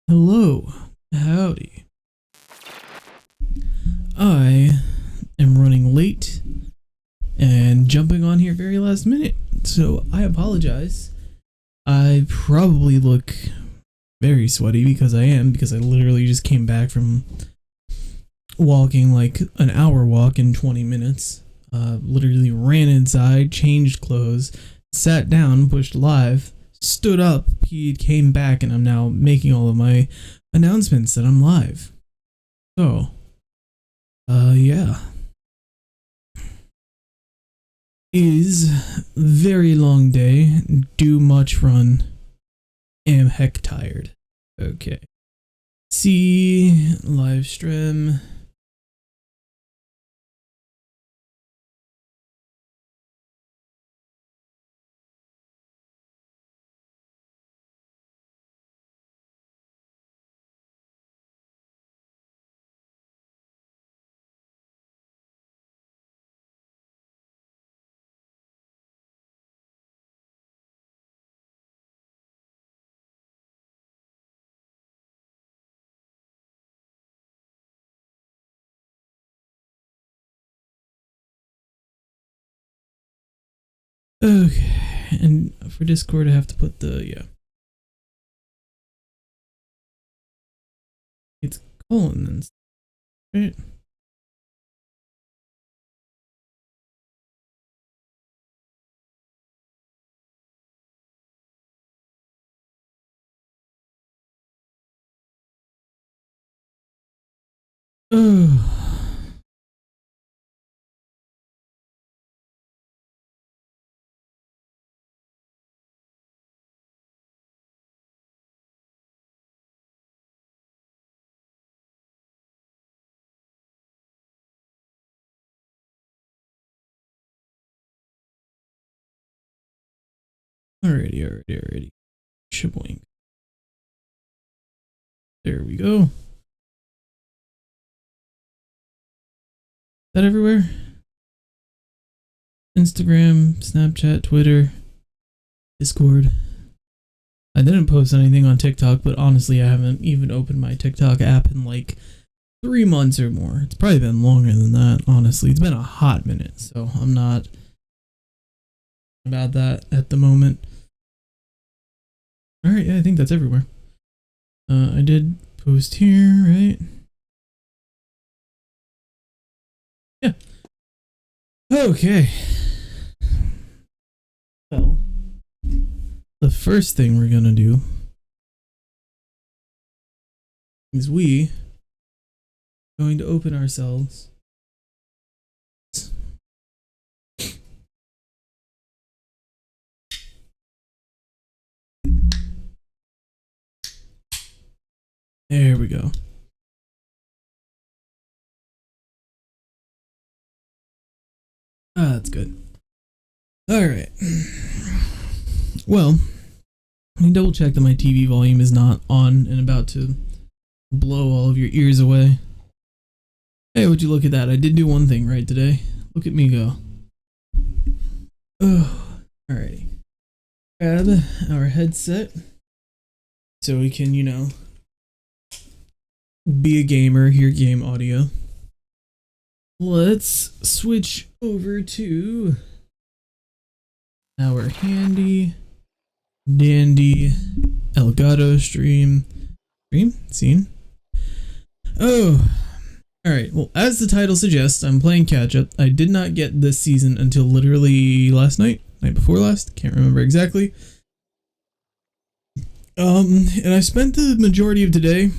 Hello, howdy. I am running late and jumping on here very last minute, so I apologize. I probably look very sweaty because I literally just came back from walking like an hour walk in 20 minutes. Literally ran inside, changed clothes, sat down, pushed live, stood up, peed, came back, and I'm now making all of my announcements that I'm live. So, yeah. Is very long day, do much run, am heck tired. Okay. See, live stream. Okay, and for Discord I have to put it's colon and stuff, right? Oh. Alrighty. Shaboing. There we go. Is that everywhere? Instagram, Snapchat, Twitter, Discord. I didn't post anything on TikTok, but honestly, I haven't even opened my TikTok app in like 3 months or more. It's probably been longer than that, honestly. It's been a hot minute, so I'm not about that at the moment. Alright, yeah, I think that's everywhere. I did post here, right? Yeah. Okay. Well, the first thing we're gonna do is we are going to open ourselves there we go. That's good. Alright. Well, let me double check that my TV volume is not on and about to blow all of your ears away. Hey, would you look at that? I did do one thing right today. Look at me go. Oh, alrighty. Grab our headset so we can, be a gamer, hear game audio. Let's switch over to our handy dandy Elgato scene. Oh, alright. Well, as the title suggests, I'm playing catch up. I did not get this season until literally last night before last, can't remember exactly. And I spent the majority of today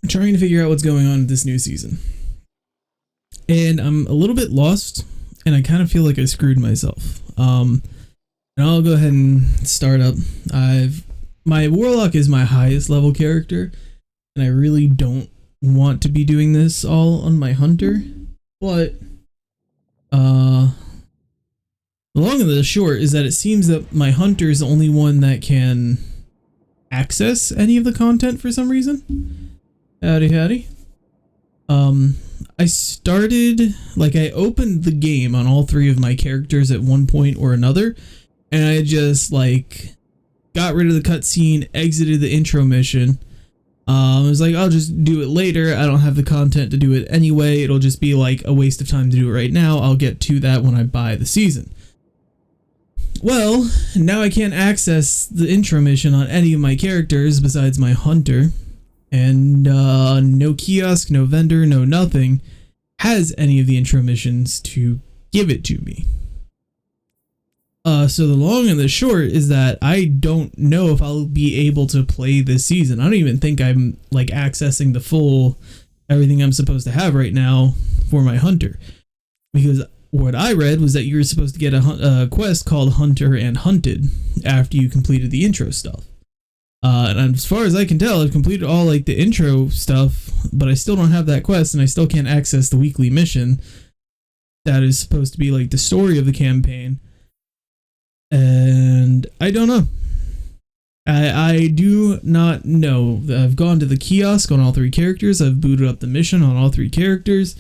trying to figure out what's going on with this new season. And I'm a little bit lost, and I kind of feel like I screwed myself. And I'll go ahead and start up. My Warlock is my highest level character, and I really don't want to be doing this all on my Hunter. But, the long and the short is that it seems that my Hunter is the only one that can access any of the content for some reason. Howdy. I opened the game on all 3 of my characters at one point or another, and I just got rid of the cutscene, exited the intro mission, I was like, I'll just do it later. I don't have the content to do it anyway. It'll just be like a waste of time to do it right now. I'll get to that when I buy the season. Well, now I can't access the intro mission on any of my characters besides my hunter. And no kiosk, no vendor, no nothing has any of the intro missions to give it to me. So the long and the short is that I don't know if I'll be able to play this season. I don't even think I'm like accessing the full everything I'm supposed to have right now for my hunter, because what I read was that you were supposed to get a quest called Hunter and Hunted after you completed the intro stuff. And as far as I can tell, I've completed all like the intro stuff, but I still don't have that quest, and I still can't access the weekly mission that is supposed to be like the story of the campaign. And I don't know. I do not know. I've gone to the kiosk on all 3 characters. I've booted up the mission on all 3 characters,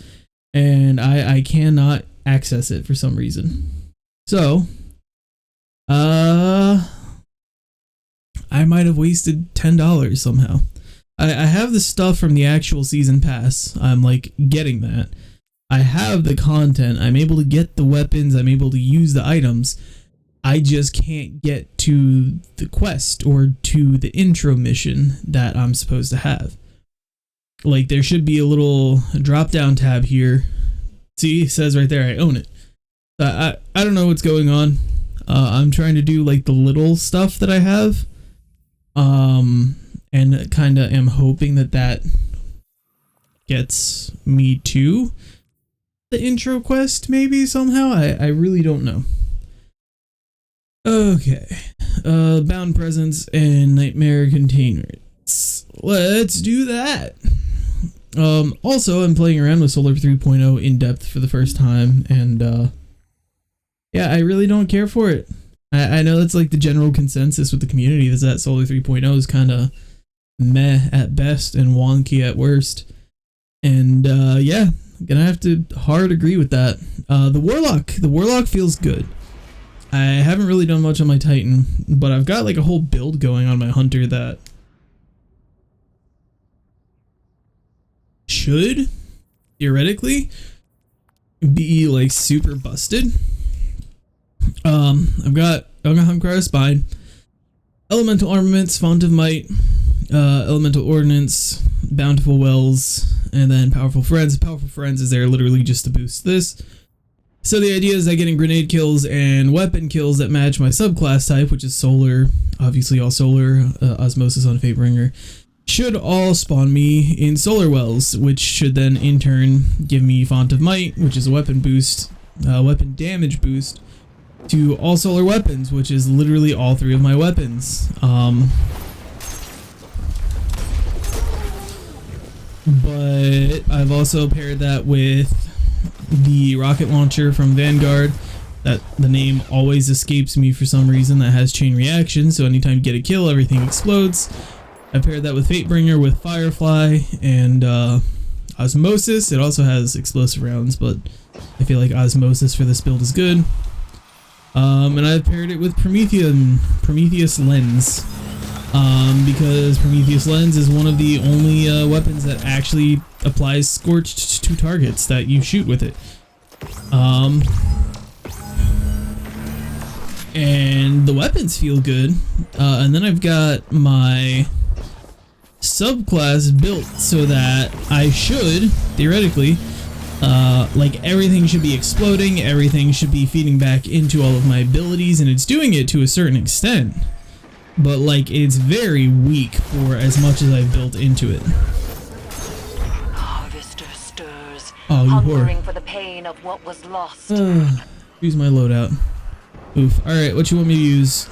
and I cannot access it for some reason. So, I might have wasted $10 somehow. I have the stuff from the actual season pass. I'm like getting that. I have the content. I'm able to get the weapons. I'm able to use the items. I just can't get to the quest or to the intro mission that I'm supposed to have. Like, there should be a little drop down tab here. See, it says right there, I own it. I don't know what's going on. I'm trying to do like the little stuff that I have. And kind of am hoping that that gets me to the intro quest maybe somehow. I really don't know. Okay, Bound Presence and Nightmare Containers. Let's do that. Also, I'm playing around with Solar 3.0 in depth for the first time, and yeah, I really don't care for it. I know that's like the general consensus with the community is that Solar 3.0 is kind of meh at best and wonky at worst. And yeah, I'm gonna have to hard agree with that. The Warlock feels good. I haven't really done much on my Titan, but I've got like a whole build going on my Hunter that should theoretically be like super busted. I've got Hunkrar Spine, Elemental Armaments, Font of Might, Elemental Ordnance, Bountiful Wells, and then Powerful Friends. Powerful Friends is there literally just to boost this. So the idea is that getting grenade kills and weapon kills that match my subclass type, which is Solar, obviously all Solar, Osmosis on Fatebringer, should all spawn me in Solar Wells, which should then in turn give me Font of Might, which is a weapon boost, weapon damage boost, to all Solar weapons, which is literally all 3 of my weapons. But I've also paired that with the rocket launcher from Vanguard, that the name always escapes me for some reason, that has chain reaction, so anytime you get a kill, everything explodes. I paired that with Fatebringer with Firefly and Osmosis. It also has explosive rounds, but I feel like Osmosis for this build is good. And I've paired it with Prometheus Lens, because Prometheus Lens is one of the only weapons that actually applies scorched to targets that you shoot with it. And the weapons feel good. And then I've got my subclass built so that I should, theoretically, like everything should be exploding, everything should be feeding back into all of my abilities, and it's doing it to a certain extent. But like, it's very weak for as much as I've built into it. Harvester stirs, oh, you hungering for the pain of what was lost. Use my loadout. Oof. Alright, what you want me to use?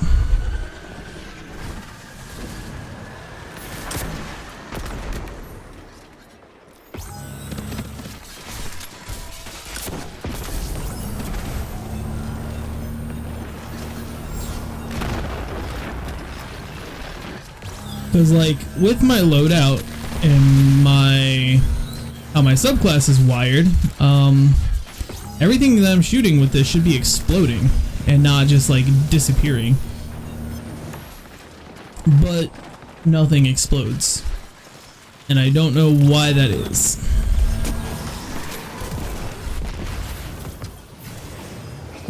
Because like with my loadout and how my subclass is wired, everything that I'm shooting with this should be exploding and not just like disappearing. But nothing explodes. And I don't know why that is.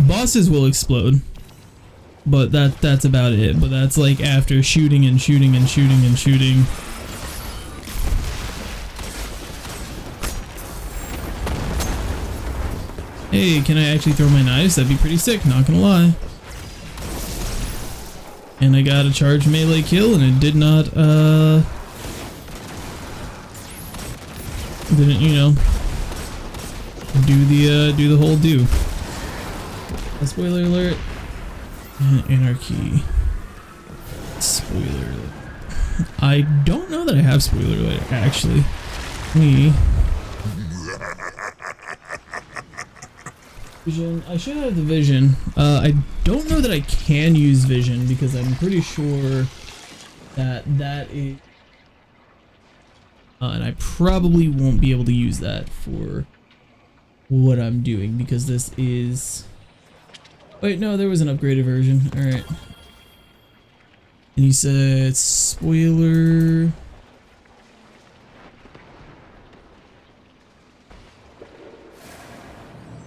Bosses will explode. But that's about it. But that's like after shooting and shooting and shooting and shooting. Hey, can I actually throw my knives? That'd be pretty sick, not gonna lie. And I got a charged melee kill, and it did not, didn't, you know, do the whole do. A spoiler alert. Anarchy. Spoiler alert. I don't know that I have spoiler alert, actually. Vision. I should have the vision. I don't know that I can use vision because I'm pretty sure that is... and I probably won't be able to use that for what I'm doing because this is... Wait, no, there was an upgraded version. Alright. And he said spoiler...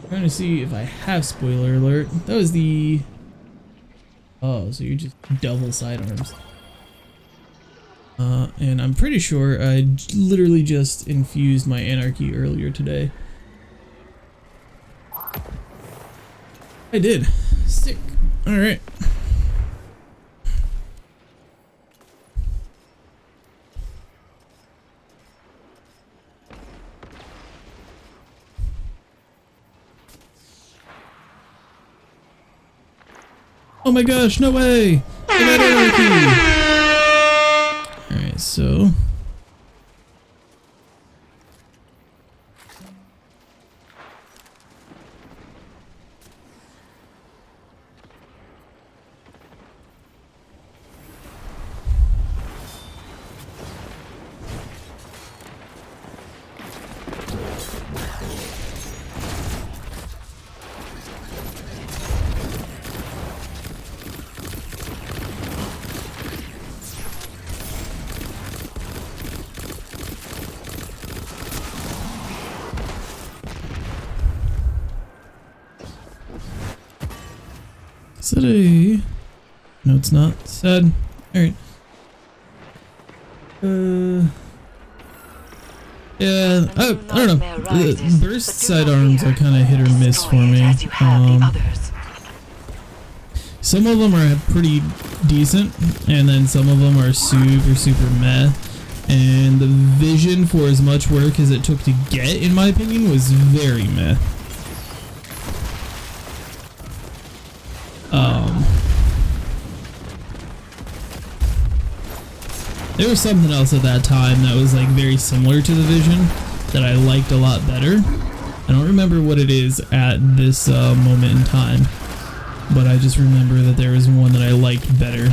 Trying to see if I have spoiler alert. That was the... Oh, so you're just double sidearms. And I'm pretty sure I literally just infused my anarchy earlier today. I did. Sick. Alright. Oh my gosh, no way! I got anarchy! Alright, so... Is it a... No, it's not. Sad. Alright. Yeah, I don't know. Burst sidearms are kind of hit or miss for me. Some of them are pretty decent, and then some of them are super meh. And the vision, for as much work as it took to get, in my opinion, was very meh. There was something else at that time that was like very similar to the vision that I liked a lot better. I don't remember what it is at this moment in time, but I just remember that there was one that I liked better.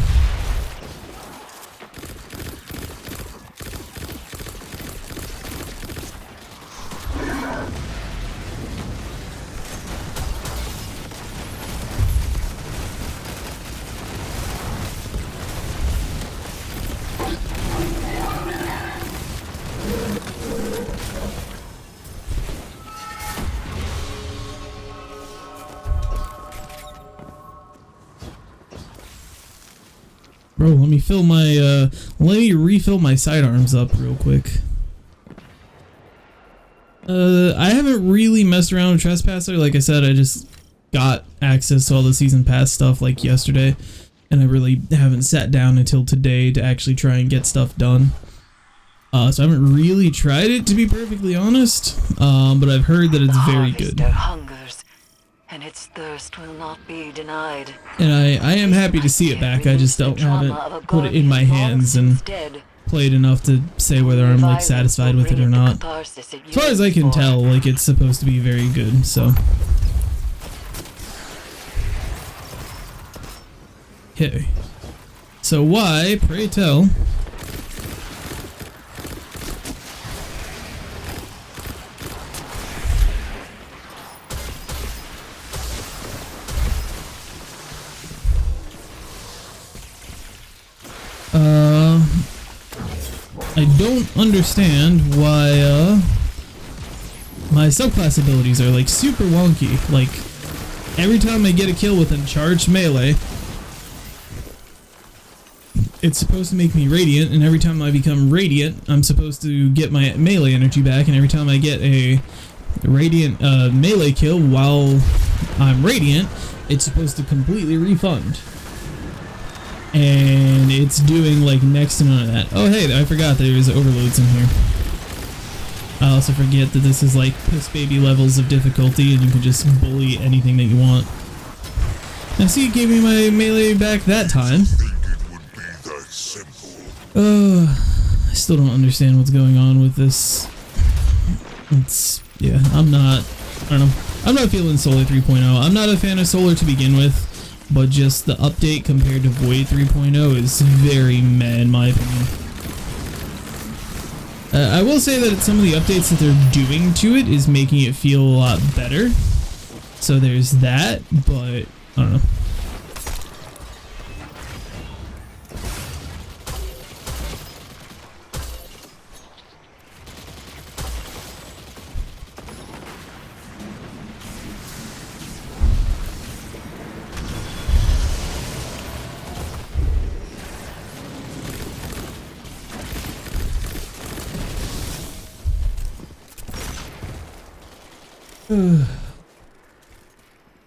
Bro, let me refill my sidearms up real quick. I haven't really messed around with Trespasser. Like I said, I just got access to all the season pass stuff like yesterday, and I really haven't sat down until today to actually try and get stuff done. So I haven't really tried it, to be perfectly honest, but I've heard that it's very good. And its thirst will not be denied. And I am happy to see it back. I just don't have it put it in my hands and played enough to say whether I'm like satisfied with it or not. As far as I can tell, like it's supposed to be very good, so. Okay. So why, pray tell, I don't understand why my subclass abilities are like super wonky. Like every time I get a kill with a charged melee, it's supposed to make me radiant, and every time I become radiant, I'm supposed to get my melee energy back, and every time I get a radiant melee kill while I'm radiant, it's supposed to completely refund. And it's doing like next to none of that. Oh hey, I forgot there was overloads in here. I also forget that this is like piss baby levels of difficulty, and you can just bully anything that you want. Now see, it gave me my melee back that time. I still don't understand what's going on with this. Yeah, I'm not feeling Solar 3.0. I'm not a fan of Solar to begin with, but just the update compared to Void 3.0 is very meh in my opinion. I will say that some of the updates that they're doing to it is making it feel a lot better. So there's that, but I don't know.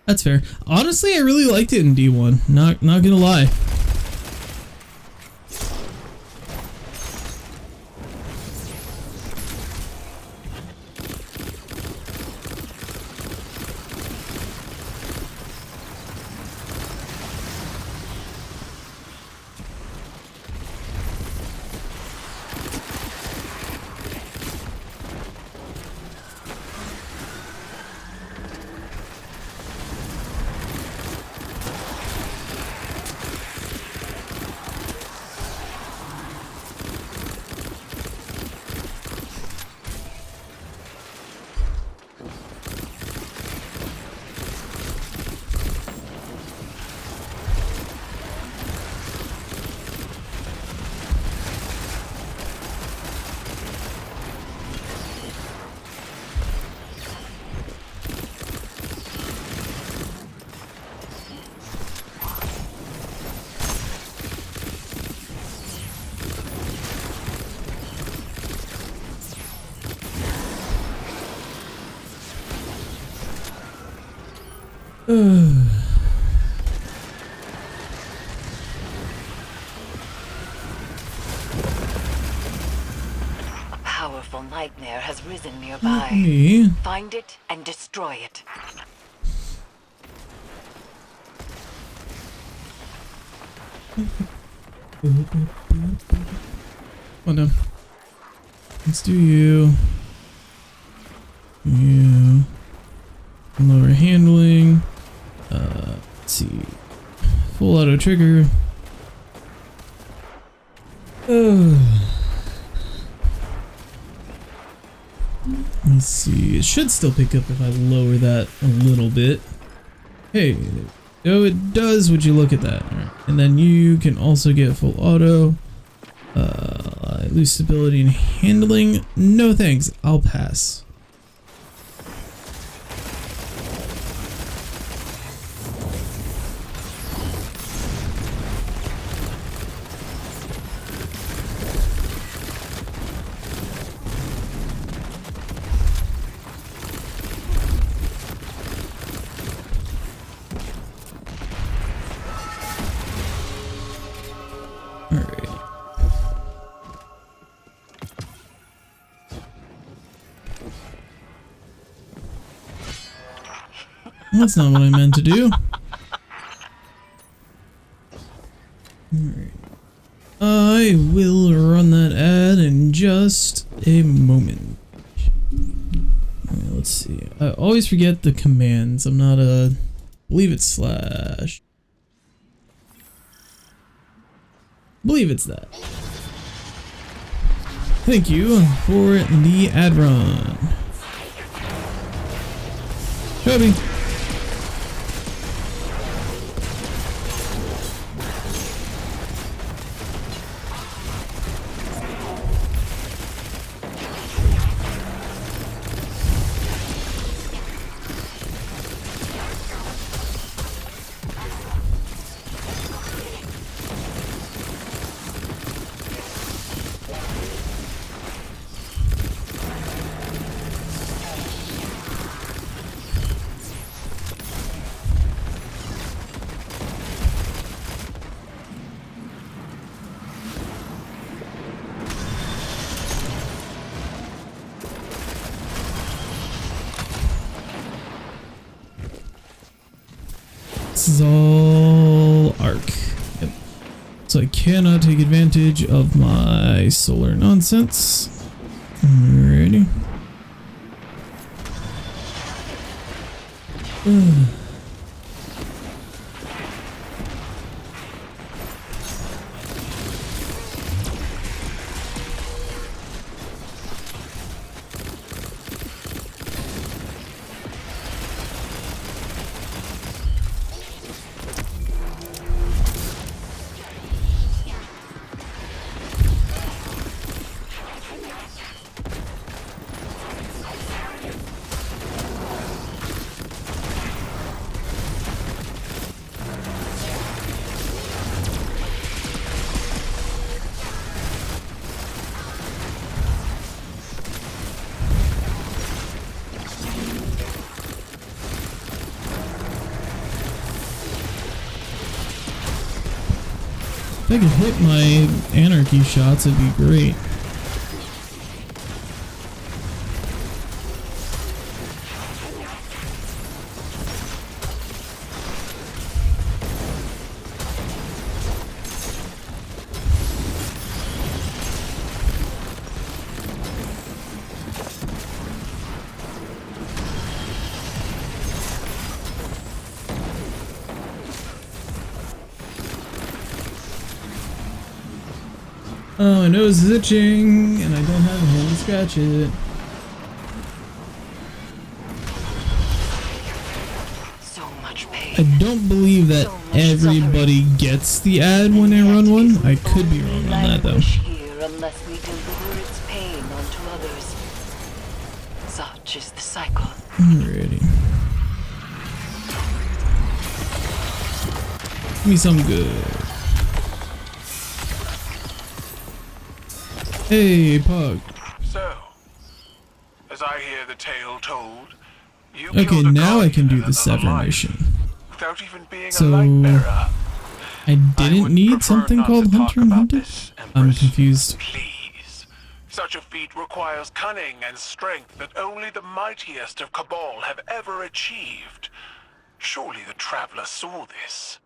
That's fair. Honestly, I really liked it in D1. Not gonna lie. A powerful nightmare has risen nearby. Me. Find it and destroy it. Come on down. Let's do you. You. Lower handling. Let's see. Full auto trigger. Let's see. It should still pick up if I lower that a little bit. Hey. Oh, it does. Would you look at that? All right. And then you can also get full auto. Lose stability and handling. No thanks. I'll pass. That's not what I meant to do. Alright. I will run that ad in just a moment. Alright, let's see. I always forget the commands. I'm not a... believe it's slash. Believe it's that. Thank you for the ad run. Kobe. Zal Arc. Yep. So I cannot take advantage of my solar nonsense. Alrighty. If I could hit my anarchy shots, it'd be great. Oh, my nose is itching, and I don't have a hand to scratch it. So much pain. I don't believe that everybody gets the ad when they run one. I could be wrong on that, though. Here unless we deliver its pain onto others. Such is the cycle. Alrighty. Give me some good. Hey, Pug. So, as I hear the tale told, you Okay, killed a now I can guardian do and the another Sever life mission. without even being So, a light bearer. I didn't would need prefer something not to called talk Hunter and about Hunter? this, I'm Empress. confused. Please. Such a feat requires cunning and strength that only the mightiest of Cabal have ever achieved. Surely the Traveler saw this.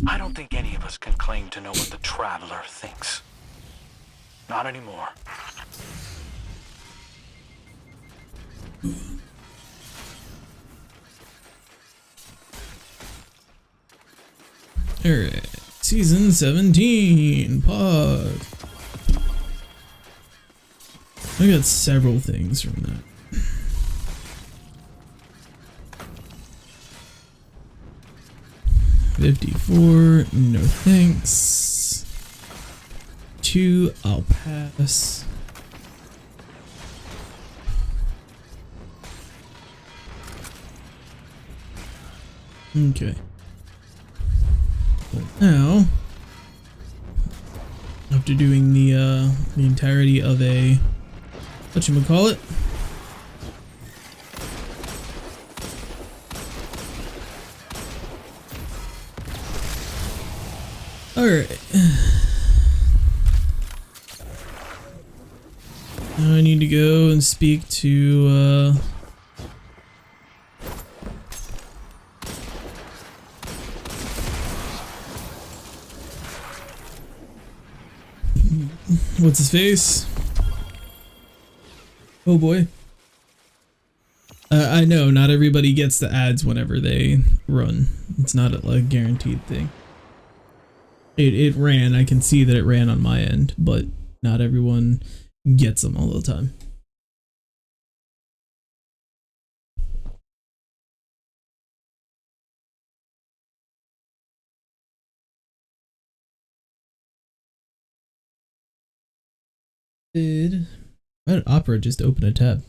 I don't think any of us can claim to know what the Traveler thinks. Not anymore. Alright. Season 17. Pug. I got several things from that. $54. No thanks. 2. I'll pass. Okay. But now, after doing the entirety of a whatchamacallit, alright. Now I need to go and speak to what's his face? Oh boy. I know not everybody gets the ads whenever they run. It's not a guaranteed thing. It ran. I can see that it ran on my end, but not everyone gets them all the time. Why did Opera just open a tab?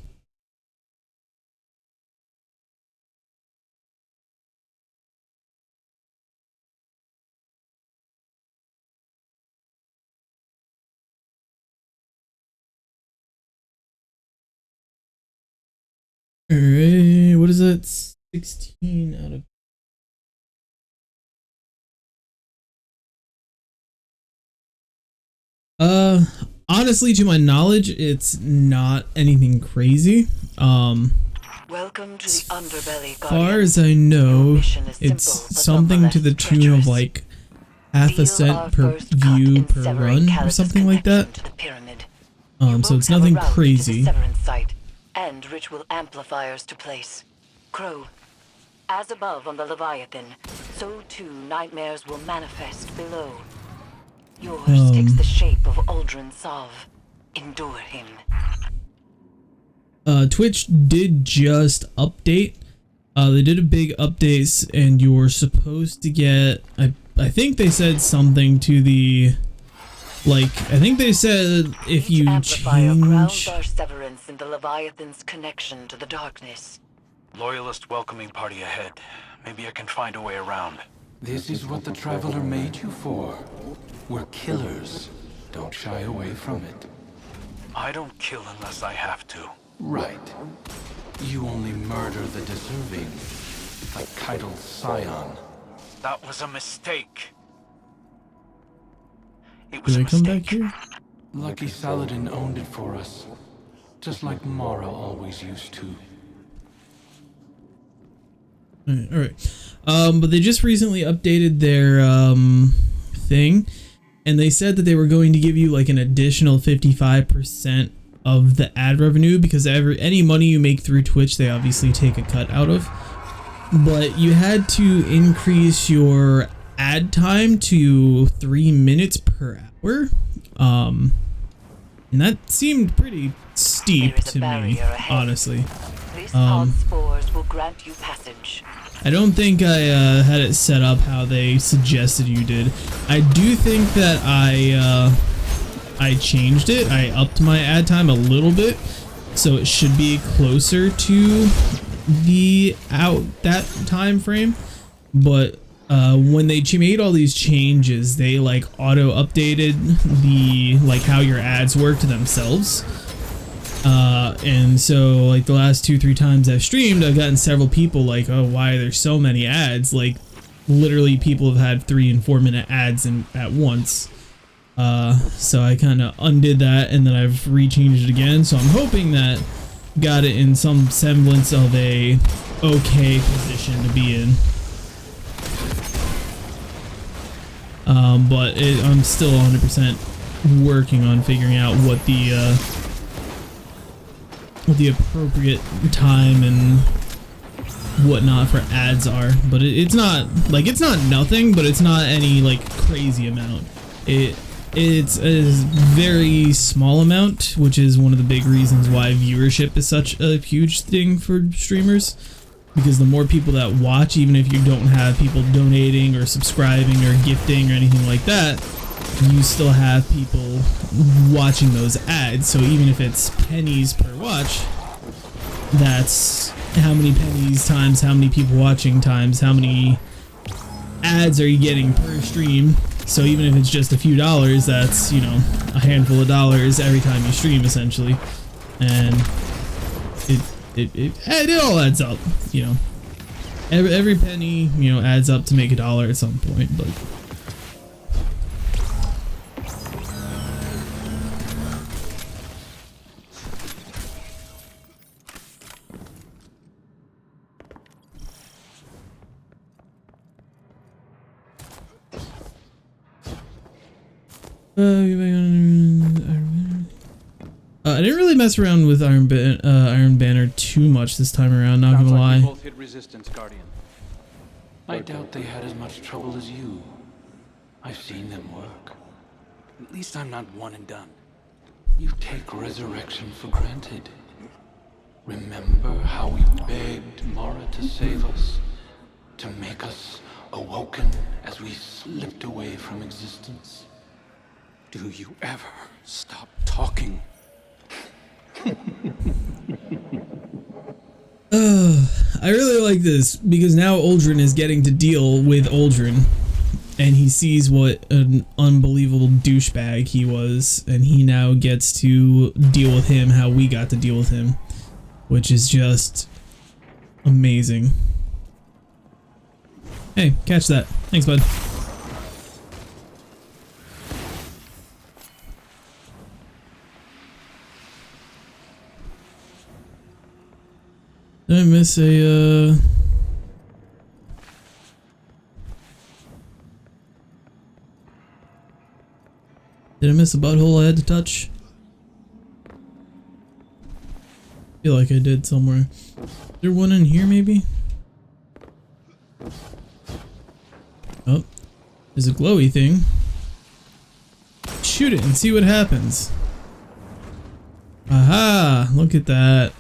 Alright, what is that? 16 out of... Honestly, to my knowledge, it's not anything crazy. Well Welcome to the underbelly, As far Guardian. as I know, Your mission is it's simple, but something to the nonetheless tune of treacherous. like half a Deal our cent per first cut view in per severing run or Callus's something like connection that. to the pyramid. So You it's both have nothing a route to crazy. the severance site and ritual amplifiers to place. Crow, as above on the Leviathan, so too nightmares will manifest below. Yours takes the shape of Uldren Sov. Endure him. Twitch did just update. They did a big update, and you're supposed to get. I think they said something to the. Like, I think they said if Each you amplifier grounds change. our severance in the Leviathan's connection to the darkness. Loyalist welcoming party ahead. Maybe I can find a way around. This is what the Traveler made you for. We're killers. Don't shy away from it. I don't kill unless I have to. Right. You only murder the deserving. Like Keitel's scion. That was a mistake. It Did was a I come mistake. back here? Lucky Saladin owned it for us. Just like Mara always used to. Alright. But they just recently updated their thing, and they said that they were going to give you like an additional 55% of the ad revenue, because any money you make through Twitch, they obviously take a cut out of. But you had to increase your ad time to 3 minutes per hour. And that seemed pretty steep There is a to me, barrier ahead. honestly. This pod spores will grant you passage. I don't think I had it set up how they suggested you did. I do think that I changed it. I upped my ad time a little bit, so it should be closer to that time frame. But when they made all these changes, they like auto updated the how your ads work to themselves. And so like the last 2-3 times I've streamed, I've gotten several people like, oh, why are there so many ads? Like literally people have had 3 and 4 minute ads at once. So I kind of undid that, and then I've rechanged it again. So I'm hoping that got it in some semblance of a okay position to be in. But I'm still 100% working on figuring out what the appropriate time and whatnot for ads are. But it's not nothing, but it's not any like crazy amount. It's a very small amount, which is one of the big reasons why viewership is such a huge thing for streamers. Because the more people that watch, even if you don't have people donating or subscribing or gifting or anything like that, you still have people watching those ads. So even if it's pennies per watch, that's how many pennies times how many people watching times how many ads are you getting per stream. So even if it's just a few dollars, that's, you know, a handful of dollars every time you stream, essentially. And it all adds up, you know. Every penny, you know, adds up to make $1 at some point, but I didn't really mess around with Iron Banner too much this time around, not gonna lie. Both hit resistance, Guardian. I doubt they had as much trouble as you. I've seen them work. At least I'm not one and done. You take resurrection for granted. Remember how we begged Mara to save us? To make us awoken as we slipped away from existence? Do you ever stop talking? I really like this because now Uldren is getting to deal with Uldren, and he sees what an unbelievable douchebag he was, and he now gets to deal with him how we got to deal with him, which is just amazing. Hey, catch that. Thanks, bud. Did I miss a Did I miss a butthole I had to touch? Feel like I did somewhere. Is there one in here maybe? Oh, there's a glowy thing. Shoot it and see what happens. Aha! Look at that.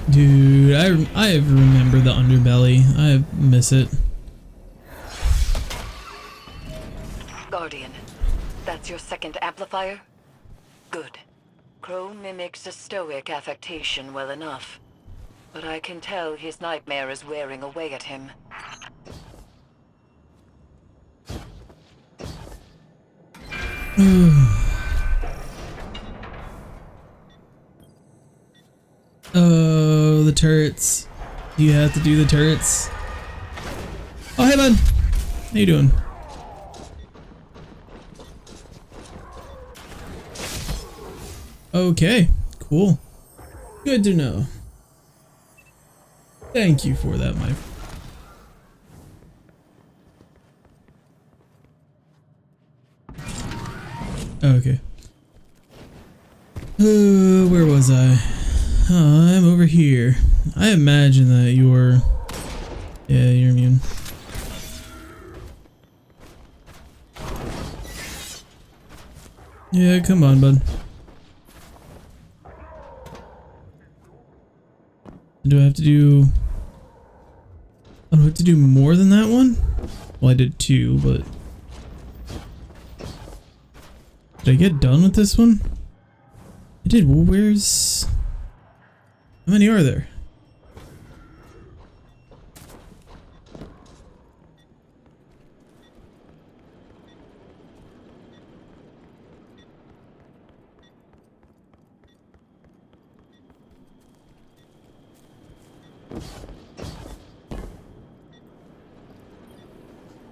Dude, I remember the underbelly. I miss it. Guardian, that's your second amplifier? Good. Crow mimics a stoic affectation well enough. But I can tell his nightmare is wearing away at him. Oh, the turrets. Do you have to do the turrets? Oh, hey, bud. How you doing? Okay, cool. Good to know. Thank you for that, my. Okay. Where was I? I'm over here. I imagine that you're... Yeah, you're immune. Yeah, come on, bud. Do I have to do... Oh, do I have to do more than that one? Well, I did 2, but... Did I get done with this one? I did. Well, where's... How many are there?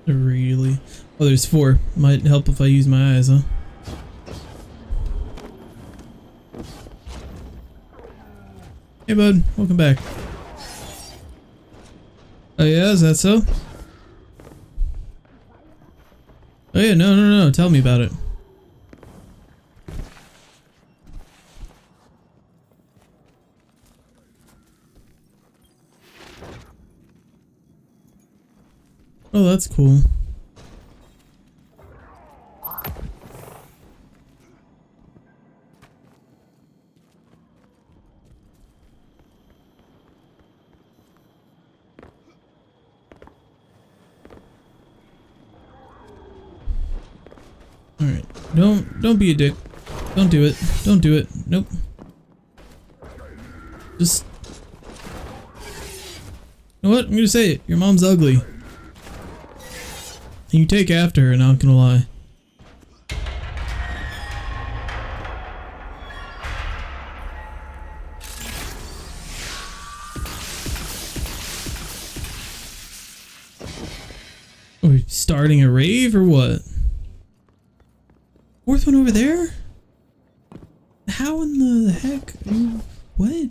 Really? Oh, there's 4. Might help if I use my eyes, huh? Hey, bud. Welcome back. Oh, yeah? Is that so? Oh, yeah. No. Tell me about it. Oh, that's cool. Alright. Don't be a dick. Don't do it. Don't do it. Nope. Just... You know what? I'm gonna say it. Your mom's ugly. And you take after her, not gonna lie. Are we starting a rave or what? 4th one over there? How in the heck? What?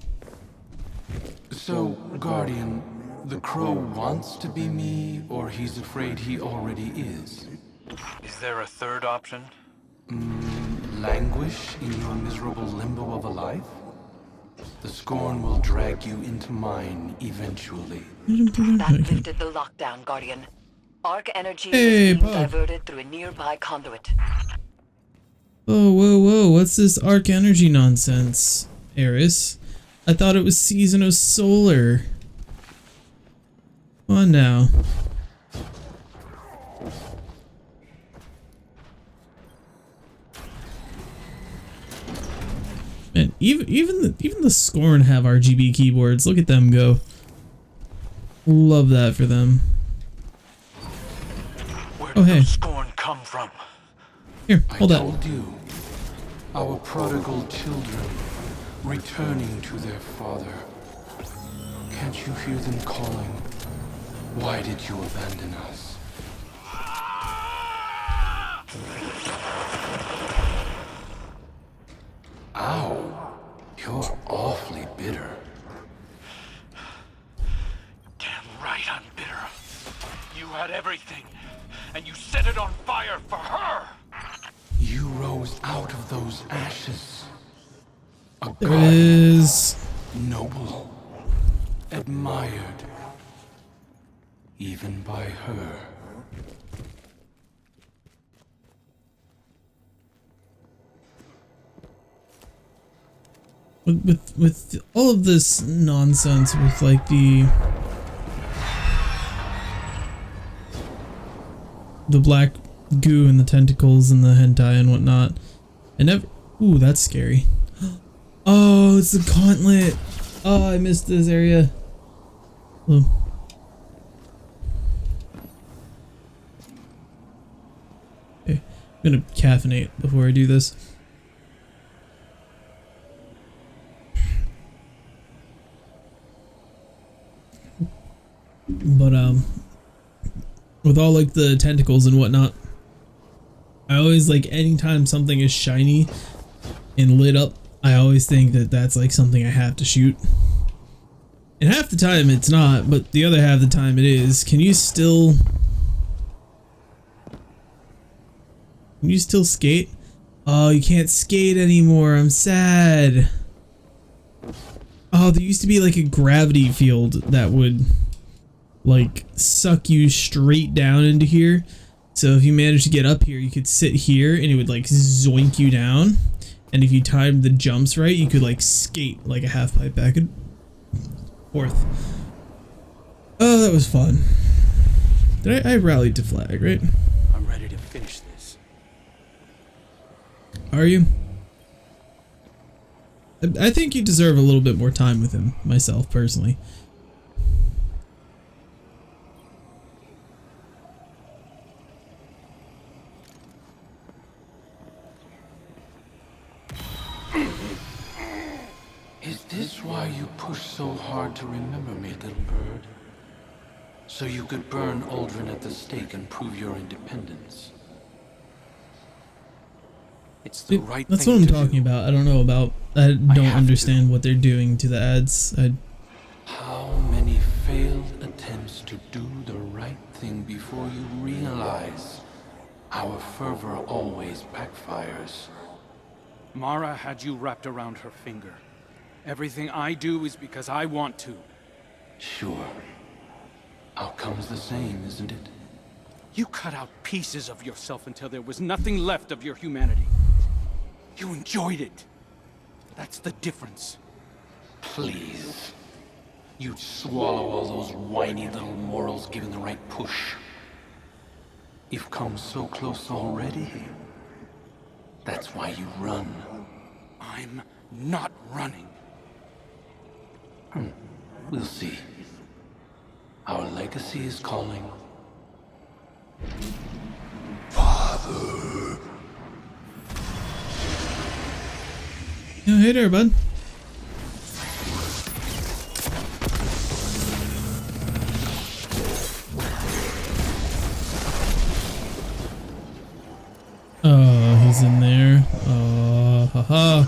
So, Guardian, the crow wants to be me, or he's afraid he already is? Is there a third option? Languish in your miserable limbo of a life? The scorn will drag you into mine eventually. That lifted the lockdown, Guardian. Arc energy Hey, is being Pug. diverted through a nearby conduit. Oh, whoa. What's this arc energy nonsense, Eris? I thought it was Season of Solar. Come on now. Man, even the Scorn have RGB keyboards. Look at them go. Love that for them. Where Oh, did hey. those Scorn come come from? Here, I hold that. told you, our prodigal children returning to their father. Can't you hear them calling? Why did you abandon us? Ow, you're awfully bitter. Damn right I'm bitter. You had everything, and you set it on fire for her! You rose out of those ashes. A There it god, is. noble, admired, even by her. With all of this nonsense with like the black goo and the tentacles and the hentai and whatnot, and never. Ooh, that's scary. Oh, it's the gauntlet. Oh, I missed this area. Oh. Okay, I'm gonna caffeinate before I do this. But with all like the tentacles and whatnot, I always like anytime something is shiny and lit up, I always think that that's like something I have to shoot. And half the time it's not, but the other half of the time it is. Can you still skate? Oh, you can't skate anymore. I'm sad. Oh, there used to be like a gravity field that would like suck you straight down into here. So if you managed to get up here, you could sit here and it would like zoink you down. And if you timed the jumps right, you could like skate like a half pipe back and forth. Oh, that was fun. I rallied to flag, right? I'm ready to finish this. Are you? I think you deserve a little bit more time with him, myself personally. Is this why you pushed so hard to remember me, little bird? So you could burn Uldren at the stake and prove your independence? It's the right That's thing what I'm to talking do. about. I don't know about. I don't have understand what they're doing to the ads. How many failed attempts to do the right thing before you realize our fervor always backfires? Mara had you wrapped around her finger. Everything I do is because I want to. Sure. Outcome's the same, isn't it? You cut out pieces of yourself until there was nothing left of your humanity. You enjoyed it. That's the difference. Please. You'd swallow all those whiny little morals given the right push. You've come so close already. That's why you run. I'm not running. We'll see. Our legacy is calling. Father. Yeah, hey there, bud. Oh, he's in there. Oh, haha.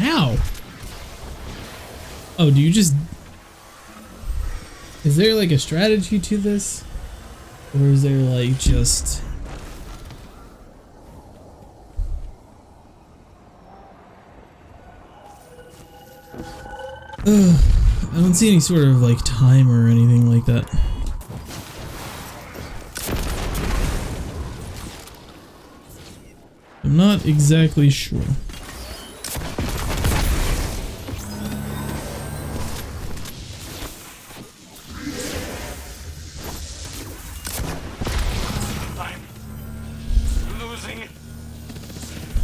Ow. Oh, do you just... Is there like a strategy to this? Or is there like just... I don't see any sort of like timer or anything like that. I'm not exactly sure.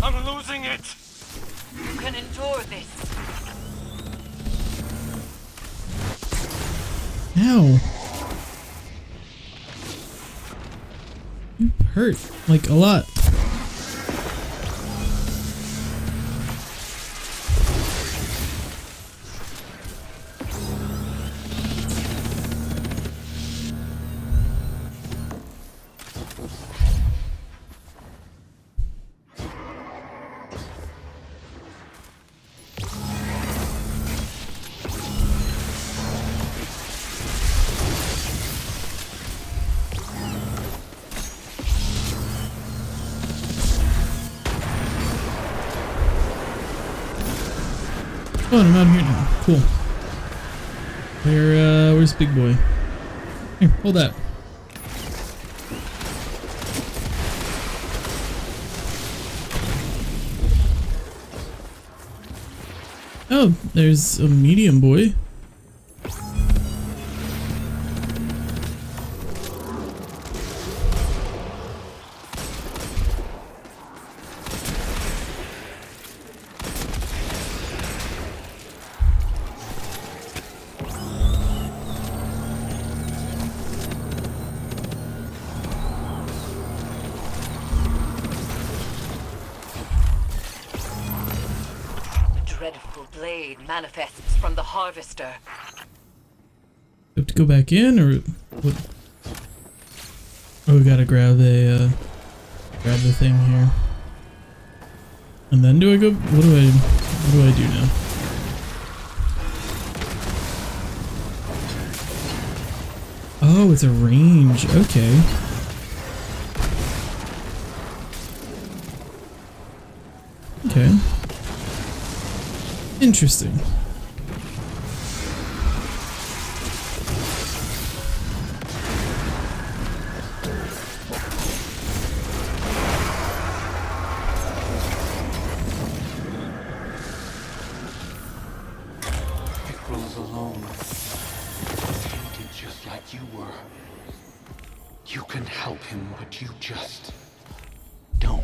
I'm losing it. You can endure this. Ow. You hurt, like, a lot. Oh, and I'm out here now. Cool. Where's Big Boy? Here, hold that. Oh, there's a medium boy. Dreadful blade manifests from the harvester. Have to go back in, or what? Oh, we gotta grab the thing here. And then do I go? What do I do now? Oh, it's a range. Okay. Okay. Interesting. Grows alone, tainted just like you were. You can help him, but you just don't.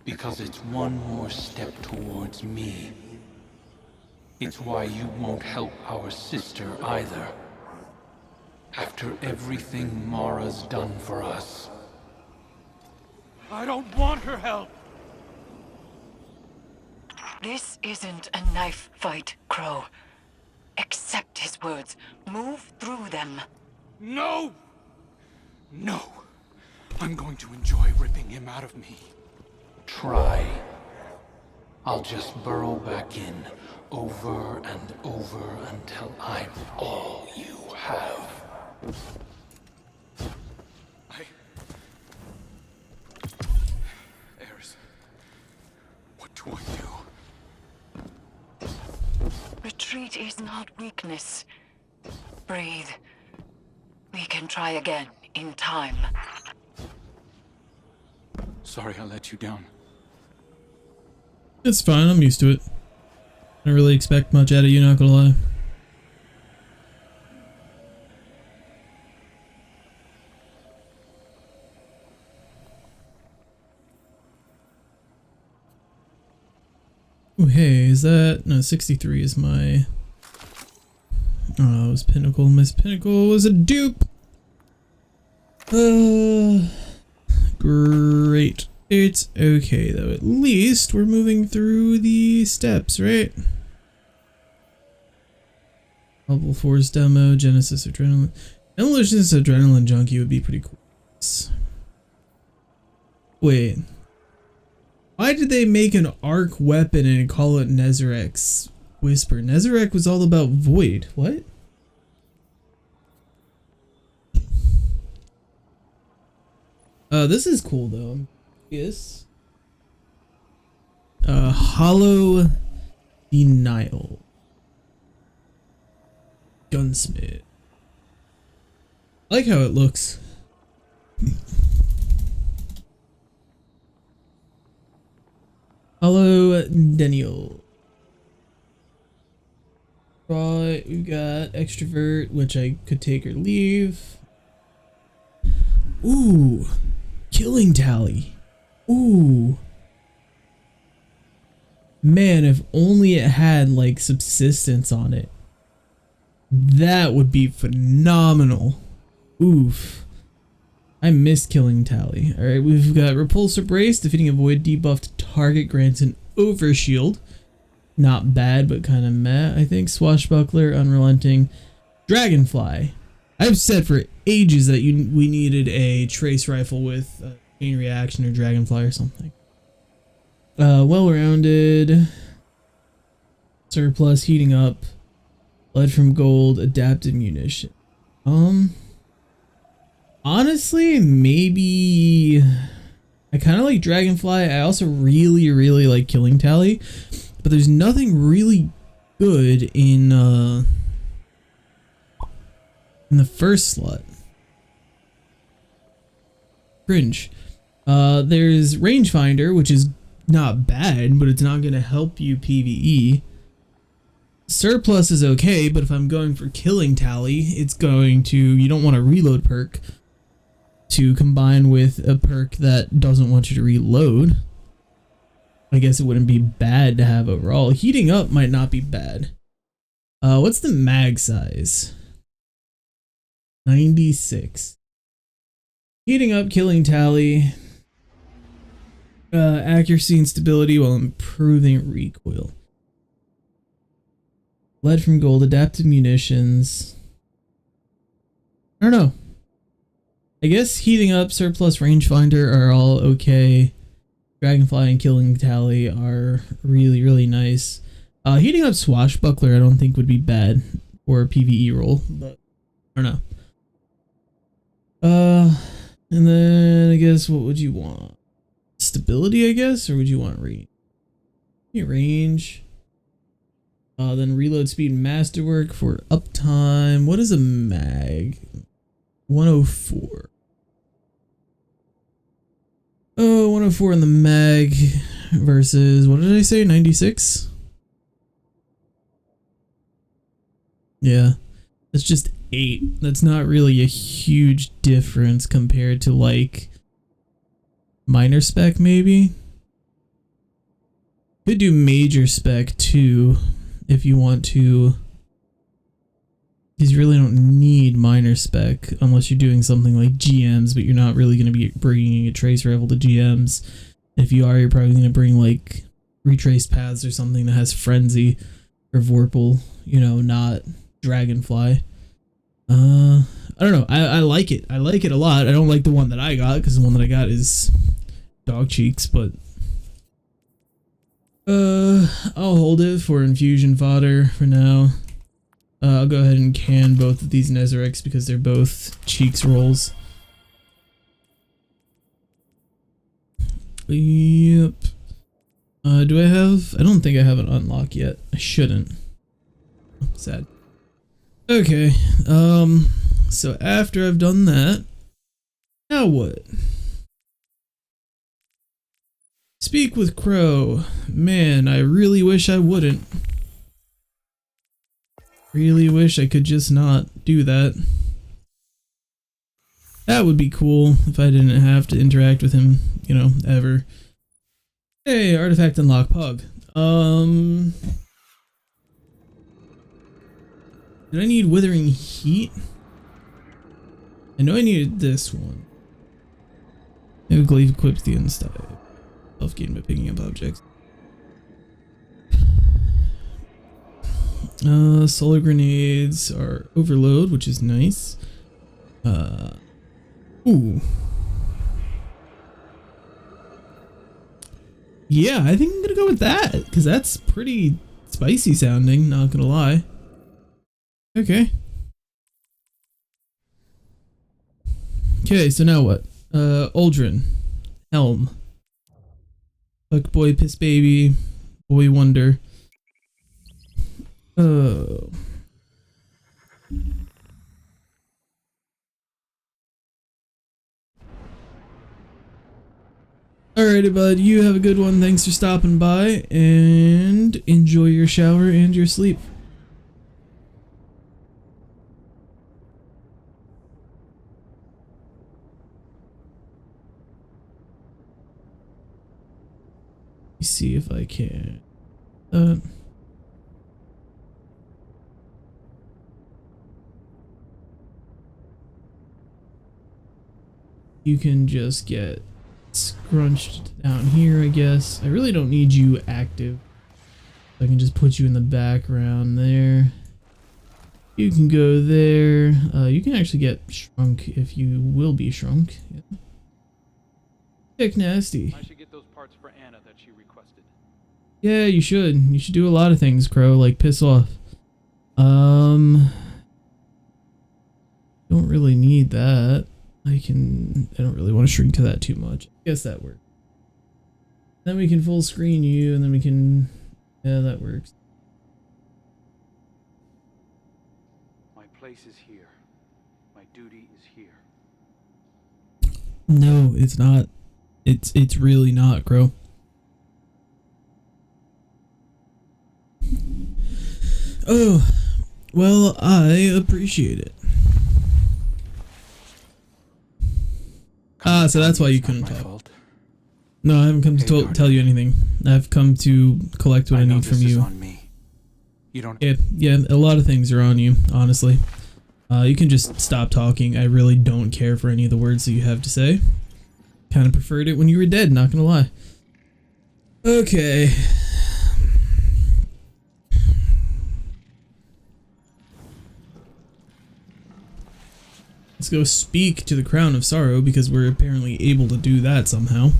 Because it's one more step towards me. It's why you won't help our sister either. After everything Mara's done for us. I don't want her help. This isn't a knife fight, Crow. Accept his words. Move through them. No! No. I'm going to enjoy ripping him out of me. Try. I'll just burrow back in, over and over until I'm all you have. Eris, what do I do? Retreat is not weakness. Breathe. We can try again in time. Sorry I let you down. It's fine, I'm used to it. I don't really expect much out of you, not gonna lie. Oh, hey, is that... No, 63 is my... Oh, it was Pinnacle. Miss Pinnacle was a dupe! Great. It's okay, though. At least we're moving through the steps, right? Level 4's demo, Genesis Adrenaline. Evolution's Adrenaline Junkie would be pretty cool. Wait. Why did they make an arc weapon and call it Nezarek's Whisper? Nezarek was all about Void. What? This is cool though. Yes. Hollow Denial. Gunsmith. I like how it looks. Hollow Denial. Right, we got Extrovert, which I could take or leave. Ooh. Killing Tally. Ooh. Man, if only it had like subsistence on it. That would be phenomenal. Oof. I miss killing Tally. Alright, we've got Repulsor Brace. Defeating a void debuffed target grants an overshield. Not bad, but kind of meh, I think. Swashbuckler, Unrelenting. Dragonfly. I've said for ages that we needed a trace rifle with chain reaction or Dragonfly or something. Well-rounded. Surplus, heating up. Lead from gold, adapted munition. Honestly, maybe I kind of like Dragonfly. I also really like killing Tally, but there's nothing really good in the first slot. Cringe. There's Rangefinder, which is not bad, but it's not going to help you PvE. Surplus is okay, but if I'm going for killing Tally, it's going to... You don't want a reload perk to combine with a perk that doesn't want you to reload. I guess it wouldn't be bad to have overall. Heating up might not be bad. What's the mag size? 96. Heating up, killing Tally. Accuracy and stability while improving recoil. Lead from gold, adapted munitions. I don't know. I guess heating up, surplus, rangefinder are all okay. Dragonfly and killing Tally are really nice. Heating up swashbuckler I don't think would be bad for a PvE role, but I don't know. And then I guess what would you want? Stability, I guess, or would you want range? Range. Then reload speed and masterwork for uptime. What is a mag? 104. Oh, 104 in the mag versus, what did I say, 96? Yeah, that's just 8. That's not really a huge difference compared to like minor spec maybe. Could do major spec too if you want to. Because you really don't need minor spec unless you're doing something like GMs, but you're not really going to be bringing a trace rifle to GMs. If you are, you're probably going to bring like retraced paths or something that has frenzy or Vorpal, you know, not Dragonfly. I don't know. I like it. I like it a lot. I don't like the one that I got because the one that I got is dog cheeks, but I'll hold it for infusion fodder for now. I'll go ahead and can both of these Nezariks because they're both cheeks rolls. Yep. Do I have... I don't think I have an unlock yet. I shouldn't. Sad. Okay. So after I've done that, now what? Speak with Crow. Man, I really wish I wouldn't. Really wish I could just not do that. That would be cool if I didn't have to interact with him, you know, ever. Hey, artifact unlock Pug. Did I need Withering Heat? I know I needed this one. Maybe Glaive equips the unstyle. Self-gain by picking up objects. Solar grenades are overload, which is nice. Ooh. Yeah, I think I'm gonna go with that, because that's pretty spicy sounding, not gonna lie. Okay. Okay, so now what? Uldren. Helm. Fuck boy, piss baby. Boy wonder. Oh. Alrighty, bud. You have a good one. Thanks for stopping by, and enjoy your shower and your sleep. Let me see if I can. you can just get scrunched down here, I guess. I really don't need you active. I can just put you in the background there. You can go there. You can actually get shrunk if you will be shrunk. Yeah. Heck nasty. I should get those parts for Anna that she requested. Yeah, you should. You should do a lot of things, Crow, like piss off. Don't really need that. I don't really want to shrink to that too much. I guess that works. Then we can full screen you, and then we can... Yeah, that works. My place is here. My duty is here. No, it's not. It's really not, Crow. Oh, well, I appreciate it. So that's why you couldn't talk. Fault. No, I haven't come to Guardian. tell you anything. I've come to collect what I know need from this is you. on me. You don't. Yeah, a lot of things are on you, honestly. You can just stop talking. I really don't care for any of the words that you have to say. Kind of preferred it when you were dead, not gonna lie. Okay. Let's go speak to the Crown of Sorrow, because we're apparently able to do that somehow.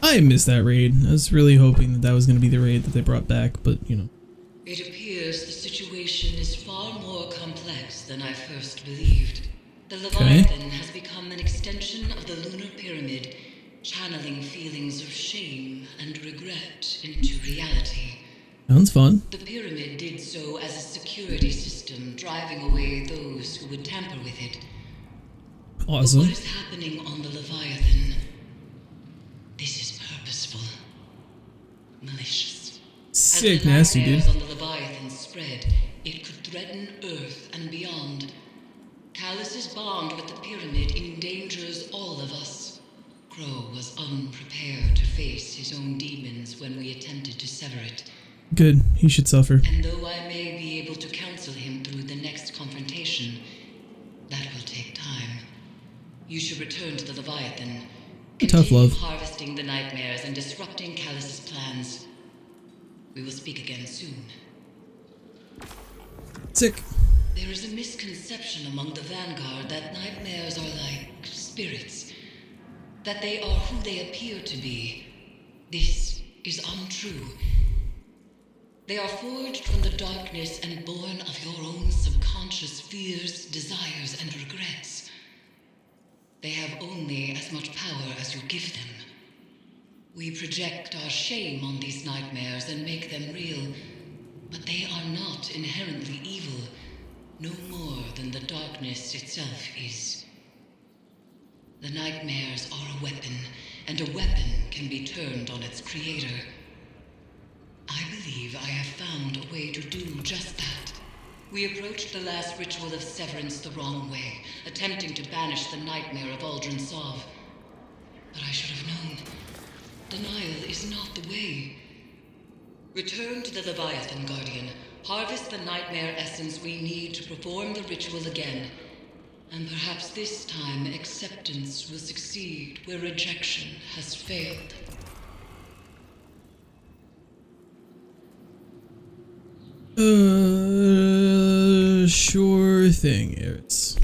I missed that raid. I was really hoping that that was going to be the raid that they brought back, but, you know. It appears the situation is far more complex than I first believed. The Leviathan has become an extension of the lunar pyramid, channeling feelings of shame and regret into reality. Sounds fun. The pyramid did so as a security system, driving away those who would tamper with it. Awesome. But what is happening on the Leviathan? This is purposeful, malicious. Sick As the nasty, dude. nightmares on the Leviathan spread, it could threaten Earth and beyond. Callus's bond with the pyramid endangers all of us. Crow was unprepared to face his own demons when we attempted to sever it. Good. He should suffer. And though I may be able to counsel him through the next confrontation, that will take time. You should return to the Leviathan. Tough Continue love. harvesting the nightmares and disrupting Callus's plans. We will speak again soon. Sick. There is a misconception among the Vanguard that nightmares are like spirits. That they are who they appear to be. This is untrue. They are forged from the darkness and born of your own subconscious fears, desires, and regrets. They have only as much power as you give them. We project our shame on these nightmares and make them real, but they are not inherently evil, no more than the darkness itself is. The nightmares are a weapon, and a weapon can be turned on its creator. I believe I have found a way to do just that. We approached the last ritual of severance the wrong way, attempting to banish the nightmare of Aldrin Sov. But I should have known. Denial is not the way. Return to the Leviathan, Guardian. Harvest the nightmare essence we need to perform the ritual again. And perhaps this time acceptance will succeed where rejection has failed. Sure thing, Eretz.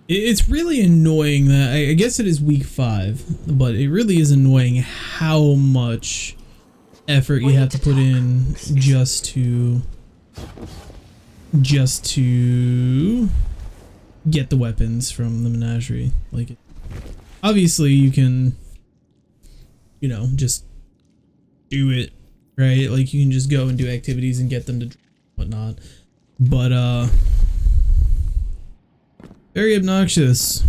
It's really annoying that I guess it is week 5, but it really is annoying how much effort you have to put in just to get the weapons from the menagerie. Like, obviously you can, you know, just do it, right? Like, you can just go and do activities and get them to whatnot, but very obnoxious.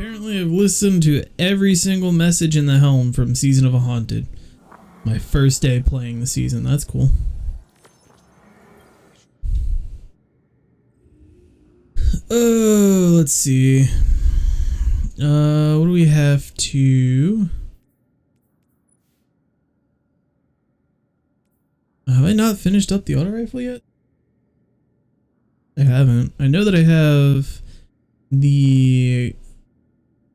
Apparently I've listened to every single message in the helm from Season of a Haunted. My first day playing the season. That's cool. Oh, let's see. What do we have to... Have I not finished up the auto rifle yet? I haven't. I know that I have the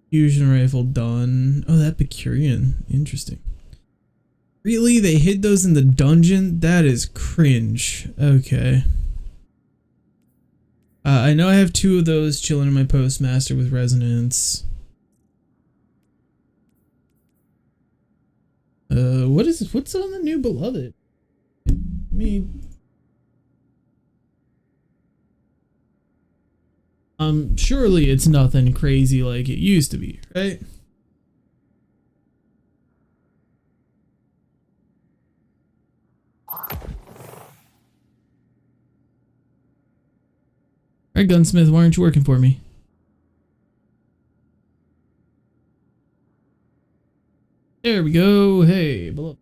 fusion rifle done. Oh, that Epicurean. Interesting. Really? They hid those in the dungeon? That is cringe. Okay. I know I have 2 of those chilling in my Postmaster with Resonance. What's on the new Beloved? I mean, surely it's nothing crazy like it used to be, right? Alright, Gunsmith, why aren't you working for me? There we go. Hey, below.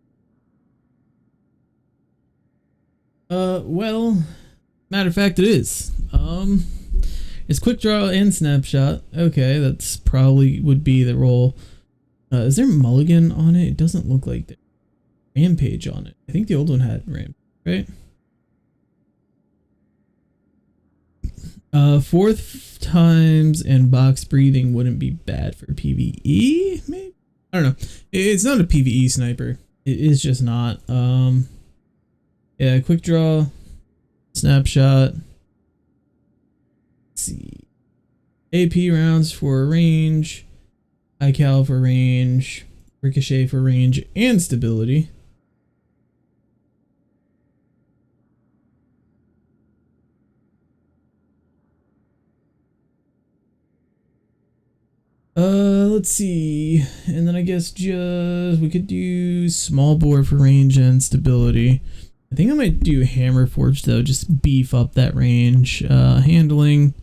Well, matter of fact, it is. It's quick draw and snapshot. Okay, that's probably would be the role. Is there mulligan on it? It doesn't look like there's rampage on it. I think the old one had rampage, right? 4th times and box breathing wouldn't be bad for PvE, maybe? I don't know. It's not a PvE sniper. It is just not. Yeah, quick draw, snapshot. Let's see. AP rounds for range, high cal for range, ricochet for range, and stability. Let's see. And then I guess just we could do small bore for range and stability. I think I might do hammer forge though, just beef up that range. Handling.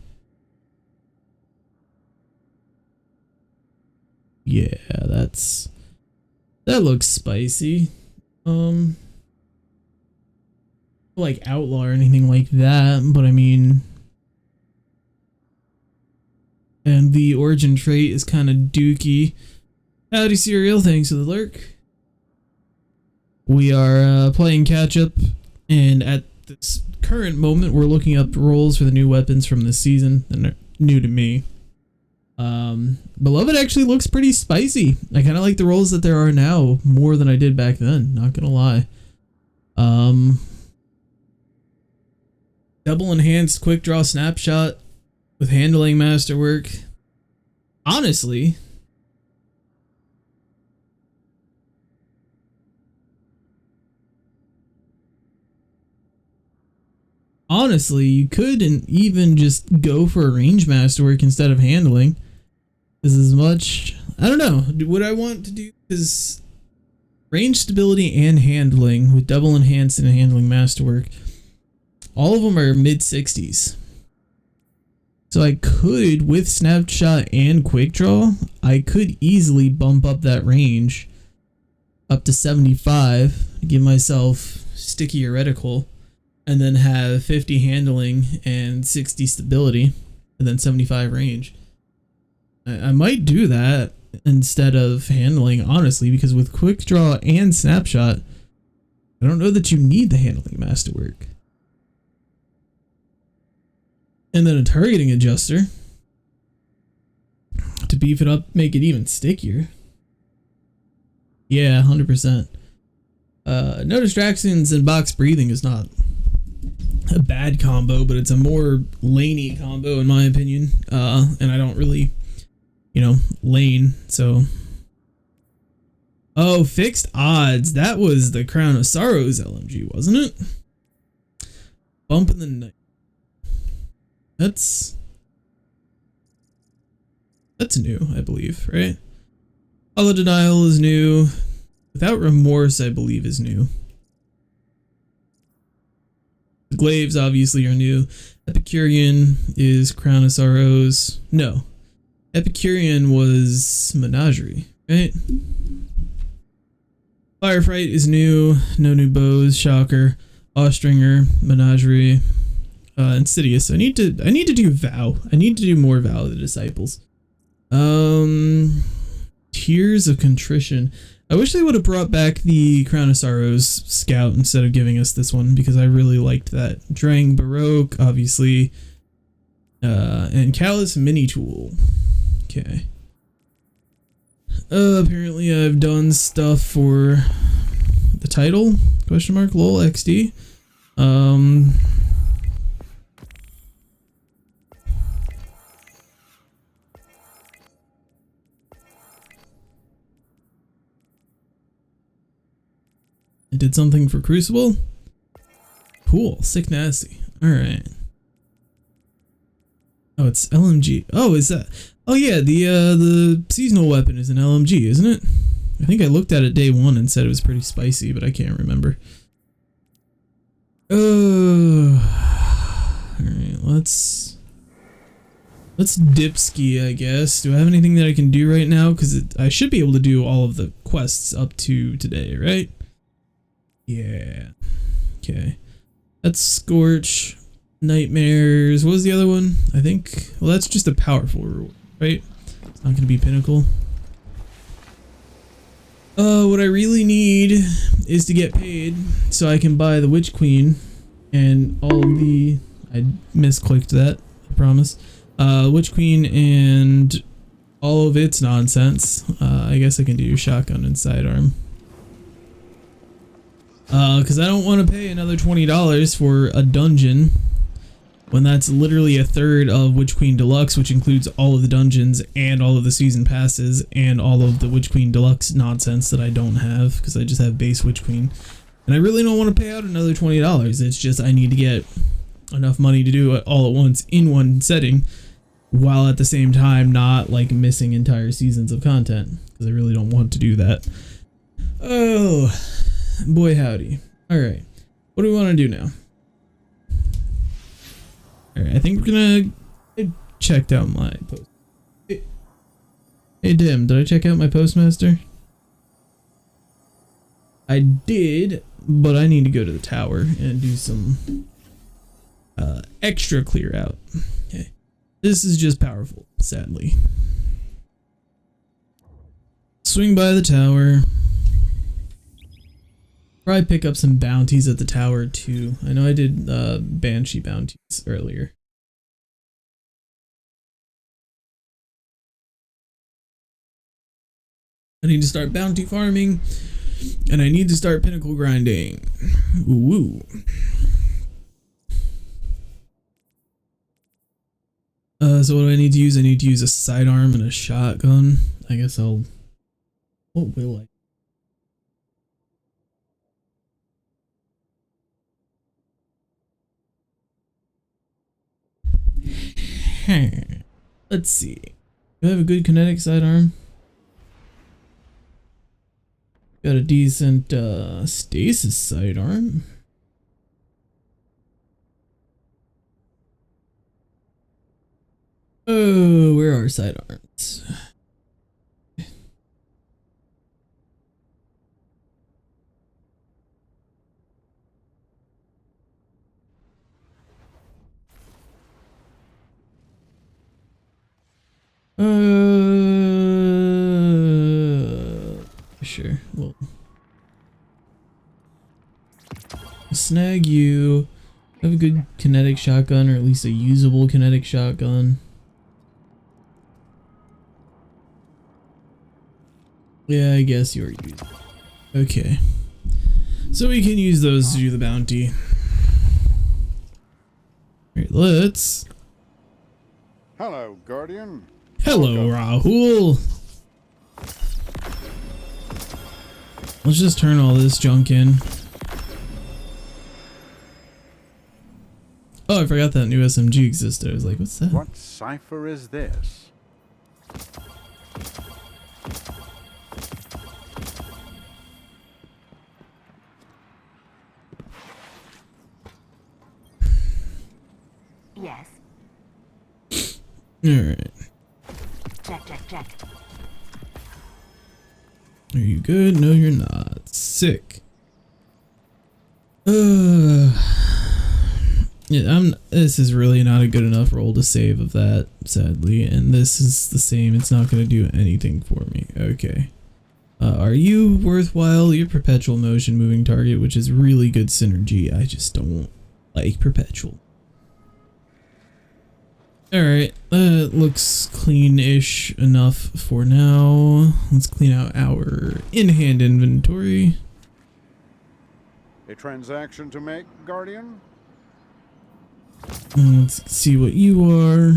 Yeah, that looks spicy. Like outlaw or anything like that, but I mean, and the origin trait is kind of dookie. Howdy, Serial. Thanks for the lurk. We are playing catch up, and at this current moment, we're looking up roles for the new weapons from this season that are new to me. Beloved actually looks pretty spicy. I kind of like the roles that there are now more than I did back then. Not gonna lie. Double enhanced quick draw snapshot with handling masterwork. Honestly, you couldn't even just go for a range masterwork instead of handling. This is much, I don't know, what I want to do is range stability and handling with double enhanced and handling masterwork. All of them are mid 60s. So I could, with snapshot and quick draw, I could easily bump up that range up to 75 to give myself stickier reticle, and then have 50 handling and 60 stability, and then 75 range. I might do that instead of handling, honestly, because with quick draw and snapshot, I don't know that you need the handling masterwork. And then a targeting adjuster to beef it up, make it even stickier. Yeah, 100%. No distractions and box breathing is not a bad combo, but it's a more laney combo in my opinion. And I don't really, lane, so. Oh, fixed odds. That was the Crown of Sorrows LMG, wasn't it? Bump in the night. That's new, I believe, right? All the Denial is new. Without Remorse, I believe, is new. The Glaives obviously are new. Epicurean is Crown of Sorrows. No. Epicurean was Menagerie, right? Firefight is new. No new bows. Shocker. Austringer. Menagerie. Insidious. I need to do Vow. I need to do more Vow of the Disciples. Tears of Contrition. I wish they would have brought back the Crown of Sorrows Scout instead of giving us this one, because I really liked that. Drang Baroque, obviously. And Callus Mini Tool. Okay. Apparently I've done stuff for the title? Question mark, lol, XD. I did something for Crucible? Cool, sick nasty. Alright. Oh, it's LMG. Oh, is that? Oh yeah, the seasonal weapon is an LMG, isn't it? I think I looked at it day one and said it was pretty spicy, but I can't remember. Alright, let's dip ski, I guess. Do I have anything that I can do right now? Because I should be able to do all of the quests up to today, right? Yeah. Okay. That's Scorch. Nightmares. What was the other one? I think. Well, that's just a powerful reward, right? It's not going to be Pinnacle. What I really need is to get paid so I can buy the Witch Queen and all of the. I misclicked that. I promise. Witch Queen and all of its nonsense. I guess I can do shotgun and sidearm. Because I don't want to pay another $20 for a dungeon when that's literally a third of Witch Queen Deluxe, which includes all of the dungeons and all of the season passes and all of the Witch Queen Deluxe nonsense that I don't have because I just have base Witch Queen. And I really don't want to pay out another $20. It's just I need to get enough money to do it all at once in one setting while at the same time not like missing entire seasons of content because I really don't want to do that. Oh, boy howdy. Alright, what do we want to do now? Alright, I think we're gonna... I checked out my post. Hey Dim, did I check out my postmaster? I did, but I need to go to the tower and do some extra clear out. Okay. This is just powerful, sadly. Swing by the tower. Probably pick up some bounties at the tower too. I know I did Banshee bounties earlier. I need to start bounty farming, and I need to start pinnacle grinding. Ooh. So what do I need to use? I need to use a sidearm and a shotgun. I guess I'll... What will I? Let's see. Do I have a good kinetic sidearm? Got a decent stasis sidearm. Oh, where are sidearms? Sure. Well, snag you. Have a good kinetic shotgun, or at least a usable kinetic shotgun. Yeah, I guess you're usable. Okay. So we can use those to do the bounty. Alright, let's... Hello, Guardian. Hello, Rahul. Let's just turn all this junk in. Oh, I forgot that new SMG existed. I was like, what's that? What cipher is this? Yes. Alright. Are you good? No, you're not. Sick. Yeah, this is really not a good enough roll to save of that, sadly. And this is the same. It's not going to do anything for me. Okay. Are you worthwhile? You're perpetual motion moving target, which is really good synergy. I just don't like perpetual. Alright, looks clean-ish enough for now. Let's clean out our in-hand inventory. A transaction to make, Guardian? Let's see what you are.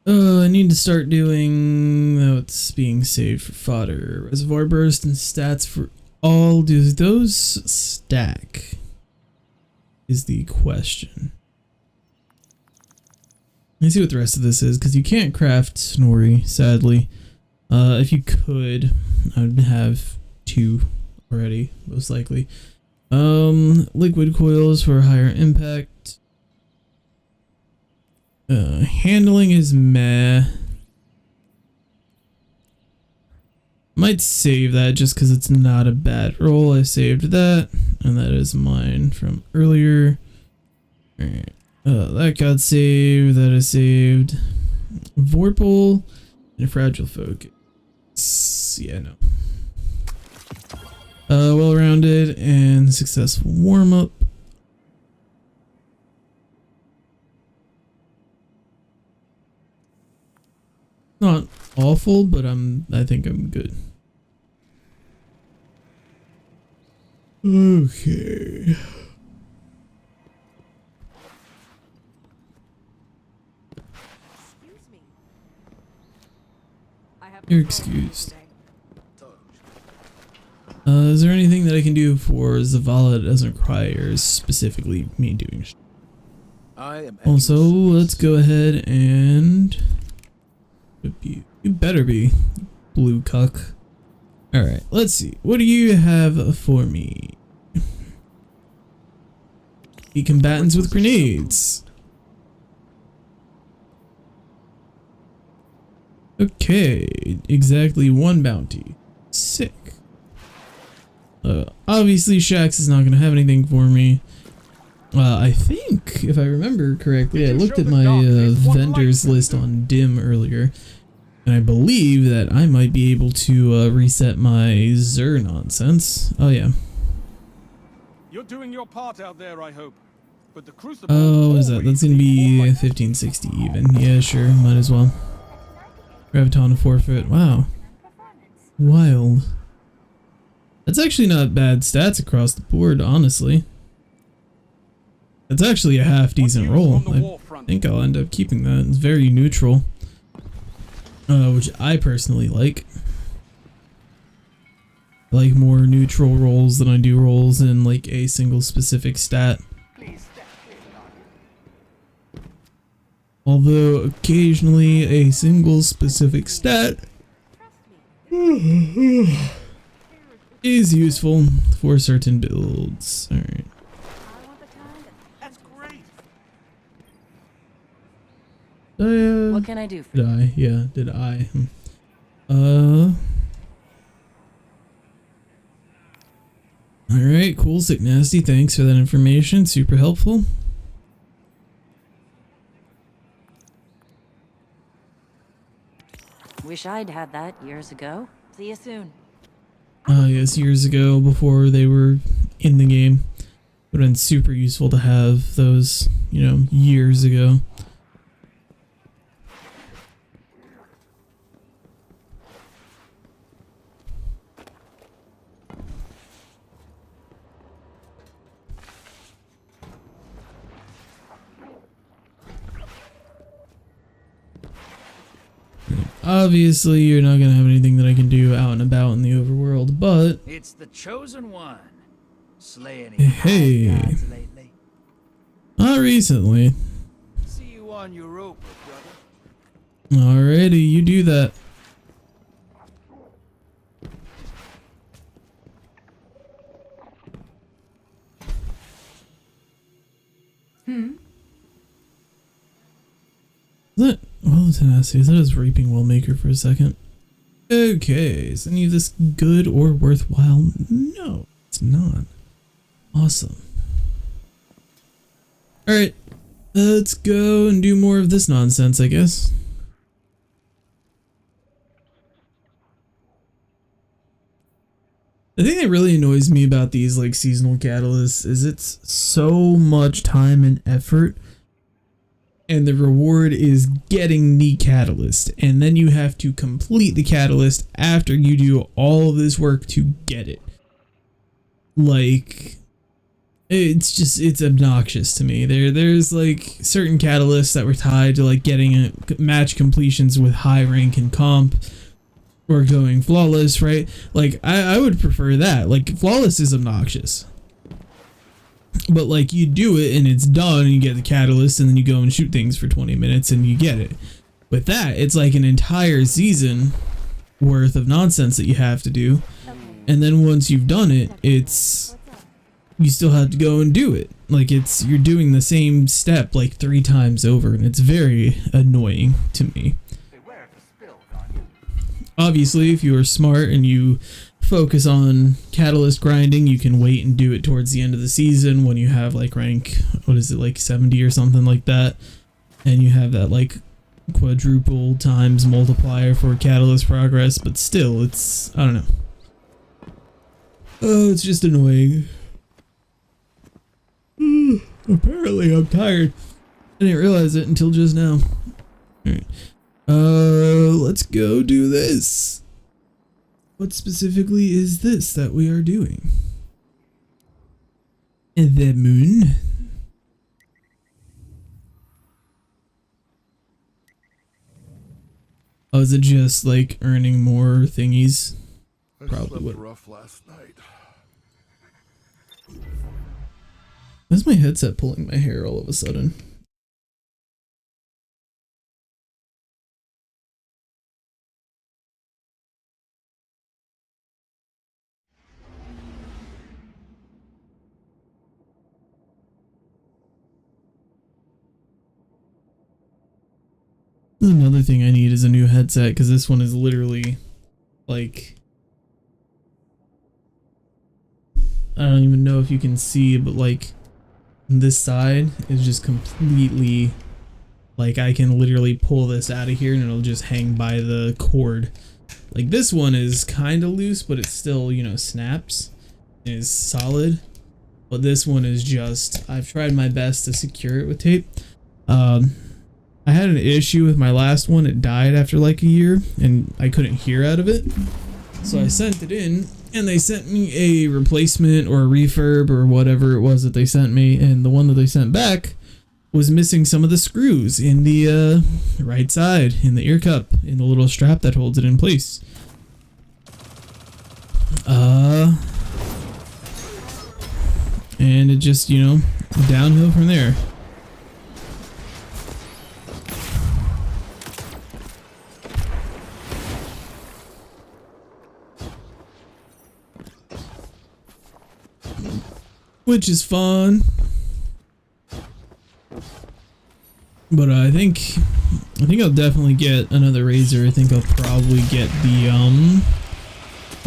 I need to start doing what's being saved for fodder. Reservoir burst and stats for all. Do those stack? Is the question. Let me see what the rest of this is, because you can't craft Snorri, sadly. If you could, I'd have 2 already, most likely. Liquid coils for higher impact. Handling is meh. Might save that just because it's not a bad roll. I saved that, and that is mine from earlier. Alright. That got saved. That is saved. Vorpal and Fragile Focus. Yeah, no. Well-rounded and successful warm-up. Not awful, but I think I'm good. Okay. You're excused. Is there anything that I can do for Zavala that doesn't require specifically me doing? Also, let's go ahead and you better be blue cuck. Alright, let's see. What do you have for me? The combatants with grenades. Okay, exactly 1 bounty. Sick. Obviously Shaxx is not going to have anything for me. I think, if I remember correctly, I looked at my vendors list on Dim earlier, and I believe that I might be able to reset my Xur nonsense. Oh yeah. You're doing your part out there, I hope. But the Crucible. Oh, what is that? That's gonna be 1560 even. Yeah, sure, might as well. Graviton forfeit. Wow. Wild. That's actually not bad stats across the board, honestly. That's actually a half decent roll. I think I'll end up keeping that. It's very neutral. Which I personally like. I like more neutral rolls than I do rolls in like a single specific stat. Although occasionally a single specific stat is useful for certain builds. Alright. What can I do for you? Did I? Yeah, did I? Alright, cool, Sick Nasty. Thanks for that information. Super helpful. Wish I'd had that years ago. See you soon. Yes, years ago, before they were in the game. Would have been super useful to have those, you know, years ago. Obviously, you're not gonna have anything that I can do out and about in the overworld, but it's the chosen one. Slay any hey, gods lately? recently. See you on Europa, brother. Alrighty, you do that. Is that, well, tenacity, is that his reaping well maker for a second? Okay, is any of this good or worthwhile? No, it's not. Awesome. Alright, let's go and do more of this nonsense, I guess. The thing that really annoys me about these like seasonal catalysts is it's so much time and effort, and the reward is getting the catalyst, and then you have to complete the catalyst after you do all of this work to get it. Like, it's obnoxious to me. There's like certain catalysts that were tied to like getting a match completions with high rank and comp, or going flawless, right? Like, I would prefer that. Like, flawless is obnoxious. But, like, you do it and it's done and you get the catalyst and then you go and shoot things for 20 minutes and you get it. With that, it's like an entire season worth of nonsense that you have to do. And then once you've done it, it's... you still have to go and do it. Like, you're doing the same step, like, 3 times over, and it's very annoying to me. Obviously, if you are smart and you focus on catalyst grinding, you can wait and do it towards the end of the season when you have like rank, what is it, like 70 or something like that, and you have that like quadruple times multiplier for catalyst progress. But still, it's, I don't know, oh, it's just annoying. Apparently I'm tired. I didn't realize it until just now. Alright, let's go do this. What specifically is this that we are doing? The moon. Oh, is it just like earning more thingies? Probably would. Rough last night. Why's my headset pulling my hair all of a sudden? Another thing I need is a new headset, because this one is literally like, I don't even know if you can see, but like this side is just completely, like, I can literally pull this out of here and it'll just hang by the cord. Like, this one is kind of loose, but it still, you know, snaps, is solid. But this one is just, I've tried my best to secure it with tape. I had an issue with my last one. It died after like a year and I couldn't hear out of it. So I sent it in and they sent me a replacement or a refurb or whatever it was that they sent me. And the one that they sent back was missing some of the screws in the right side, in the ear cup, in the little strap that holds it in place. And it just, you know, downhill from there. Which is fun. But I think I'll definitely get another razor. I think I'll probably get the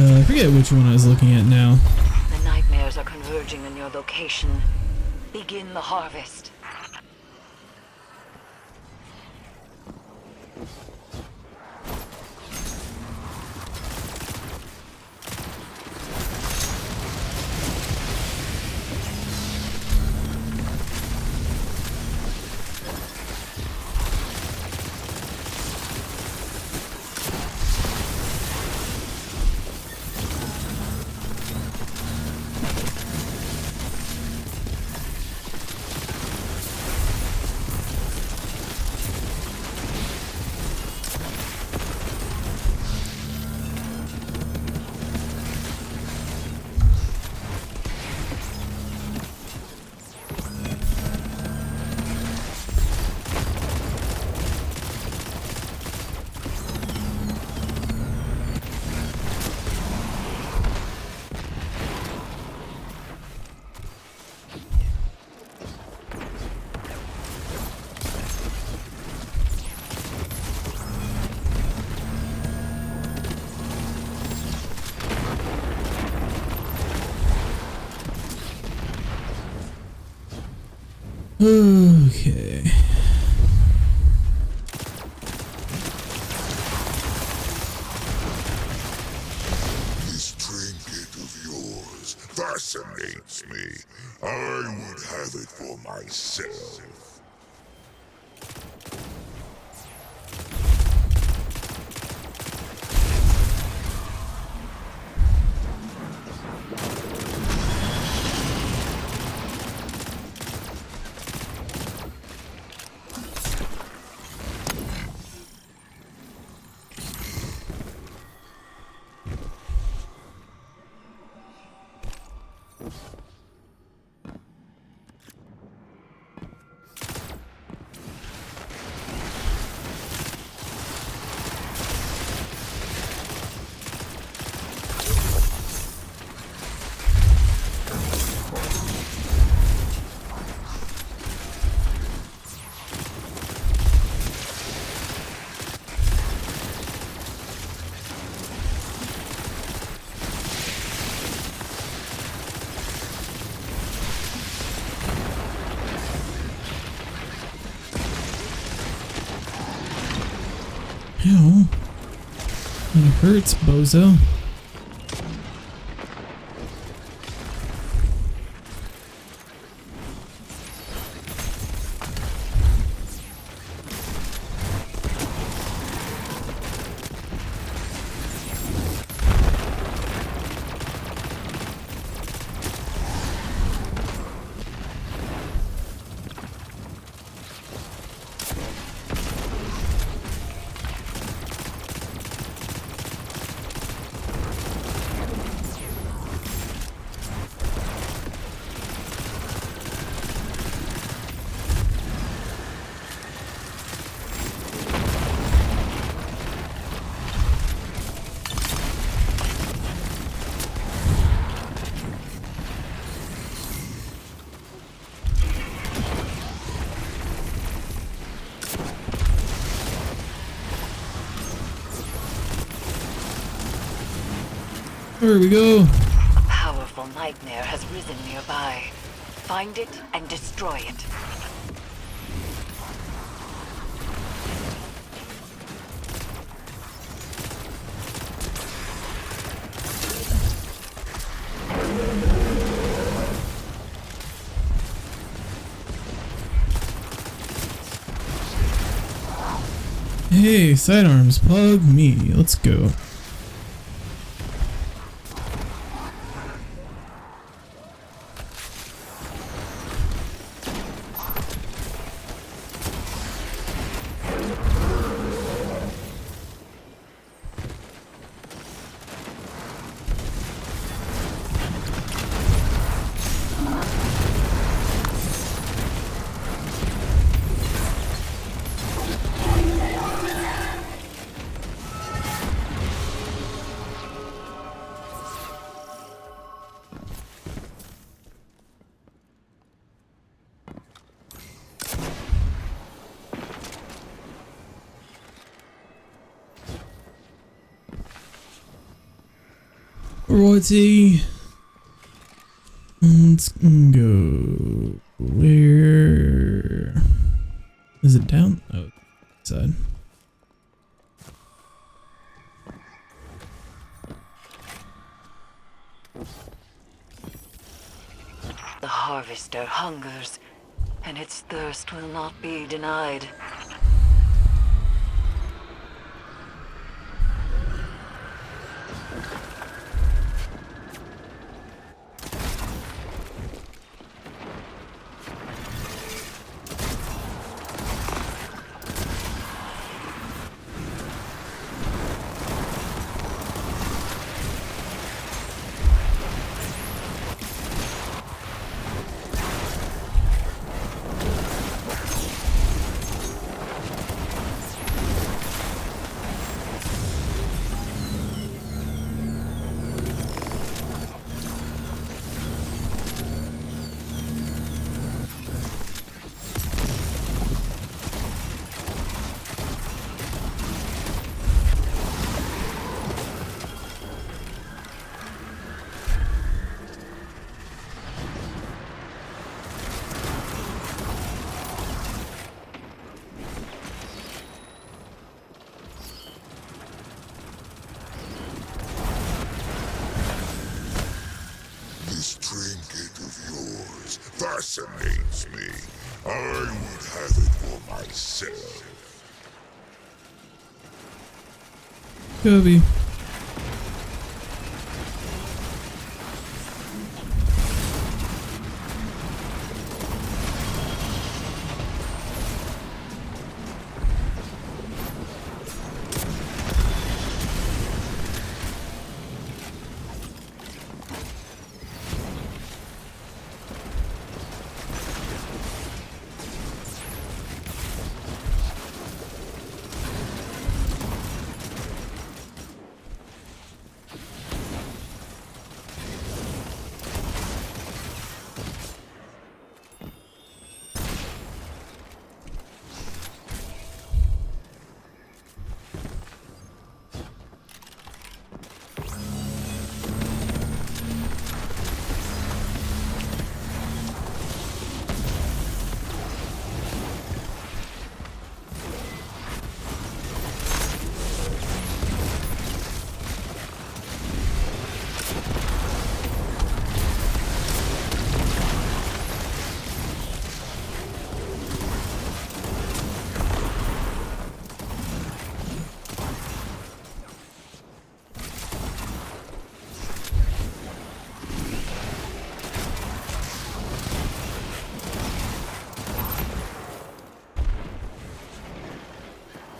I forget which one I was looking at now. The nightmares are converging in your location. Begin the harvest. Okay. This trinket of yours fascinates me. I would have it for myself. Ow. It hurts, bozo. There we go. A powerful nightmare has risen nearby. Find it and destroy it. Hey, sidearms, plug me. Let's go. Righty. Let's go. Where is it? Down? Oh, side. The harvester hungers, and its thirst will not be denied. fascinates me. I would have it for myself. Kobe.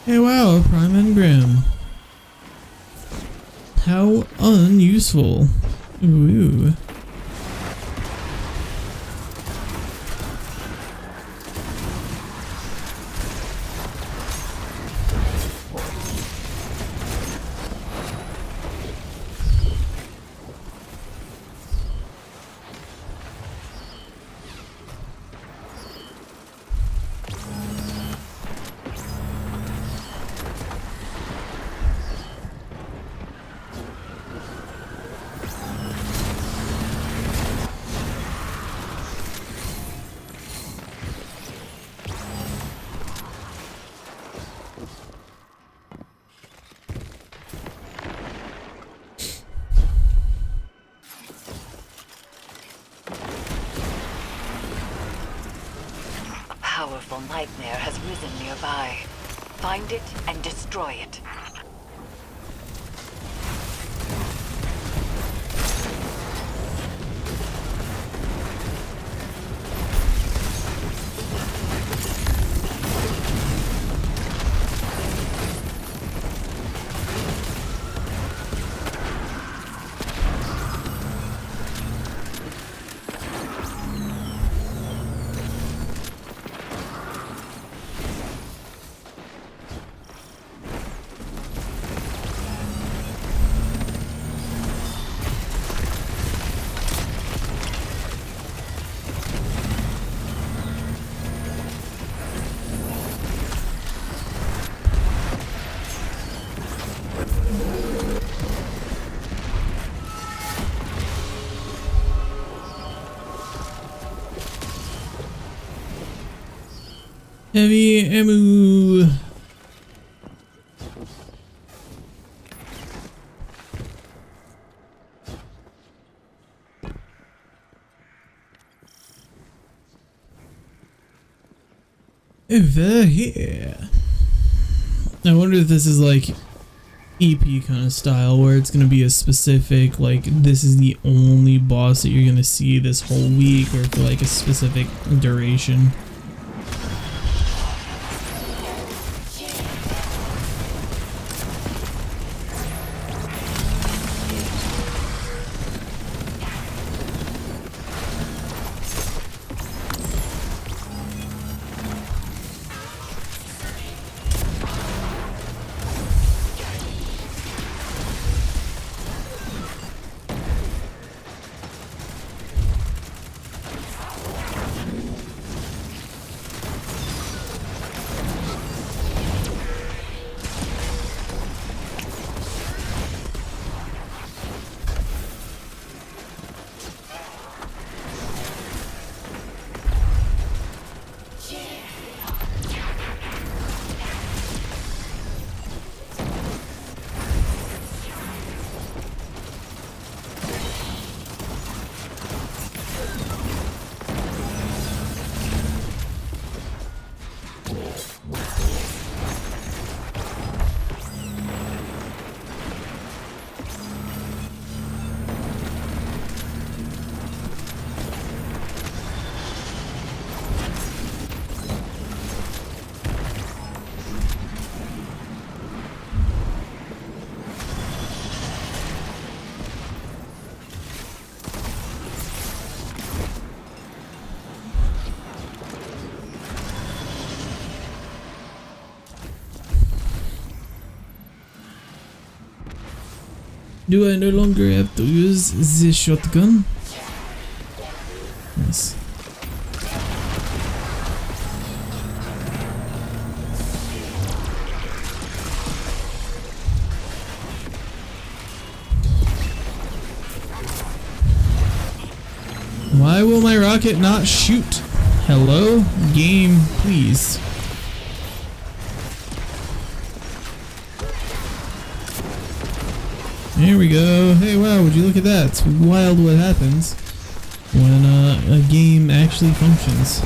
Hey wow, a Prime Engram. How unuseful. Ooh. A powerful nightmare has risen nearby. Find it and destroy it. Heavy ammo. Over here. I wonder if this is like EP kind of style where it's going to be a specific, like, this is the only boss that you're going to see this whole week, or for like a specific duration. Do I no longer have to use the shotgun? Nice. Why will my rocket not shoot? Hello? Game, please. There we go. Hey, wow, would you look at that? It's wild what happens when a game actually functions.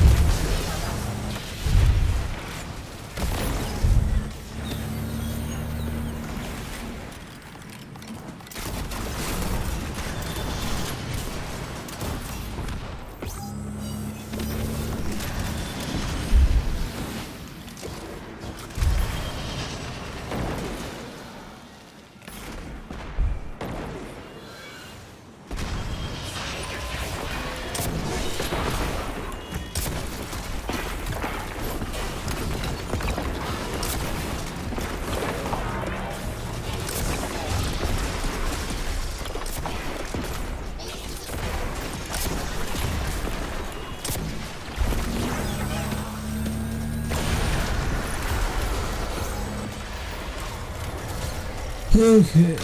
Okay.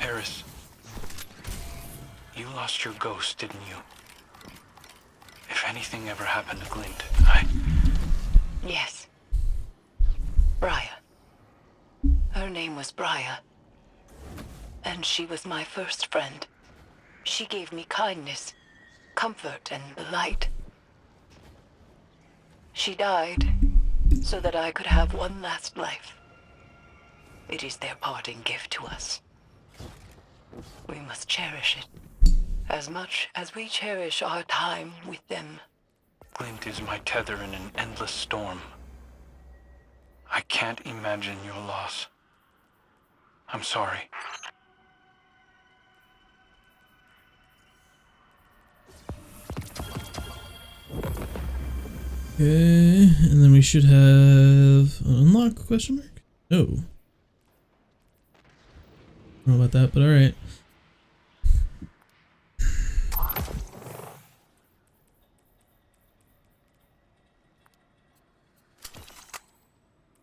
Eris, you lost your ghost, didn't you? If anything ever happened to Glint, Yes. Briar. Her name was Briar. And she was my first friend. She gave me kindness, comfort, and light. She died so that I could have one last life. It is their parting gift to us. We must cherish it as much as we cherish our time with them. Glint is my tether in an endless storm. I can't imagine your loss. I'm sorry. Okay, and then we should have an unlock question mark? No. I don't know about that, but alright.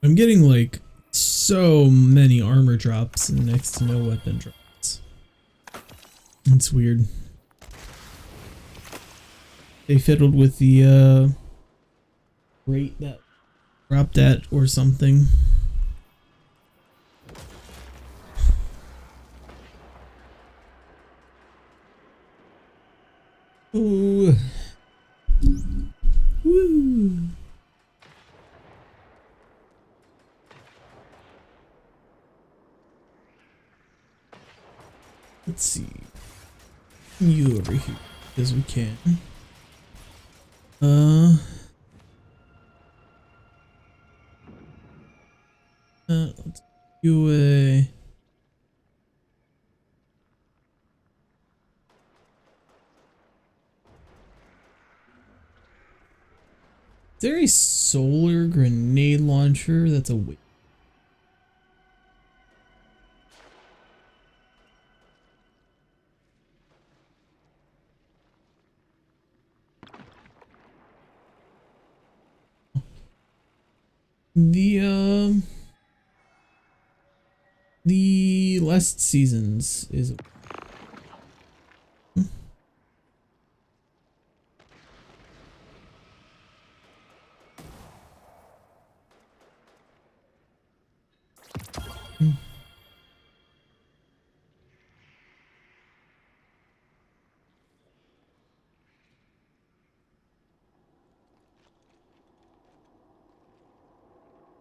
I'm getting like so many armor drops and next to no weapon drops. It's weird. They fiddled with the rate that dropped at or something. Ooh. Woo. Let's see. You over here as we can. Let's do a. Is there a solar grenade launcher that's a weight? The last seasons is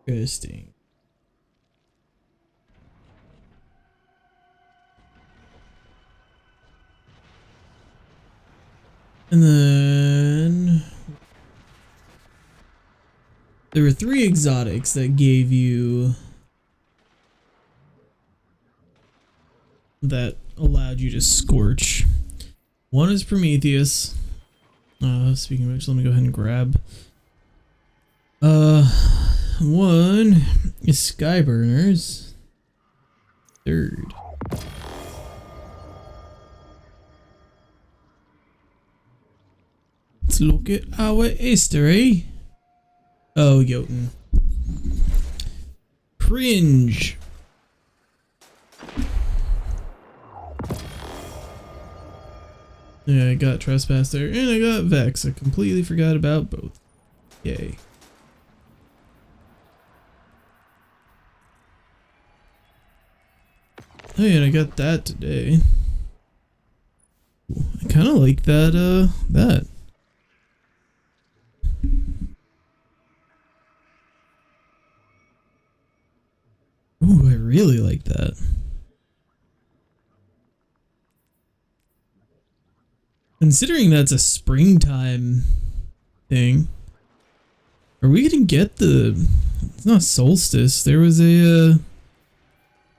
interesting. And then there were 3 exotics that gave you that allowed you to scorch. One is Prometheus, Speaking of which, let me go ahead and grab one is Skyburners. Third. Let's look at our history. Oh, Jotun. Cringe. Yeah, I got Trespass there, and I got Vex. I completely forgot about both. Yay. Oh yeah, and I got that today. I kind of like that, that. Ooh, I really like that. Considering that's a springtime thing, are we gonna get the... It's not solstice, there was a,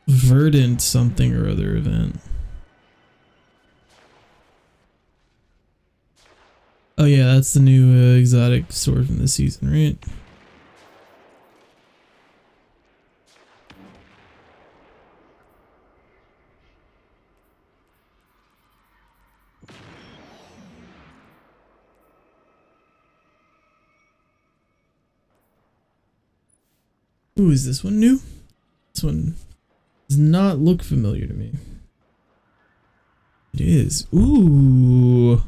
verdant something or other event. Oh yeah, that's the new exotic sword from this season, right? Ooh, is this one new? This one does not look familiar to me. It is. Ooh.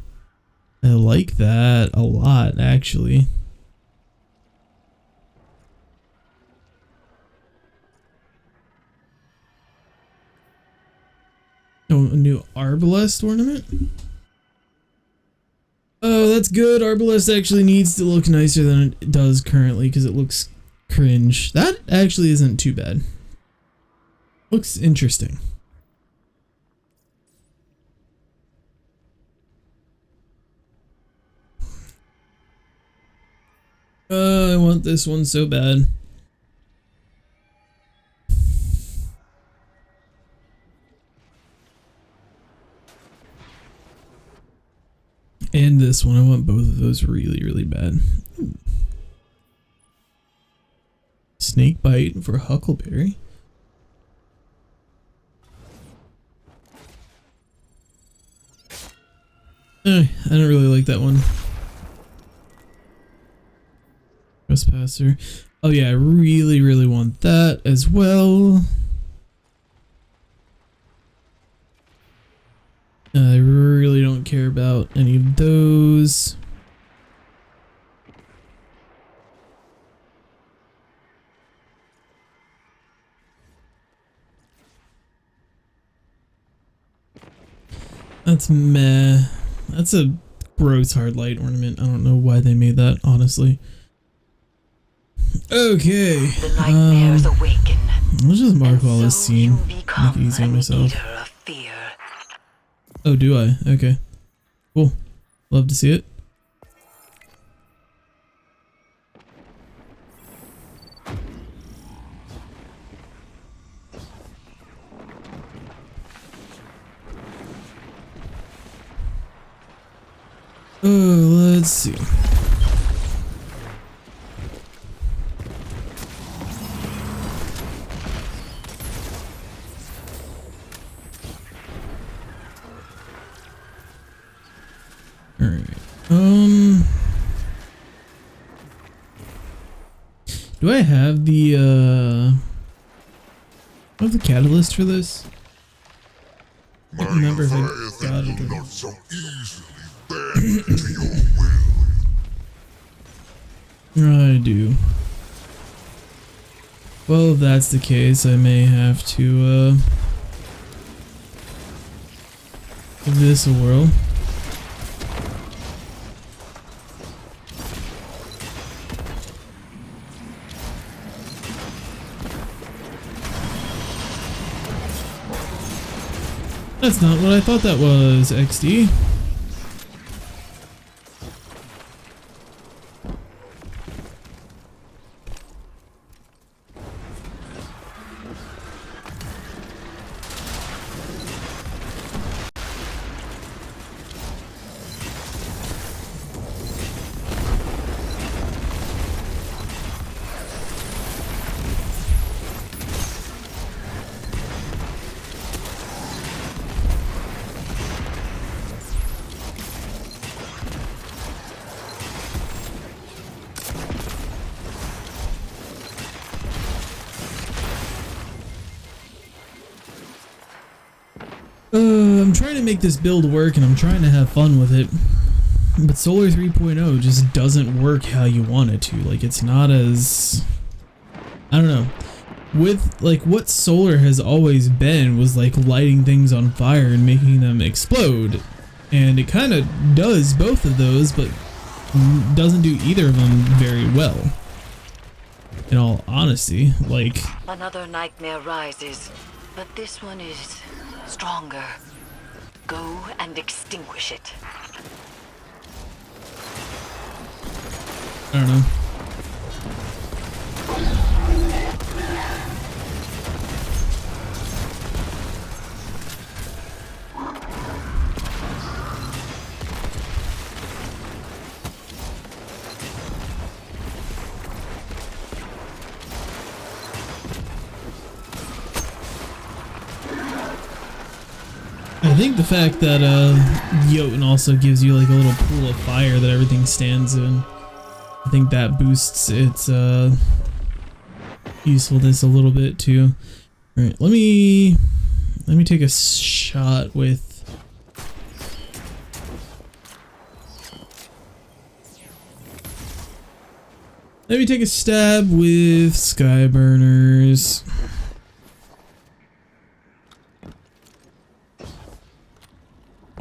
I like that a lot, actually. Oh, a new Arbalest ornament? Oh, that's good. Arbalest actually needs to look nicer than it does currently because it looks cringe. That actually isn't too bad. Looks interesting. I want this one so bad. And this one, I want both of those really, really bad. Ooh. Snake Bite for Huckleberry. I don't really like that one. Trespasser. Oh yeah, I really, really want that as well. I really don't care about any of those. That's meh. That's a gross hard light ornament. I don't know why they made that, honestly. Okay. The nightmares awaken. Let's just mark all this So scene. you Make become it easy on an myself. eater of fear. Oh, do I? Okay. Cool. Love to see it. Let's see. Alright. Do I have the catalyst for this? I don't remember if I got it or not not. so easily bend to your will. I do. Well, if that's the case, I may have to give this a whirl. That's not what I thought that was, XD. I'm trying to make this build work and I'm trying to have fun with it. But Solar 3.0 just doesn't work how you want it to. Like, it's not as... I don't know. With, like, what Solar has always been was, like, lighting things on fire and making them explode. And it kind of does both of those, but doesn't do either of them very well. In all honesty, like... Another nightmare rises, but this one is stronger. Go and extinguish it. I don't know. I think the fact that Jotun also gives you like a little pool of fire that everything stands in, I think that boosts its usefulness a little bit too. All right, let me take a shot with. Let me take a stab with Skyburners.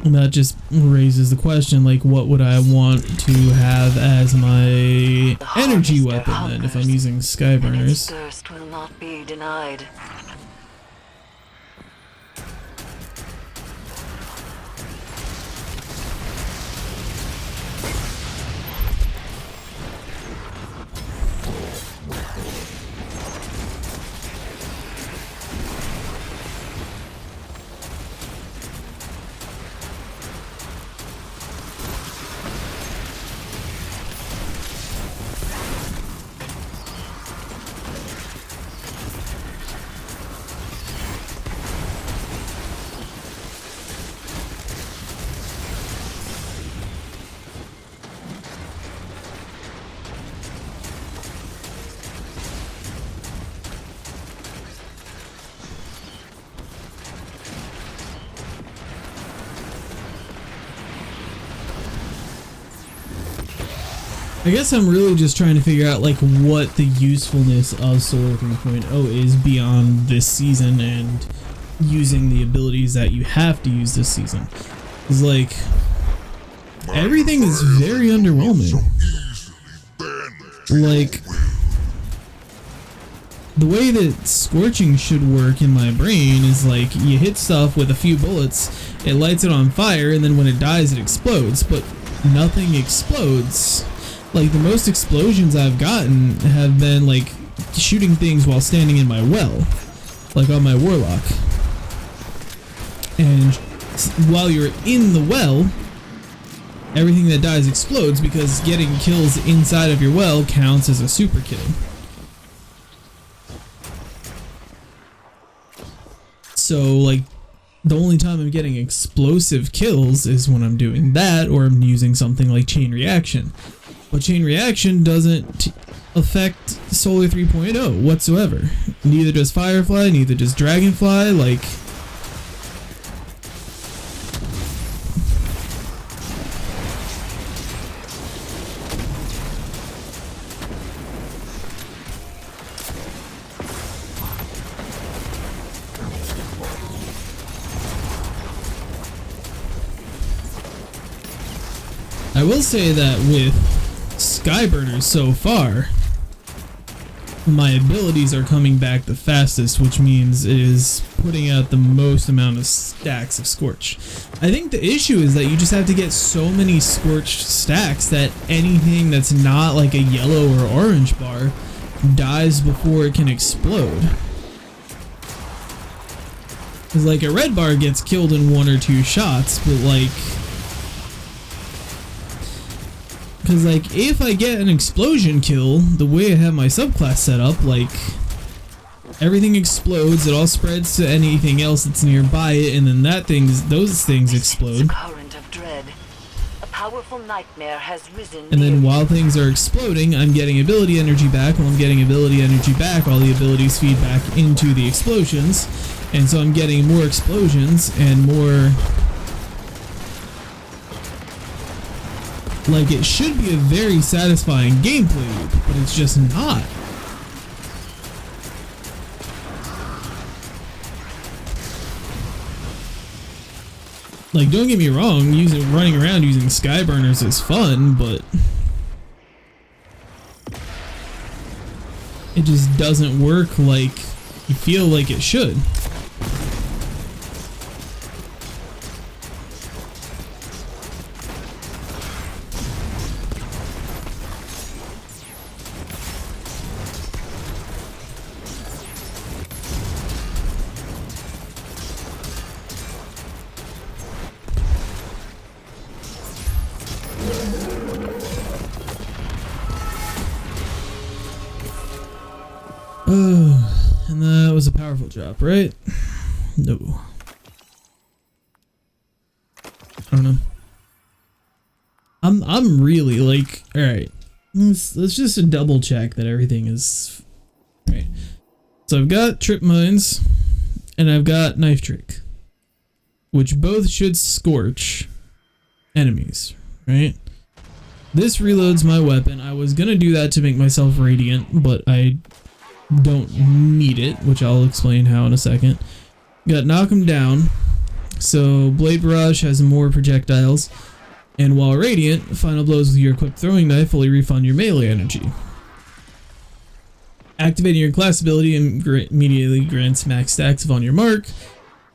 And that just raises the question, like, what would I want to have as my energy weapon then if I'm using Skyburners? Thirst will not be denied. I guess I'm really just trying to figure out like what the usefulness of Solar 3.0 is beyond this season and using the abilities that you have to use this season. It's like everything is very underwhelming. Like the way that Scorching should work in my brain is like you hit stuff with a few bullets, it lights it on fire, and then when it dies it explodes, but nothing explodes. Like, the most explosions I've gotten have been, like, shooting things while standing in my well. Like on my Warlock. And while you're in the well, everything that dies explodes because getting kills inside of your well counts as a super kill. So, like, the only time I'm getting explosive kills is when I'm doing that or I'm using something like Chain Reaction. But Chain Reaction doesn't affect Solar 3.0 whatsoever. Neither does Firefly, neither does Dragonfly, like... I will say that with Skyburners so far, my abilities are coming back the fastest, which means it is putting out the most amount of stacks of Scorch. I think the issue is that you just have to get so many Scorch stacks that anything that's not like a yellow or orange bar dies before it can explode. Because like a red bar gets killed in 1 or 2 shots, but like... Because, like, if I get an explosion kill, the way I have my subclass set up, like, everything explodes, it all spreads to anything else that's nearby it, and then those things explode. A current of dread. A powerful powerful nightmare has risen. And then near while you. things are exploding, I'm getting ability energy back. While I'm getting ability energy back, all the abilities feed back into the explosions. And so I'm getting more explosions and more... Like, it should be a very satisfying gameplay loop, but it's just not. Like, don't get me wrong, running around using Skyburners is fun, but it just doesn't work like you feel like it should. And that was a powerful drop, right? No. I don't know. I'm really like, all right. Let's just double check that everything is right. So I've got trip mines, and I've got knife trick, which both should scorch enemies, right? This reloads my weapon. I was gonna do that to make myself radiant, but I don't need it, which I'll explain how in a second. Got knock them down, so Blade Barrage has more projectiles, and while radiant, final blows with your equipped throwing knife fully refund your melee energy. Activating your class ability immediately grants max stacks of on your mark.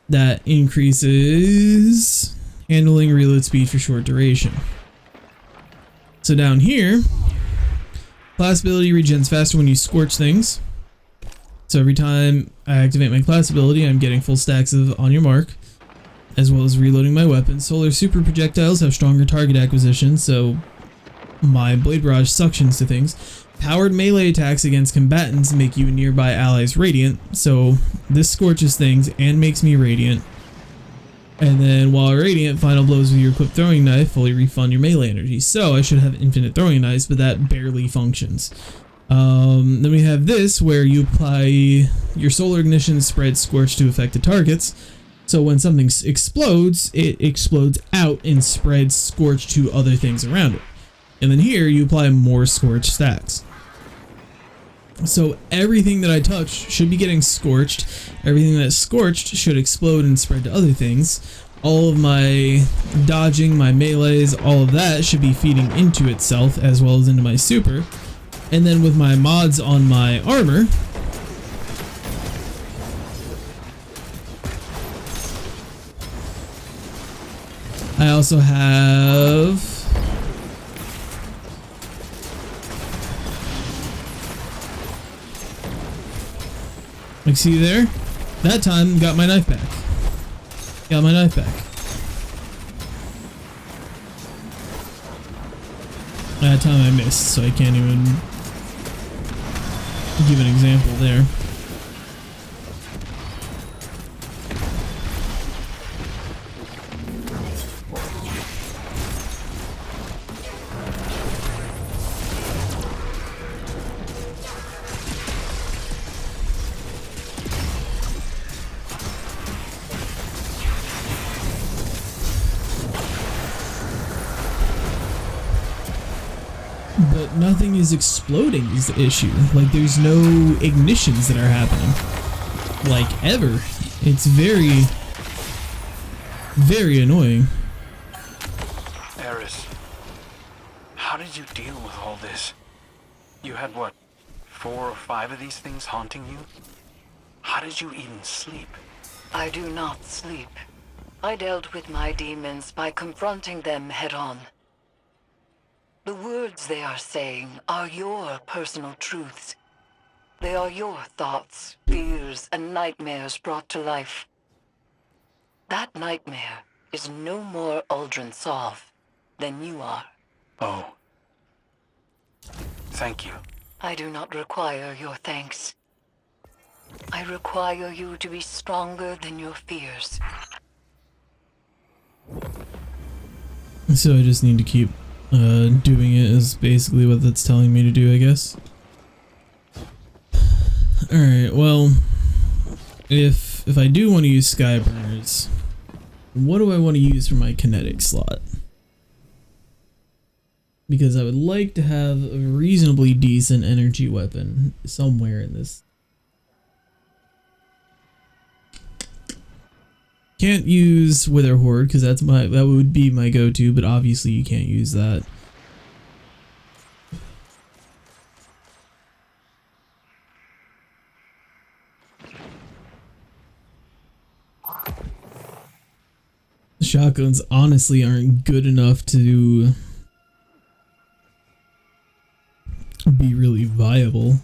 That increases handling reload speed for short duration. So down here, class ability regens faster when you scorch things. So every time I activate my class ability, I'm getting full stacks of on your mark, as well as reloading my weapon. Solar super projectiles have stronger target acquisition, so my Blade Barrage suctions to things. Powered melee attacks against combatants make you nearby allies radiant, so this scorches things and makes me radiant. And then while radiant, final blows with your equipped throwing knife fully refund your melee energy. So I should have infinite throwing knives, but that barely functions. Then we have this where you apply your solar ignition spread scorch to affected targets. So when something explodes, it explodes out and spreads scorch to other things around it. And then here you apply more scorch stacks. So everything that I touch should be getting scorched. Everything that's scorched should explode and spread to other things. All of my dodging, my melees, all of that should be feeding into itself as well as into my super. And then with my mods on my armor, I also have like, see there? That time got my knife back. Got my knife back. That time I missed, so I can't even give an example there. But nothing is exploding is the issue. Like, there's no ignitions that are happening. Like, ever. It's very, very annoying. Eris, how did you deal with all this? You had, what, 4 or 5 of these things haunting you? How did you even sleep? I do not sleep. I dealt with my demons by confronting them head-on. The words they are saying are your personal truths. They are your thoughts, fears, and nightmares brought to life. That nightmare is no more Uldren Sov than you are. Oh. Thank you. I do not require your thanks. I require you to be stronger than your fears. So I just need to keep doing it is basically what that's telling me to do, I guess. Alright, well, if I do want to use Skyburners, what do I want to use for my kinetic slot? Because I would like to have a reasonably decent energy weapon somewhere in this. Can't use Wither Horde because that would be my go-to, but obviously you can't use that. Shotguns honestly aren't good enough to be really viable.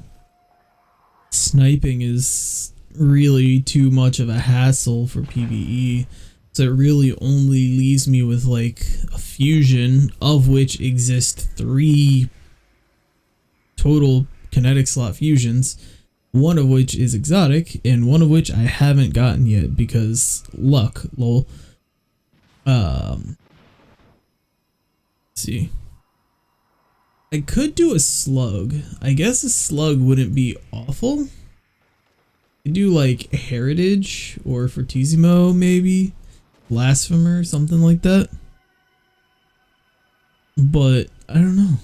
Sniping is really too much of a hassle for PvE, so it really only leaves me with like a fusion, of which exist 3 total kinetic slot fusions, one of which is exotic and one of which I haven't gotten yet because luck, lol. Let's see. I could do a slug. I guess a slug wouldn't be awful. I do like Heritage or Fortissimo, maybe Blasphemer, something like that. But I don't know.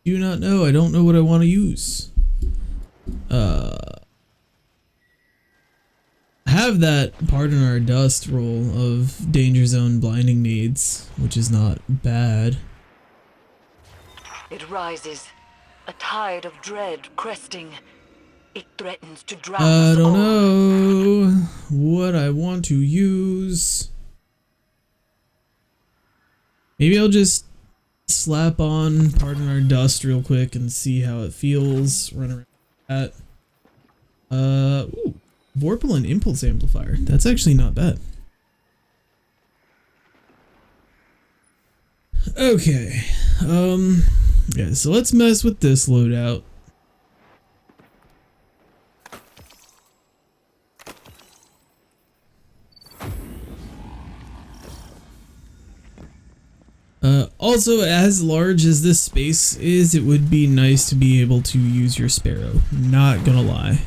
Do not know. I don't know what I want to use. Have that Pardon Our Dust roll of Danger Zone blinding nades, which is not bad. It rises, a tide of dread cresting. It threatens to drown I us don't all. know what I want to use. Maybe I'll just slap on Pardon Our Dust real quick and see how it feels. Run around that. Ooh, Vorpal and Impulse Amplifier. That's actually not bad. Okay. Yeah, so let's mess with this loadout. Also, as large as this space is, it would be nice to be able to use your Sparrow. Not gonna lie.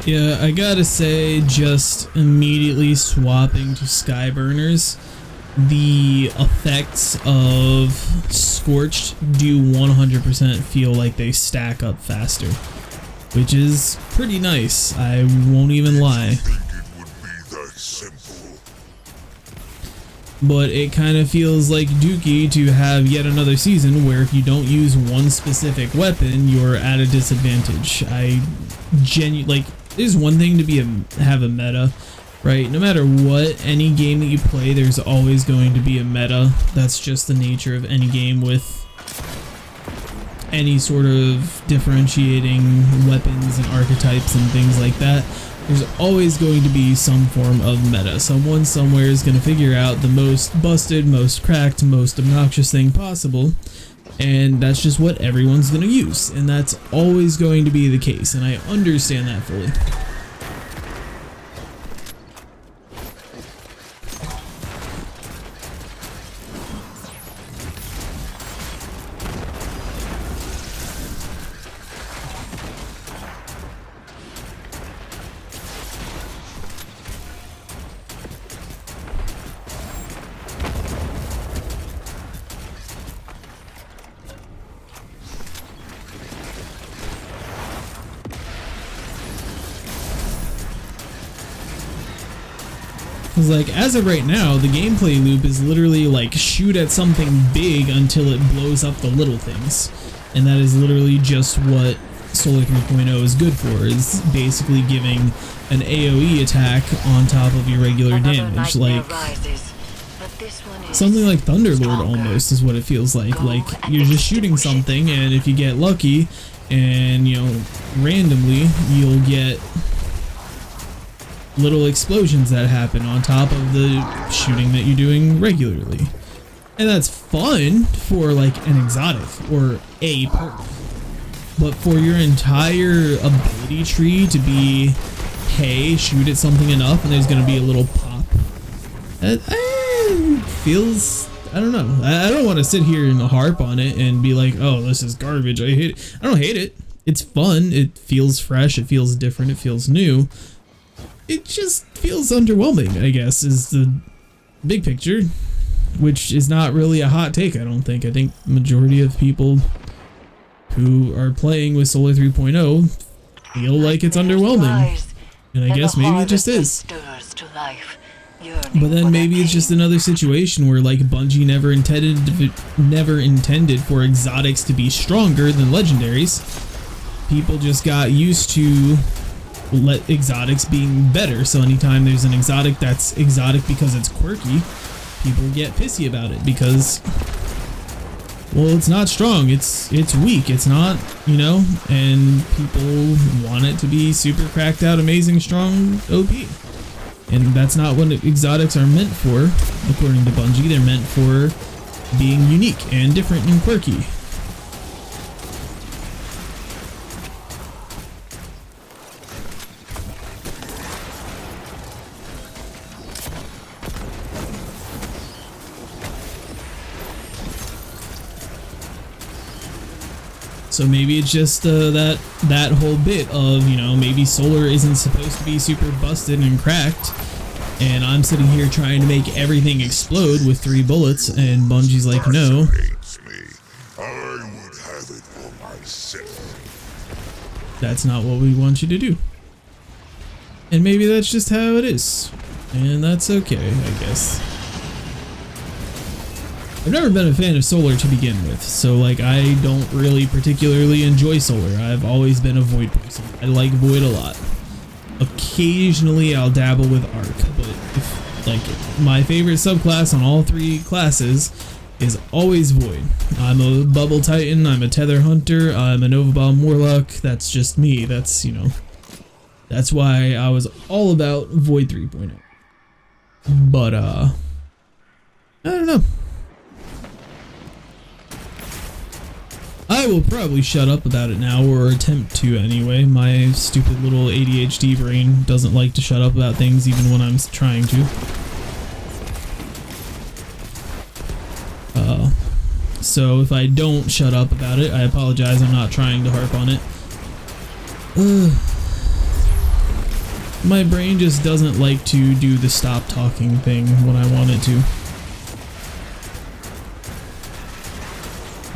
Yeah, I gotta say, just immediately swapping to Skyburners, the effects of Scorched do 100% feel like they stack up faster, which is pretty nice, I won't even lie. But it kind of feels like Dookie to have yet another season where if you don't use one specific weapon, you're at a disadvantage. Like, there's one thing to have a meta, right? No matter what, any game that you play, there's always going to be a meta. That's just the nature of any game with any sort of differentiating weapons and archetypes and things like that. There's always going to be some form of meta. Someone somewhere is going to figure out the most busted, most cracked, most obnoxious thing possible. And that's just what everyone's going to use. And that's always going to be the case. And I understand that fully. Because, like, as of right now, the gameplay loop is literally, like, shoot at something big until it blows up the little things. And that is literally just what Solar 3.0 is good for, is basically giving an AoE attack on top of your regular damage. Like, something like Thunderlord almost is what it feels like. Like, you're just shooting something, and if you get lucky, and you know, randomly you'll get little explosions that happen on top of the shooting that you're doing regularly. And that's fun for like an exotic or a perk. But for your entire ability tree to be, hey, shoot at something enough and there's gonna be a little pop, that feels, I don't know. I don't want to sit here and harp on it and be like, oh, this is garbage, I hate it. I don't hate it. It's fun, it feels fresh, it feels different, it feels new. It just feels underwhelming, I guess, is the big picture, which is not really a hot take, I don't think. I think majority of people who are playing with Solar 3.0 feel like it's underwhelming. And I guess maybe it just is. But then maybe it's just another situation where like Bungie never intended for exotics to be stronger than legendaries. People just got used to exotics being better, so anytime there's an exotic that's exotic because it's quirky, people get pissy about it because, well, it's not strong, it's weak, it's not, you know, and people want it to be super cracked out, amazing, strong, OP. And that's not what exotics are meant for, according to Bungie. They're meant for being unique and different and quirky. So maybe it's just that whole bit of, you know, maybe Solar isn't supposed to be super busted and cracked, and I'm sitting here trying to make everything explode with 3 bullets, and Bungie's like, no. I would have it for myself. That's not what we want you to do. And maybe that's just how it is. And that's okay, I guess. I've never been a fan of Solar to begin with, so like I don't really particularly enjoy Solar. I've always been a Void person. I like Void a lot. Occasionally I'll dabble with Arc, but if, like, my favorite subclass on all 3 classes is always Void. I'm a Bubble Titan, I'm a Tether Hunter, I'm a Nova Bomb Warlock. That's just me. That's, you know, that's why I was all about Void 3.0. But I don't know. I will probably shut up about it now, or attempt to anyway. My stupid little ADHD brain doesn't like to shut up about things even when I'm trying to. So if I don't shut up about it, I apologize. I'm not trying to harp on it. My brain just doesn't like to do the stop talking thing when I want it to.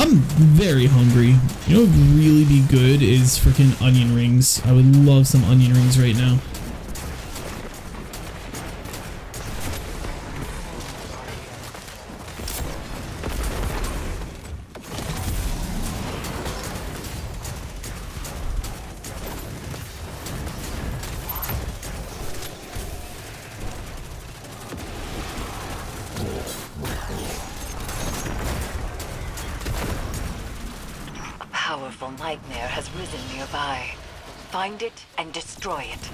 I'm very hungry. You know what would really be good is freaking onion rings. I would love some onion rings right now. Powerful nightmare has risen nearby. Find it and destroy it.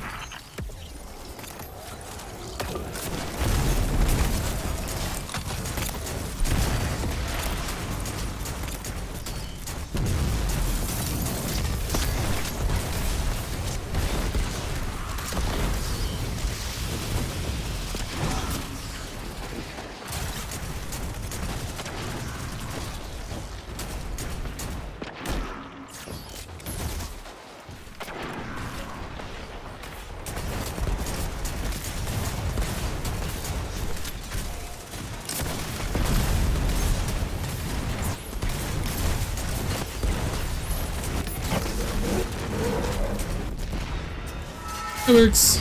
It works.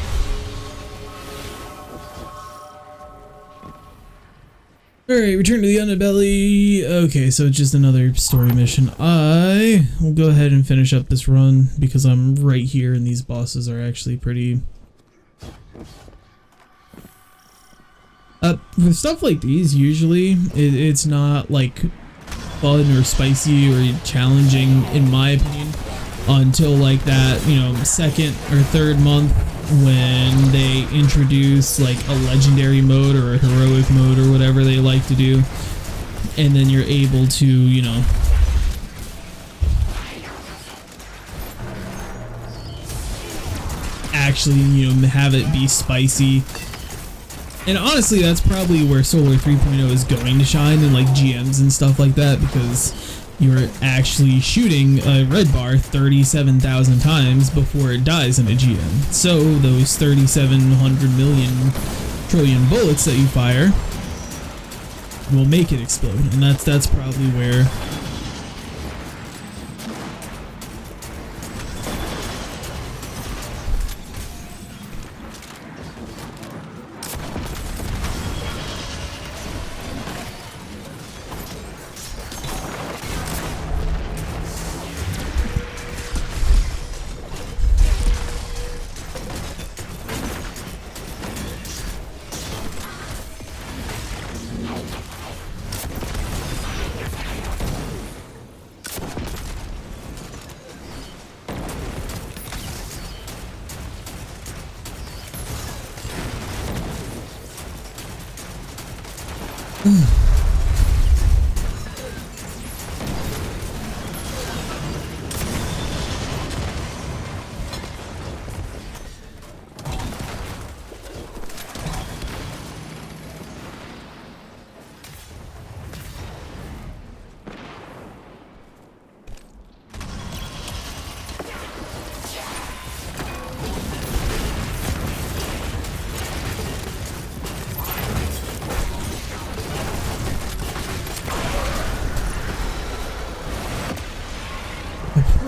Alright, return to the Underbelly. Okay, so it's just another story mission. I will go ahead and finish up this run because I'm right here and these bosses are actually pretty... with stuff like these, usually it's not like fun or spicy or challenging in my opinion. until like that, you know, second or third month when they introduce like a legendary mode or a heroic mode or whatever they like to do, and then you're able to, you know, actually, you know, have it be spicy. And honestly, that's probably where Solar 3.0 is going to shine in like GMs and stuff like that, because you're actually shooting a red bar 37,000 times before it dies in a GM. So those 3,700 million trillion bullets that you fire will make it explode, and that's probably where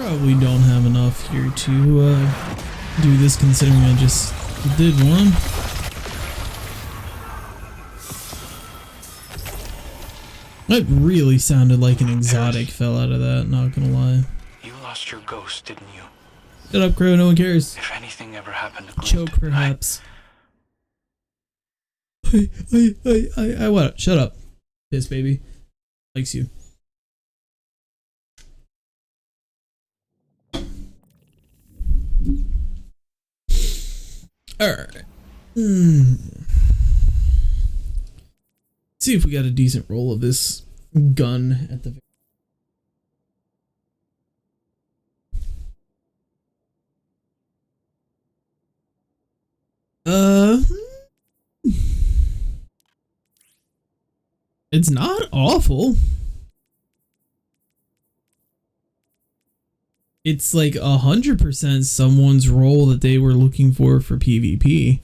probably don't have enough here to do this, considering I just did one. That really sounded like an exotic fell out of that, not gonna lie. You lost your ghost, didn't you? Shut up, Crow, no one cares. If anything ever happened to Clint, Choke, perhaps. I what? Shut up. Piss baby. Likes you. Alright. See if we got a decent roll of this gun at the it's not awful. It's like 100% someone's role that they were looking for PvP.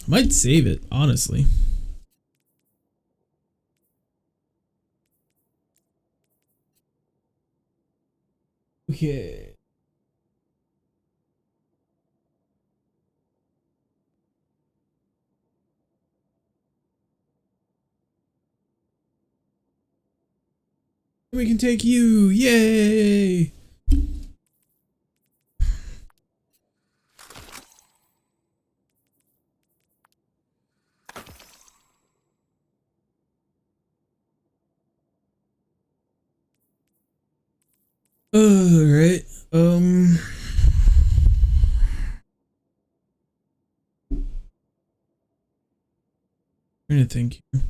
Might save it, honestly. Okay. We can take you! Yay! Alright, I'm trying to think here.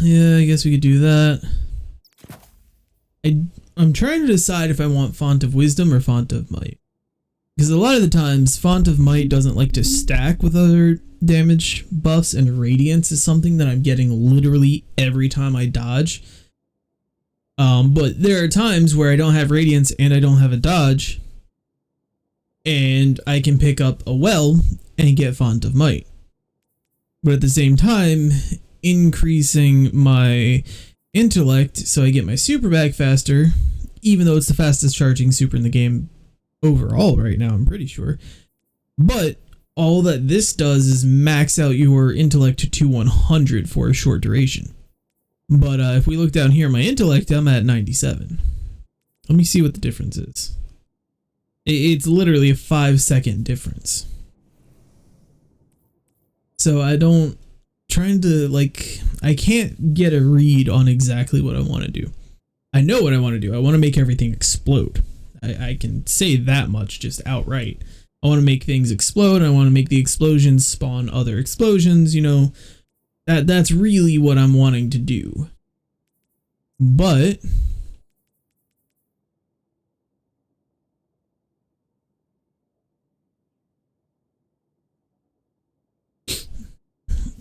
Yeah, I guess we could do that. I'm trying to decide if I want Font of Wisdom or Font of Might. Because a lot of the times, Font of Might doesn't like to stack with other damage buffs, and Radiance is something that I'm getting literally every time I dodge. But there are times where I don't have Radiance and I don't have a dodge, and I can pick up a well and get Font of Might. But at the same time, increasing my intellect so I get my super back faster, even though it's the fastest charging super in the game overall right now, I'm pretty sure. But all that this does is max out your intellect to 100 for a short duration. But if we look down here, my intellect, I'm at 97. Let me see what the difference is. It's literally a 5-second difference. So I can't get a read on exactly what I want to do. I know what I want to do. I want to make everything explode. I can say that much just outright. I want to make things explode. I want to make the explosions spawn other explosions. You know, that's really what I'm wanting to do. But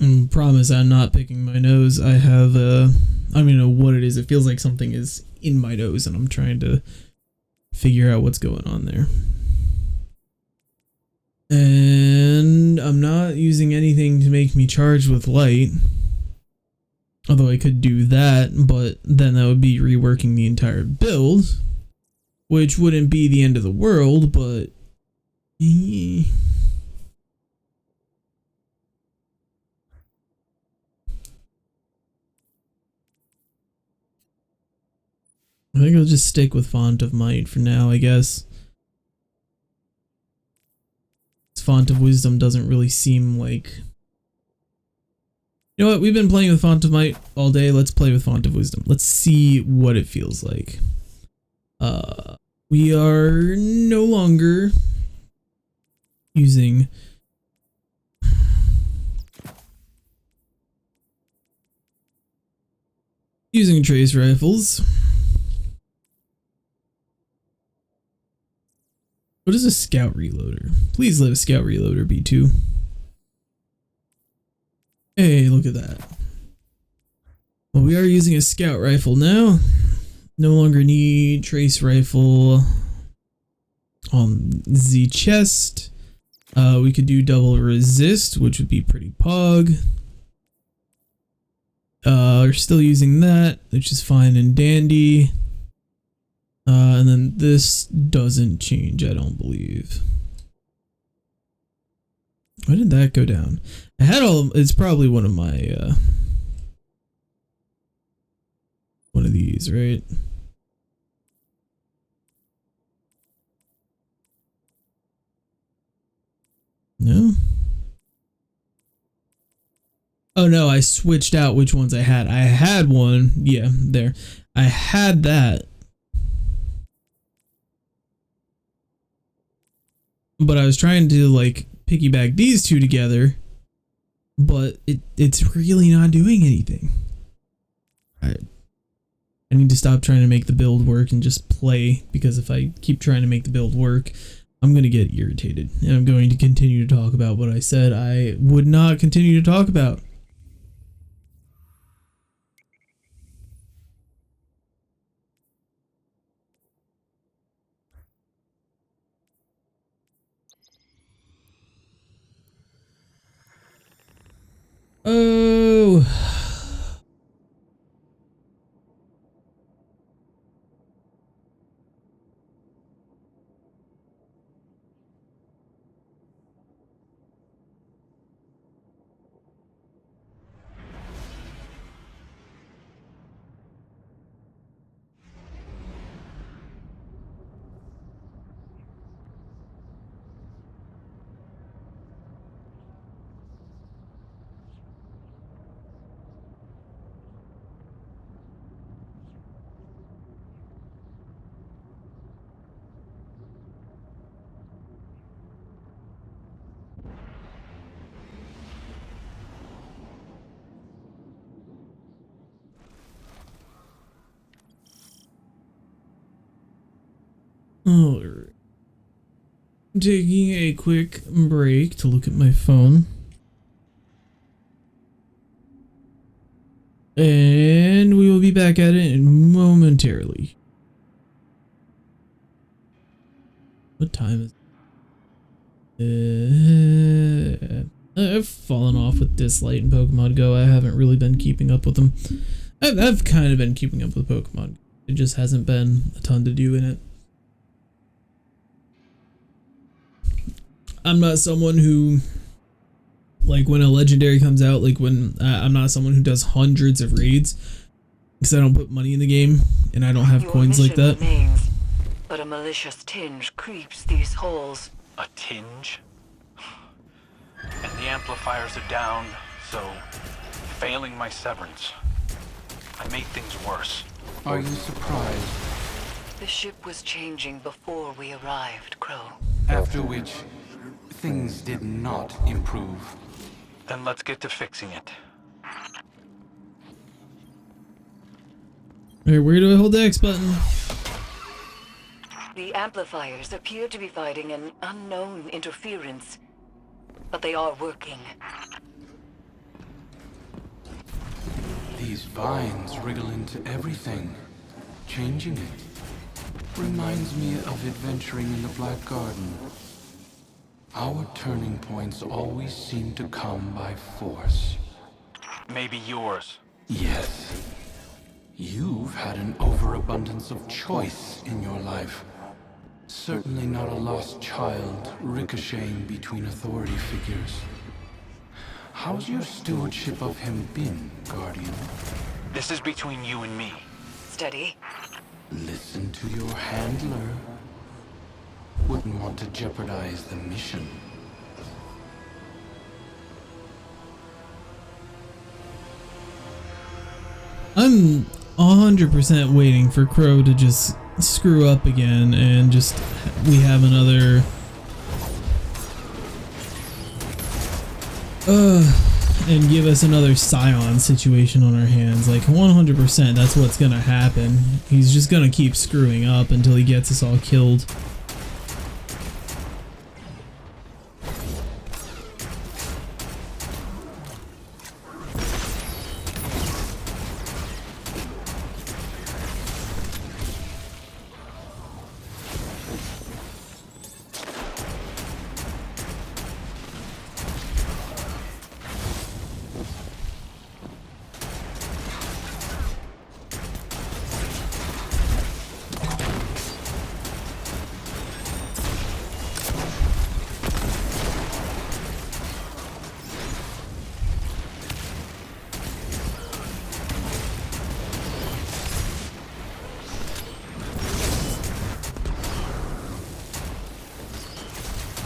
I promise I'm not picking my nose. I have I don't even know what it is. It feels like something is in my nose and I'm trying to figure out what's going on there. And I'm not using anything to make me charged with light. Although I could do that, but then that would be reworking the entire build, which wouldn't be the end of the world, but I think I'll just stick with Font of Might for now, I guess. Font of Wisdom doesn't really seem like... You know what? We've been playing with Font of Might all day. Let's play with Font of Wisdom. Let's see what it feels like. We are no longer using... trace rifles. What is a scout reloader? Please let a scout reloader be 2. Hey, look at that. Well, we are using a scout rifle now. No longer need trace rifle on the chest. We could do double resist, which would be pretty pog. We're still using that, which is fine and dandy. And then this doesn't change, I don't believe. Why did that go down? I had it's probably one of my, one of these, right? No? Oh no, I switched out which ones I had. I had one, yeah, there. I had that. But I was trying to like piggyback these two together, but it's really not doing anything. I need to stop trying to make the build work and just play, because if I keep trying to make the build work, I'm going to get irritated, and I'm going to continue to talk about what I said I would not continue to talk about. Oh. Alright. I'm taking a quick break to look at my phone. And we will be back at it momentarily. What time is it? I've fallen off with Dislight and Pokemon Go. I haven't really been keeping up with them. I've kind of been keeping up with Pokemon. It just hasn't been a ton to do in it. I'm not someone who, like, when a legendary comes out, like when I'm not someone who does hundreds of raids, because I don't put money in the game and I don't have Your coins like mission that. remains but a malicious tinge creeps these halls. A tinge? And the amplifiers are down, so failing my severance, I made things worse. Are you surprised? The ship was changing before we arrived, Crow. After which, things did not improve. Then let's get to fixing it. Alright, where do I hold the X button? The amplifiers appear to be fighting an unknown interference, but they are working. These vines wriggle into everything, changing it. Reminds me of adventuring in the Black Garden. Our turning points always seem to come by force. Maybe yours. Yes. You've had an overabundance of choice in your life. Certainly not a lost child ricocheting between authority figures. How's your stewardship of him been, Guardian? This is between you and me. Steady. Listen to your handler. Wouldn't want to jeopardize the mission. I'm 100% waiting for Crow to just screw up again and just we have another and give us another Scion situation on our hands. Like 100% that's what's gonna happen. He's just gonna keep screwing up until he gets us all killed.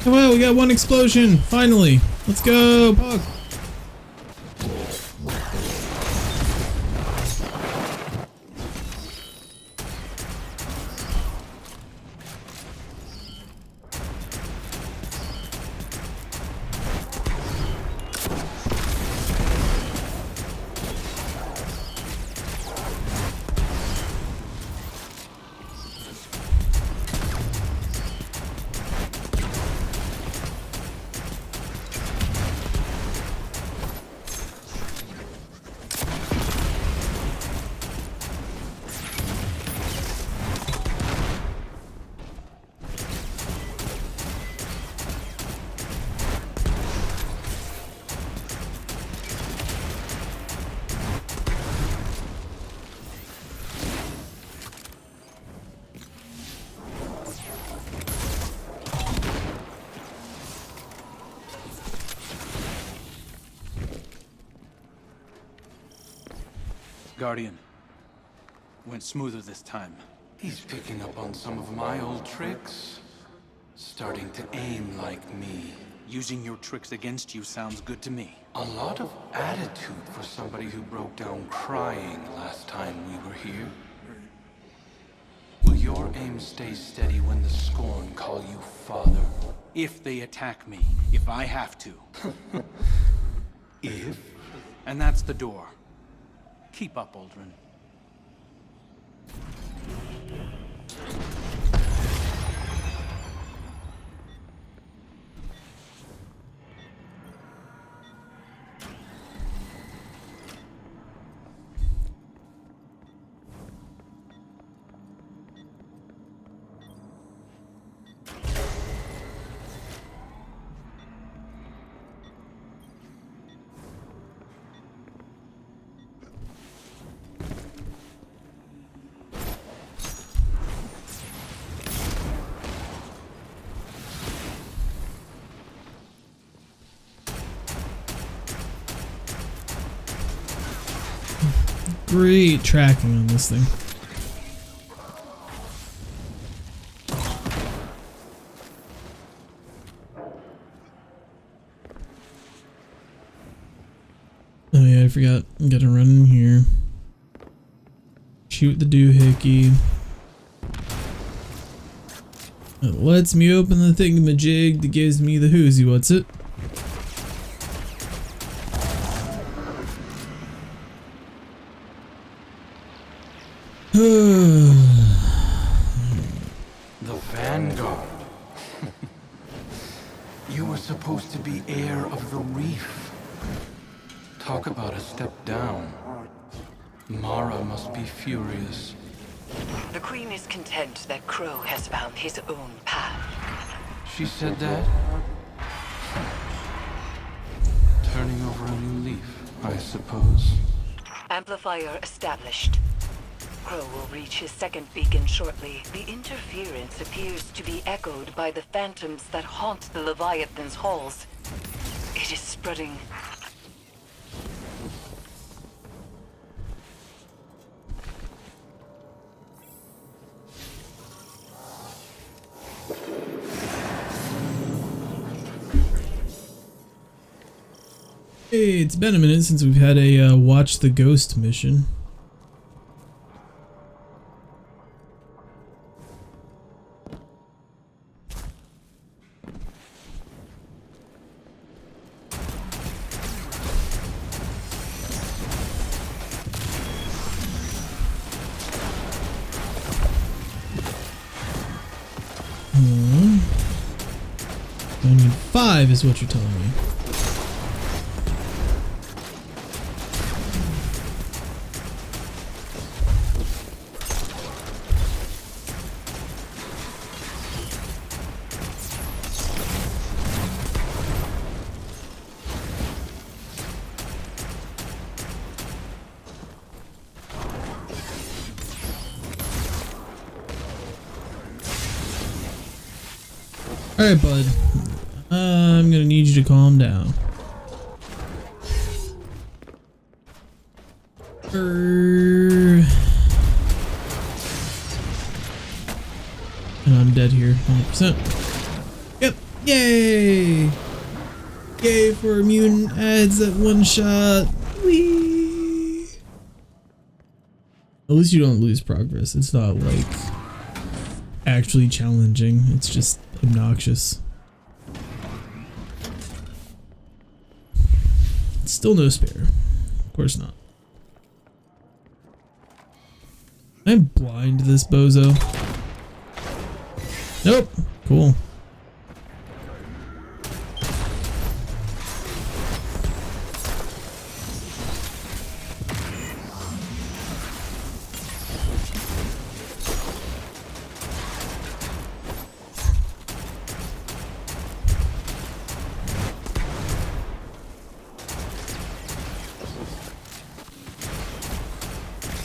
Well, we got one explosion, finally. Let's go, Pog. Guardian. Went smoother this time. He's picking up on some of my old tricks. Starting to aim like me. Using your tricks against you sounds good to me. A lot of attitude for somebody who broke down crying last time we were here. Will your aim stay steady when the Scorn call you father? If they attack me, if I have to. If? And that's the door. Keep up, Uldren. Great tracking on this thing. forgot. I gotta run in here. Shoot the doohickey. It lets me open the thingamajig that gives me the whoozy what's it. The Vanguard. You were supposed to be heir of the reef. Talk about a step down. Mara must be furious. The Queen is content that Crow has found his own path. She said that? Turning over a new leaf, I suppose. Amplifier established. Crow will reach his second beacon shortly. The interference appears to be echoed by the phantoms that haunt the Leviathan's halls. It is spreading. Hey, it's been a minute since we've had a Watch the Ghost mission. I need 5 is what you're telling me. Alright, bud. I'm gonna need you to calm down. And I'm dead here, 100%. Yep, yay! Yay for mutant ads at one shot. Whee! At least you don't lose progress. It's not like actually challenging. It's just obnoxious. Still no spare. Of course not. Can I blind this bozo? Nope. Cool.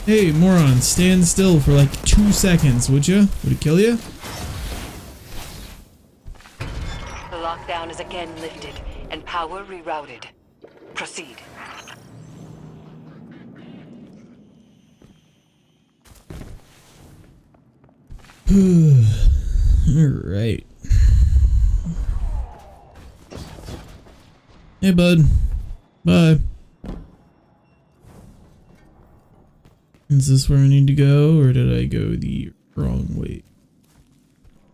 Hey, moron, stand still for like 2 seconds, would you? Would it kill you? The lockdown is again lifted and power rerouted. Proceed. Alright. Hey, bud. Bye. Is this where I need to go, or did I go the wrong way?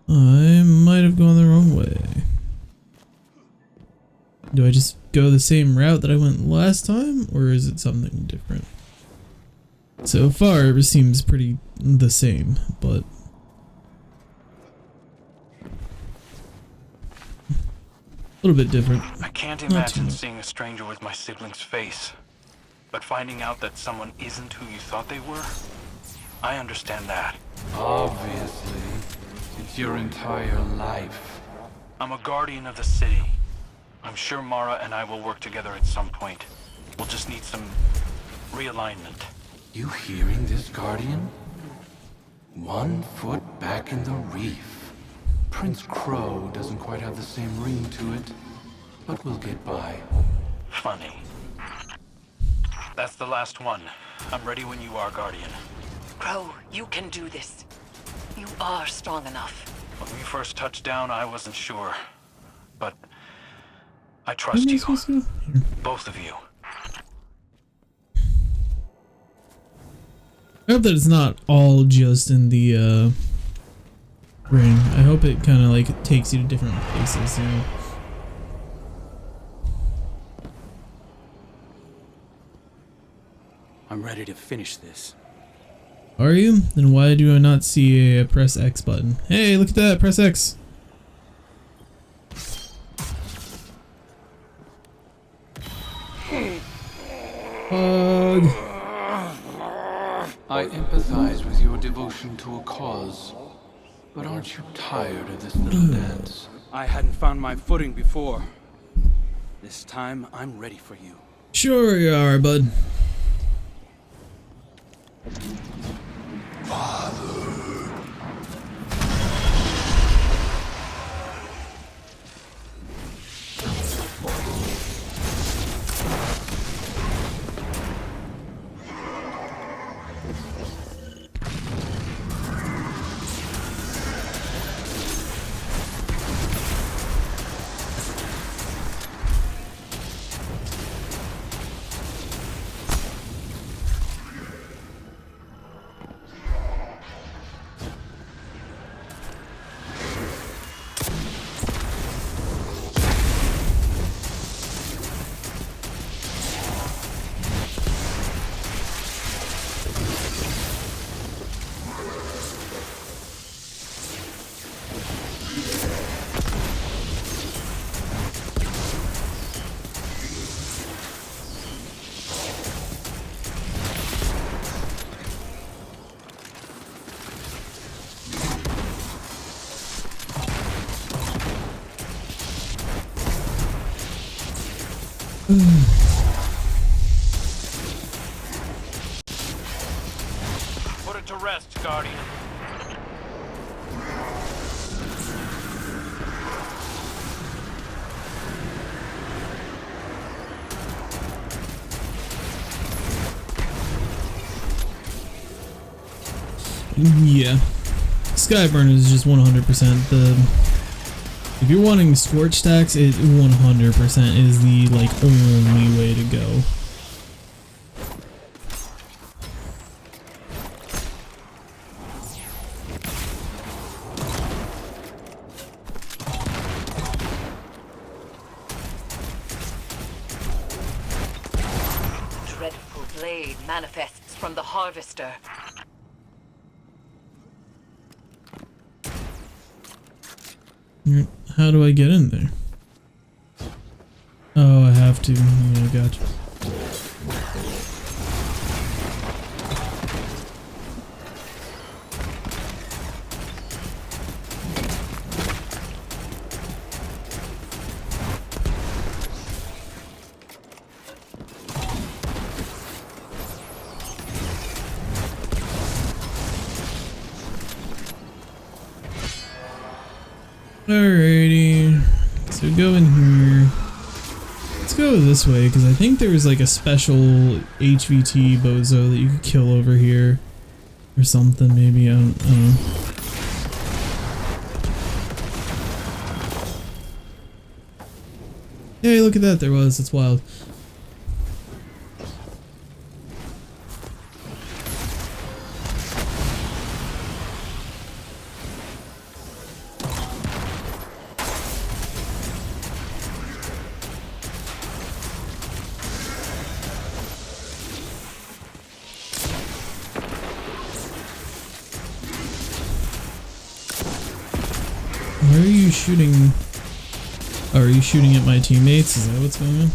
I might have gone the wrong way. Do I just go the same route that I went last time, or is it something different? So far, it seems pretty the same, but a little bit different. I can't imagine seeing a stranger with my sibling's face. But finding out that someone isn't who you thought they were, I understand that. Obviously, it's your entire life. I'm a guardian of the city. I'm sure Mara and I will work together at some point. We'll just need some realignment. You hearing this, Guardian? 1 foot back in the reef. Prince Crow doesn't quite have the same ring to it, but we'll get by. Funny. That's the last one. I'm ready when you are, Guardian. Crow, you can do this. You are strong enough. When we first touched down, I wasn't sure. But I trust you. Both of you. I hope that it's not all just in the ring. I hope it kind of like takes you to different places, you know. I'm ready to finish this. Are you? Then why do I not see a press X button? Hey, look at that, press X. Hug. I empathize with your devotion to a cause, but aren't you tired of this little dance? I hadn't found my footing before. This time, I'm ready for you. Sure you are, bud. Put it to rest, Guardian. Yeah. Skyburn is just 100% the... If you're wanting Scorch stacks, it 100% is the, like, only way to go. Dreadful blade manifests from the Harvester. How do I get in there? Oh, I have to. Yeah, gotcha. Alrighty, so go in here. Let's go this way because I think there was like a special HVT bozo that you could kill over here or something. Maybe I don't know. Hey, look at that! There was. It's wild. Where are you shooting? Oh, are you shooting at my teammates? Is that what's going on?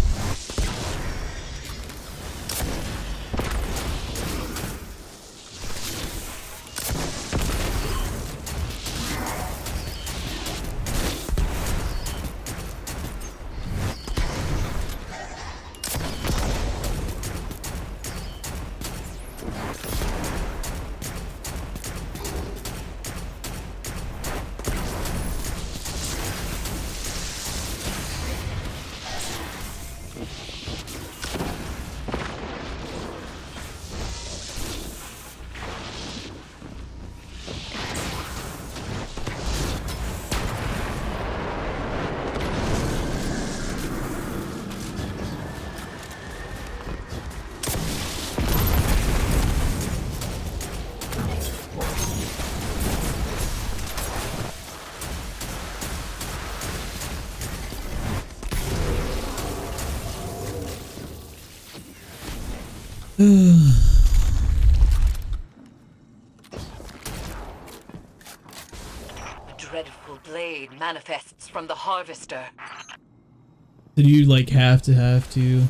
A dreadful blade manifests from the Harvester. Did you like have to?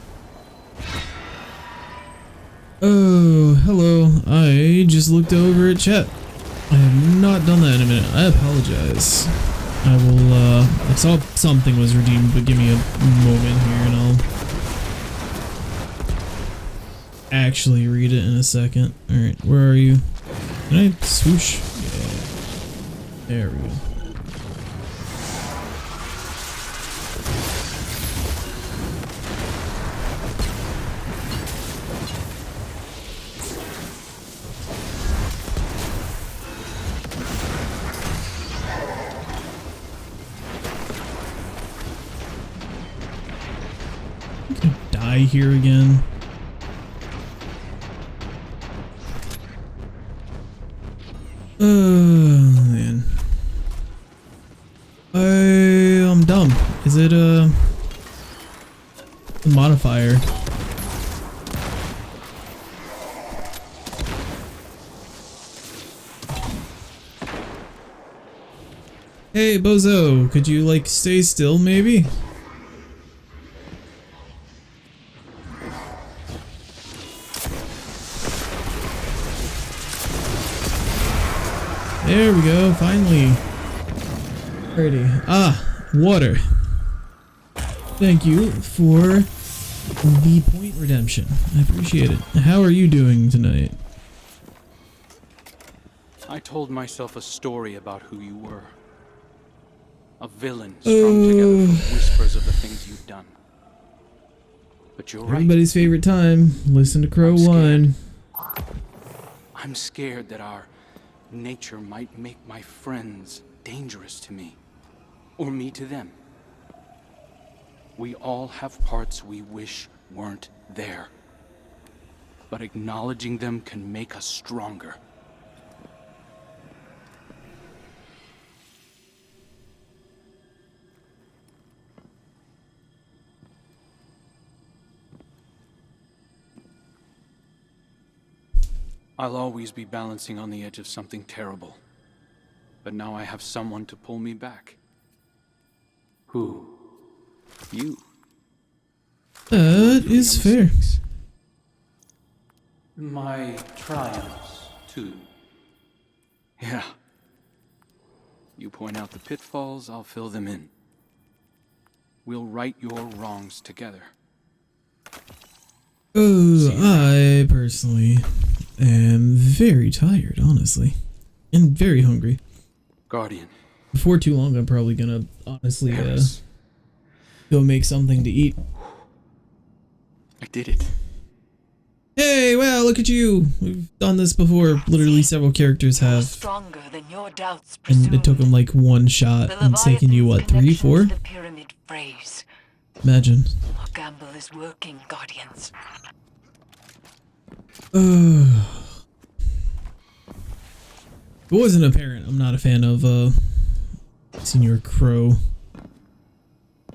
Oh, hello. I just looked over at chat. I have not done that in a minute. I apologize. I will, I saw something was redeemed, but give me a moment here and I'll actually read it in a second. Alright, where are you? Can I swoosh? Yeah. There we go. Die here again. Man. I'm dumb. Is it a modifier? Hey, Bozo, could you like stay still maybe? There we go, finally. Pretty. Ah, water. Thank you for the point redemption. I appreciate it. How are you doing tonight? I told myself a story about who you were. A villain strung together from whispers of the things you've done. But you're right. Everybody's favorite time. Listen to Crow 1. I'm scared that our nature might make my friends dangerous to me, or me to them. We all have parts we wish weren't there, but acknowledging them can make us stronger. I'll always be balancing on the edge of something terrible. But now I have someone to pull me back. Who? You. That is fair. My triumphs, too. Yeah. You point out the pitfalls, I'll fill them in. We'll right your wrongs together. Oh, I personally am very tired, honestly. And very hungry. Guardian. Before too long, I'm probably gonna, honestly, Paris. go make something to eat. I did it. Hey, wow, look at you! We've done this before. Literally several characters have. Stronger than your doubts And presumed. it took them like one shot The and it's taken you, what, 3, Leviathan's 4? connection to the pyramid phrase. Imagine. Our gamble is working, Guardians. It wasn't apparent. I'm not a fan of Senior Crow.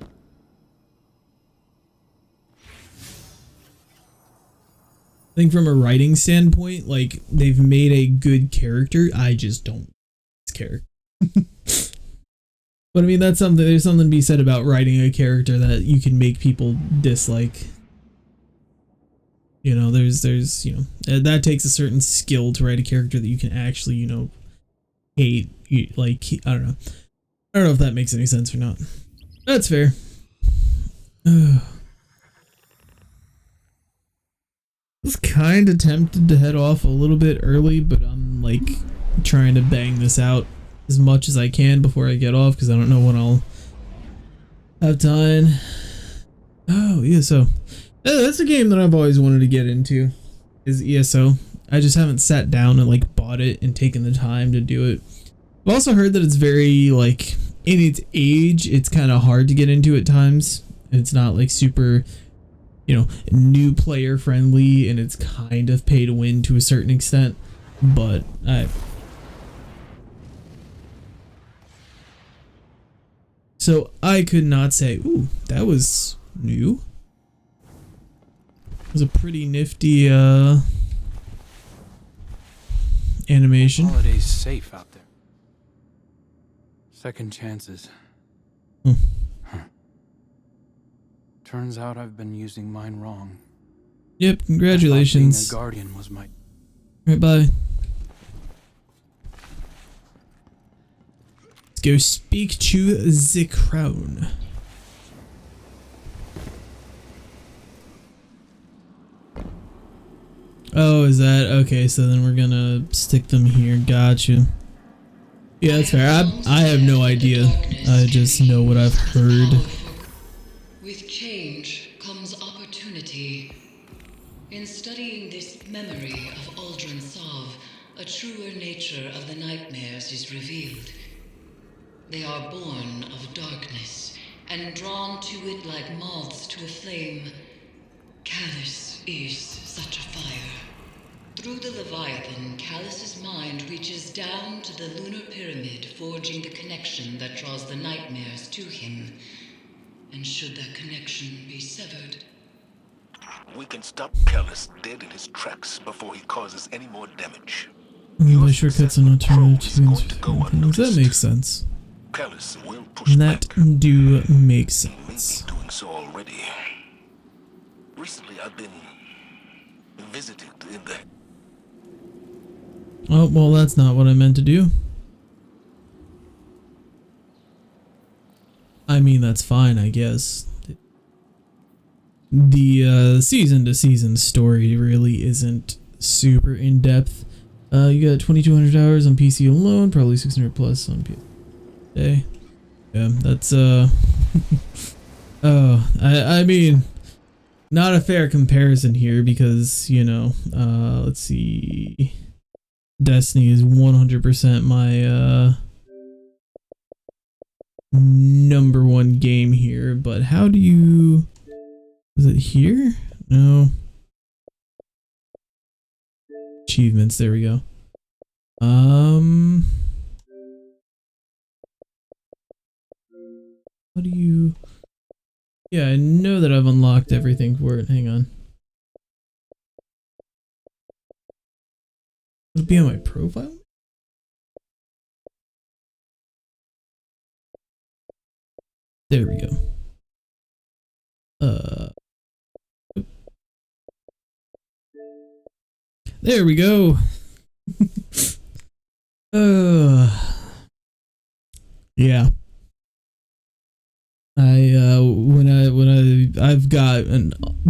I think from a writing standpoint, like, they've made a good character. I just don't care. But I mean, that's something. There's something to be said about writing a character that you can make people dislike. You know, there's you know, that takes a certain skill to write a character that you can actually, you know, hate. Like, I don't know if that makes any sense or not. That's fair. I was kind of tempted to head off a little bit early, but I'm like trying to bang this out as much as I can before I get off because I don't know when I'll have time. Oh, ESO. That's a game that I've always wanted to get into, is ESO. I just haven't sat down and like bought it and taken the time to do it. I've also heard that it's very, like, in its age, it's kind of hard to get into at times. It's not like super, you know, new player friendly, and it's kind of pay to win to a certain extent. But so I could not say, ooh, that was new. was a pretty nifty animation. Holiday's safe out there. Second chances. Hmm. Huh. Turns out I've been using mine wrong. Yep, congratulations. Being a guardian was my... Right, bye. Let's go speak to the crown. Oh, is that okay? So then we're gonna stick them here. Gotcha. Yeah, that's fair. I have no idea. I just know what I've heard. With change comes opportunity. In studying this memory of Aldrin Sov, a truer nature of the nightmares is revealed. They are born of darkness and drawn to it like moths to a flame. Callus is such a fire. Through the Leviathan, Callus's mind reaches down to the lunar pyramid, forging the connection that draws the nightmares to him. And should that connection be severed, We can stop Callus dead in his tracks before he causes any more damage. My shortcuts and alternative Crow is going tunes. to go That unnoticed. makes sense. Callus will push That back. do make He sense. may be doing so already. Recently, I've been visited in the... Oh, well, that's not what I meant to do. I mean, that's fine, I guess. The season to season story really isn't super in depth. You got 2,200 hours on PC alone, probably 600 plus on PS. Okay. Yeah, that's oh, I mean, not a fair comparison here because, you know, let's see. Destiny is 100% my number one game here, but how do you... Is it here? No. Achievements, there we go. How do you... Yeah, I know that I've unlocked everything for it. Hang on. Would it be on my profile? There we go. There we go. Yeah. I've got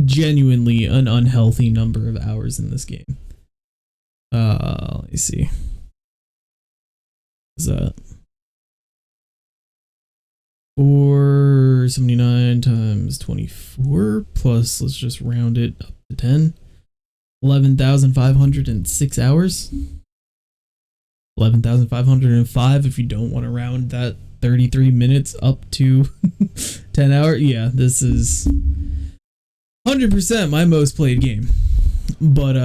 genuinely an unhealthy number of hours in this game. Let me see. Is that 479 times 24 plus, let's just round it up to 10. 11,506 hours. 11,505 if you don't want to round that 33 minutes up to 10 hours. Yeah, this is 100% my most played game. But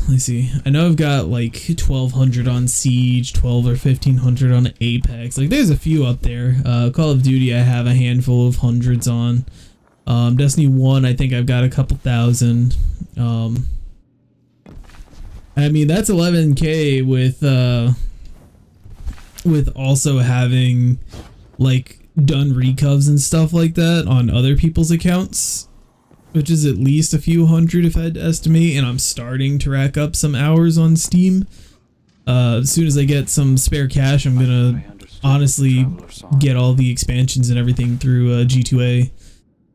let's see. I know I've got like 1,200 on Siege, 12 or 1,500 on Apex. Like there's a few up there. Call of Duty I have a handful of hundreds on. Destiny 1 I think I've got a couple thousand. I mean that's 11k with also having like done recovs and stuff like that on other people's accounts, which is at least a few hundred if I had to estimate, and I'm starting to rack up some hours on Steam. As soon as I get some spare cash, I'm gonna honestly get all the expansions and everything through G2A.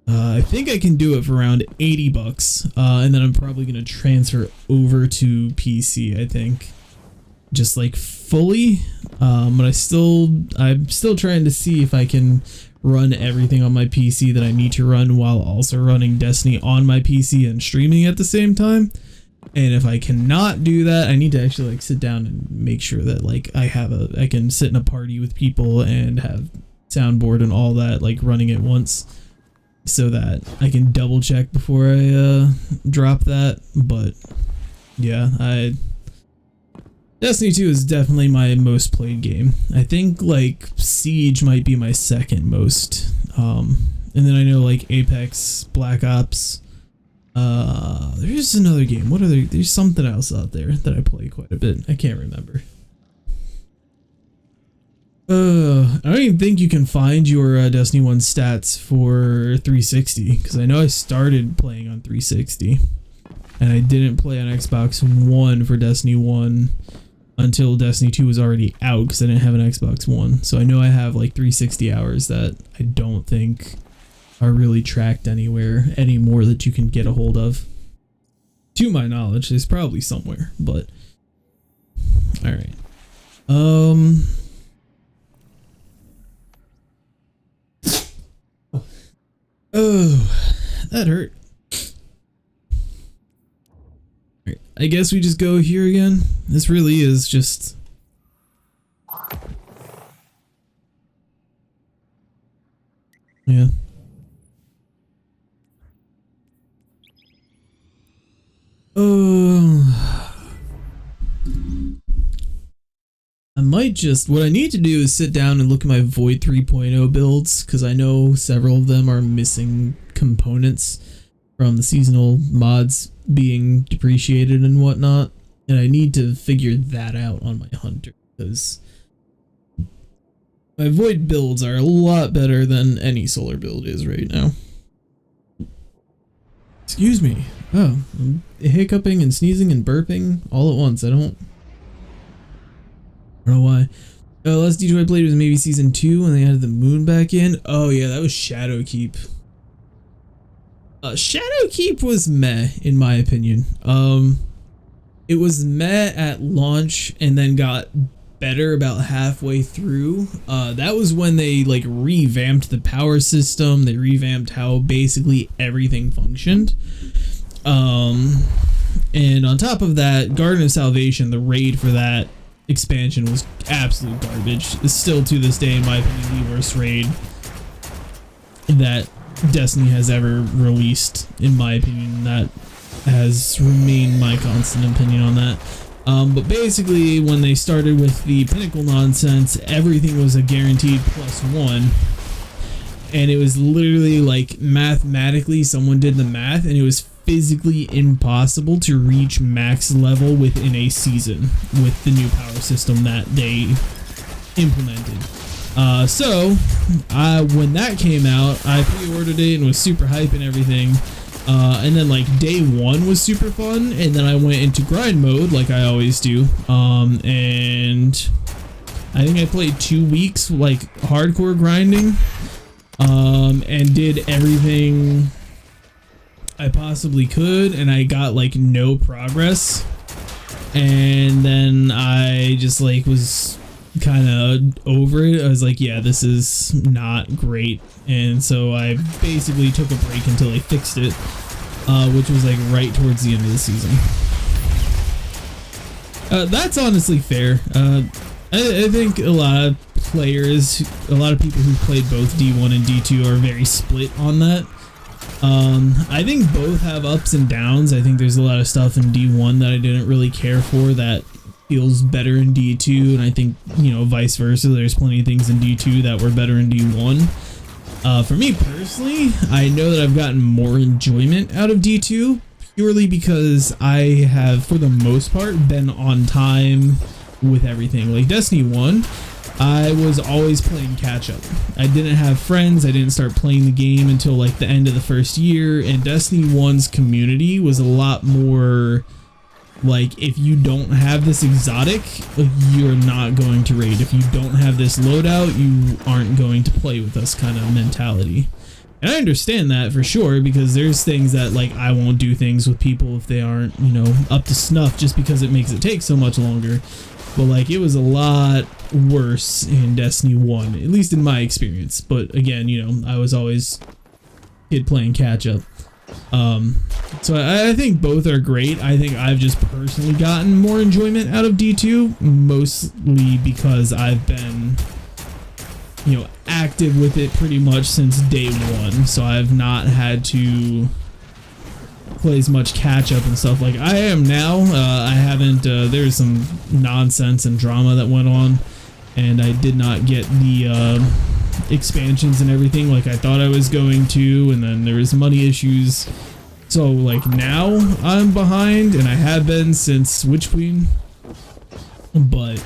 I think I can do it for around $80, and then I'm probably gonna transfer over to PC. I think, just like fully. But I'm still trying to see if I can run everything on my PC that I need to run while also running Destiny on my PC and streaming at the same time. And if I cannot do that, I need to actually like sit down and make sure that like I can sit in a party with people and have soundboard and all that like running at once, so that I can double check before I drop that. But yeah, Destiny 2 is definitely my most played game. I think like Siege might be my second most. And then I know like Apex, Black Ops, There's another game. What are there? There's something else out there that I play quite a bit. I can't remember. I don't even think you can find your Destiny 1 stats for 360, because I know I started playing on 360 and I didn't play on Xbox One for Destiny 1 until Destiny 2 was already out, because I didn't have an Xbox One. So I know I have like 360 hours that I don't think are really tracked anywhere anymore that you can get a hold of. To my knowledge, there's probably somewhere, but all right. Oh, that hurt. Alright, I guess we just go here again. This really is just... Yeah. I might just... What I need to do is sit down and look at my Void 3.0 builds, because I know several of them are missing components from the seasonal mods being depreciated and whatnot, and I need to figure that out on my Hunter, because my Void builds are a lot better than any Solar build is right now. Excuse me. Oh, I'm hiccuping and sneezing and burping all at once. I don't know why. Last D2 I played was maybe season 2 when they added the moon back in. Oh yeah, that was Shadowkeep. Shadowkeep was meh in my opinion. It was meh at launch and then got better about halfway through. That was when they like revamped the power system. They revamped how basically everything functioned. And on top of that, Garden of Salvation, the raid for that expansion was absolute garbage. It's still to this day, in my opinion, the worst raid that Destiny has ever released, in my opinion. That has remained my constant opinion on that. But basically, when they started with the Pinnacle nonsense, everything was a guaranteed +1. And it was literally like mathematically, someone did the math, and it was physically impossible to reach max level within a season with the new power system that they implemented. So when that came out, I pre-ordered it and was super hype and everything. And then like day 1 was super fun, and then I went into grind mode like I always do. And I think I played 2 weeks like hardcore grinding, and did everything I possibly could, and I got like no progress. And then I just like was kind of over it. I was like, yeah, this is not great. And so I basically took a break until they fixed it, which was like right towards the end of the season. That's honestly fair. I think a lot of players, a lot of people who played both D1 and D2 are very split on that. I think both have ups and downs. I think there's a lot of stuff in D1 that I didn't really care for that feels better in D2, and I think, you know, vice versa. There's plenty of things in D2 that were better in D1. For me personally, I know that I've gotten more enjoyment out of D2 purely because I have, for the most part, been on time with everything. Like Destiny 1, I was always playing catch up. I didn't have friends. I didn't start playing the game until like the end of the first year, and Destiny 1's community was a lot more like, if you don't have this exotic, you're not going to raid. If you don't have this loadout, you aren't going to play with us kind of mentality. And I understand that for sure, because there's things that like I won't do things with people if they aren't, you know, up to snuff, just because it makes it take so much longer. But like, it was a lot worse in Destiny 1, at least in my experience. But again, you know, I was always kid playing catch up. So I think both are great. I think I've just personally gotten more enjoyment out of D2, mostly because I've been, you know, active with it pretty much since day 1. So I've not had to play as much catch up and stuff like I am now. I haven't, there's some nonsense and drama that went on, and I did not get the expansions and everything like I thought I was going to, and then there was money issues So like now I'm behind, and I have been since Witch Queen, but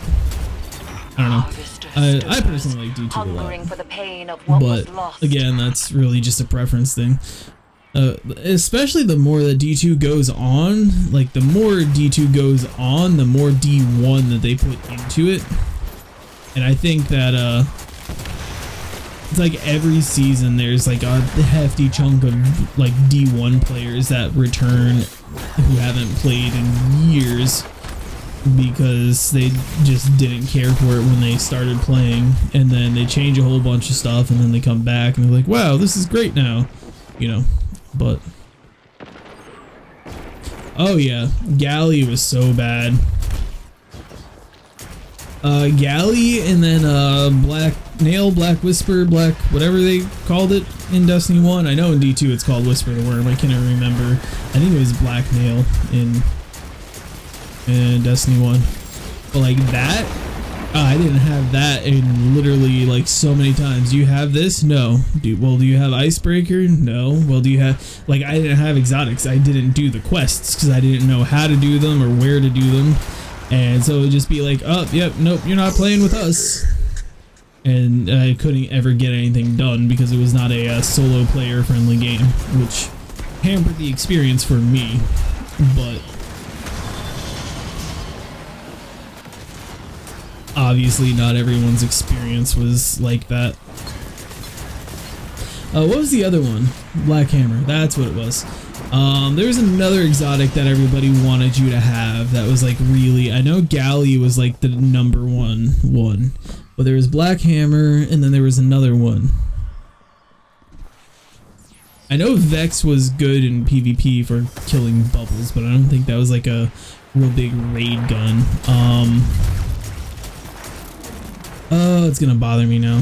I don't know. I personally like D2 a lot, for the pain of what was but lost. again, that's really just a preference thing. Especially the more that D2 goes on, like the more D2 goes on, the more D1 that they put into it. And I think that it's like every season there's like a hefty chunk of like D1 players that return who haven't played in years because they just didn't care for it when they started playing, and then they change a whole bunch of stuff, and then they come back and they're like, wow, this is great now, you know. But oh yeah, Galley was so bad. Galley, and then Black Nail, Black Whisper, Black whatever they called it in Destiny 1. I know in D2 it's called Whisper the Worm. I can't remember. I think it was Black Nail in Destiny 1. But like that, I didn't have that in literally like so many times. Do you have this? No. Do you have Icebreaker? No. Well, do you have, like, I didn't have exotics. I didn't do the quests because I didn't know how to do them or where to do them. And so it would just be like, oh, yep, nope, you're not playing with us. And I couldn't ever get anything done because it was not a solo player friendly game, which hampered the experience for me. But obviously not everyone's experience was like that. What was the other one? Black Hammer, that's what it was. There was another exotic that everybody wanted you to have that was like really, I know Galley was like the number one, but there was Black Hammer, and then there was another one. I know Vex was good in PvP for killing bubbles, but I don't think that was like a real big raid gun. Oh, it's gonna bother me now.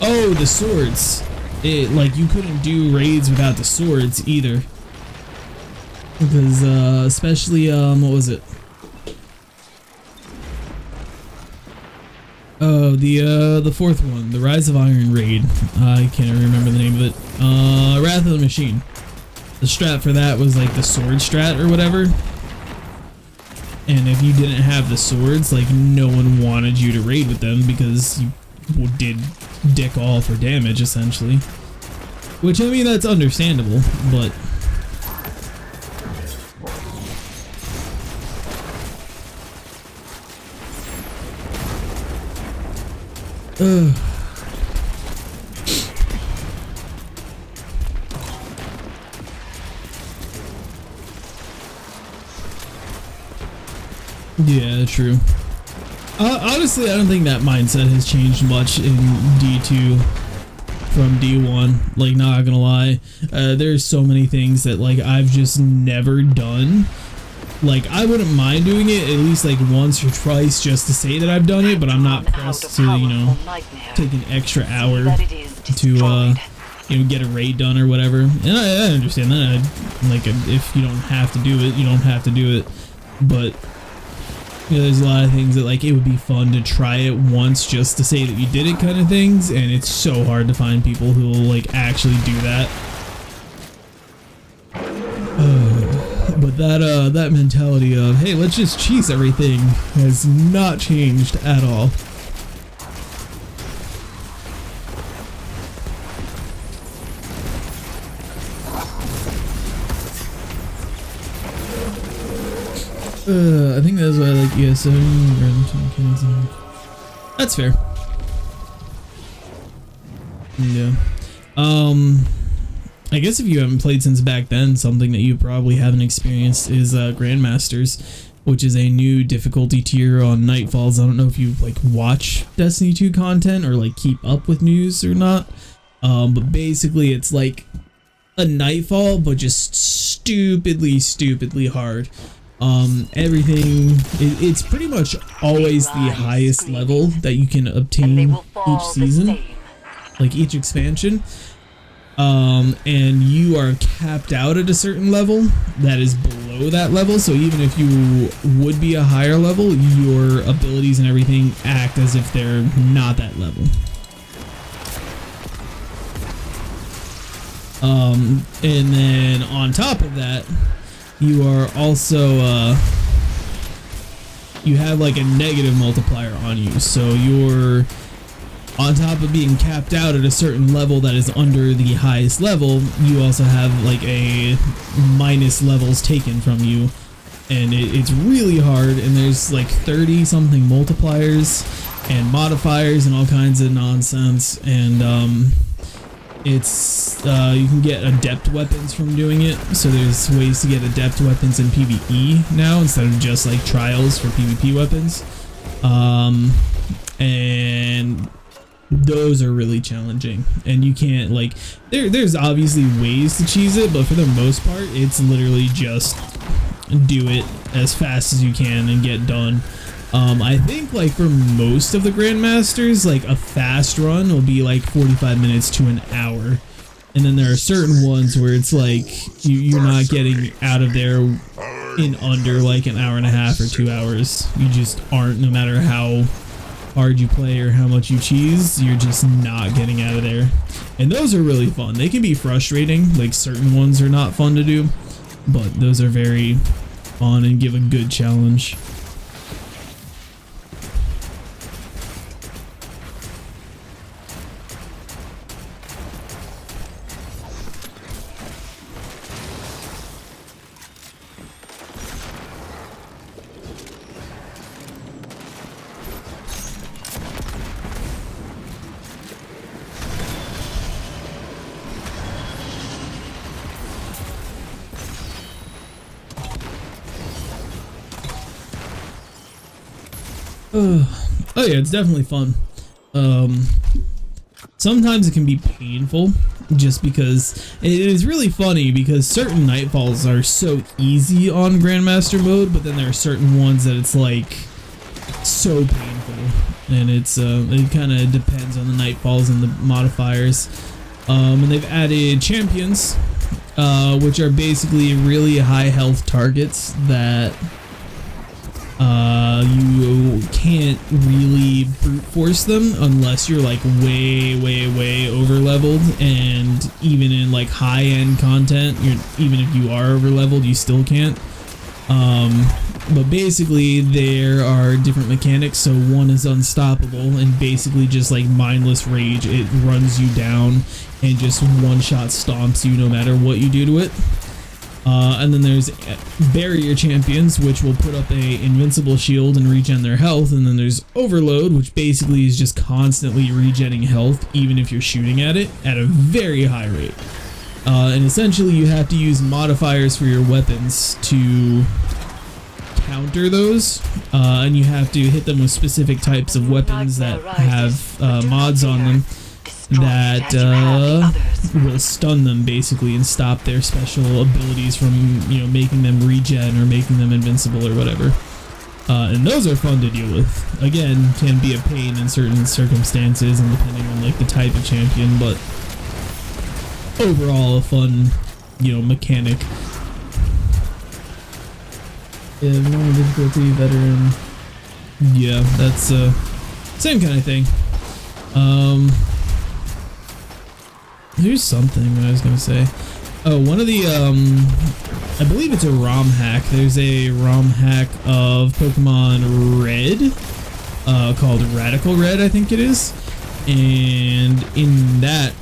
Oh, the swords. Like, you couldn't do raids without the swords either. Because, especially, what was it? Oh, the fourth one, the Rise of Iron raid. I can't remember the name of it. Wrath of the Machine. The strat for that was like the sword strat or whatever. And if you didn't have the swords, like, no one wanted you to raid with them because you did dick all for damage, essentially. Which, I mean, that's understandable, but yeah, true. Honestly, I don't think that mindset has changed much in D2 from D1. Like, not gonna lie, there's so many things that like I've just never done. Like, I wouldn't mind doing it at least like once or twice just to say that I've done it, but I'm not pressed to, you know, take an extra hour to you know, get a raid done or whatever. And I understand that. Like, if you don't have to do it, you don't have to do it. But you know, there's a lot of things that like it would be fun to try it once just to say that you did it, kind of things, and it's so hard to find people who will like actually do that. But that mentality of, hey, let's just cheese everything has not changed at all. I think that's why I like ESO. That's fair. Yeah. I guess if you haven't played since back then, something that you probably haven't experienced is Grandmasters, which is a new difficulty tier on Nightfalls. I don't know if you like watch Destiny 2 content or like keep up with news or not. But basically it's like a Nightfall, but just stupidly hard. Everything, it's pretty much always the highest level that you can obtain each season, like each expansion. And you are capped out at a certain level that is below that level, so even if you would be a higher level, your abilities and everything act as if they're not that level. And then on top of that, you are also you have like a negative multiplier on you, so you're on top of being capped out at a certain level that is under the highest level. You also have like a minus levels taken from you, and it's really hard. And there's like 30 something multipliers and modifiers and all kinds of nonsense, and it's you can get adept weapons from doing it. So there's ways to get adept weapons in PvE now instead of just like trials for PvP weapons, and those are really challenging. And you can't like there's obviously ways to cheese it, but for the most part it's literally just do it as fast as you can and get done. I think like for most of the Grandmasters, like a fast run will be like 45 minutes to an hour, and then there are certain ones where it's like you're not getting out of there in under like an hour and a half or 2 hours. You just aren't, no matter how hard you play or how much you cheese, you're just not getting out of there. And those are really fun. They can be frustrating, like certain ones are not fun to do, but those are very fun and give a good challenge. Oh yeah, it's definitely fun. Sometimes it can be painful, just because it is really funny, because certain nightfalls are so easy on Grandmaster mode, but then there are certain ones that it's like so painful, and it's it kind of depends on the nightfalls and the modifiers. And they've added champions, which are basically really high health targets that you can't really brute force them unless you're like way over leveled, and even in like high end content, even if you are over leveled, you still can't. But basically there are different mechanics. So one is unstoppable, and basically just like mindless rage, it runs you down and just one shot stomps you no matter what you do to it. And then there's barrier champions, which will put up a invincible shield and regen their health. And then there's overload, which basically is just constantly regenning health even if you're shooting at it at a very high rate. And essentially you have to use modifiers for your weapons to counter those, and you have to hit them with specific types of weapons that have mods on them that will stun them basically and stop their special abilities from, you know, making them regen or making them invincible or whatever. And those are fun to deal with. Again, can be a pain in certain circumstances and depending on like the type of champion, but overall a fun, you know, mechanic. Yeah, normal difficulty, veteran. Yeah, that's same kind of thing. Here's something I was gonna say. Oh, one of the I believe it's a ROM hack. There's a ROM hack of Pokemon Red, called Radical Red, I think it is. And in that,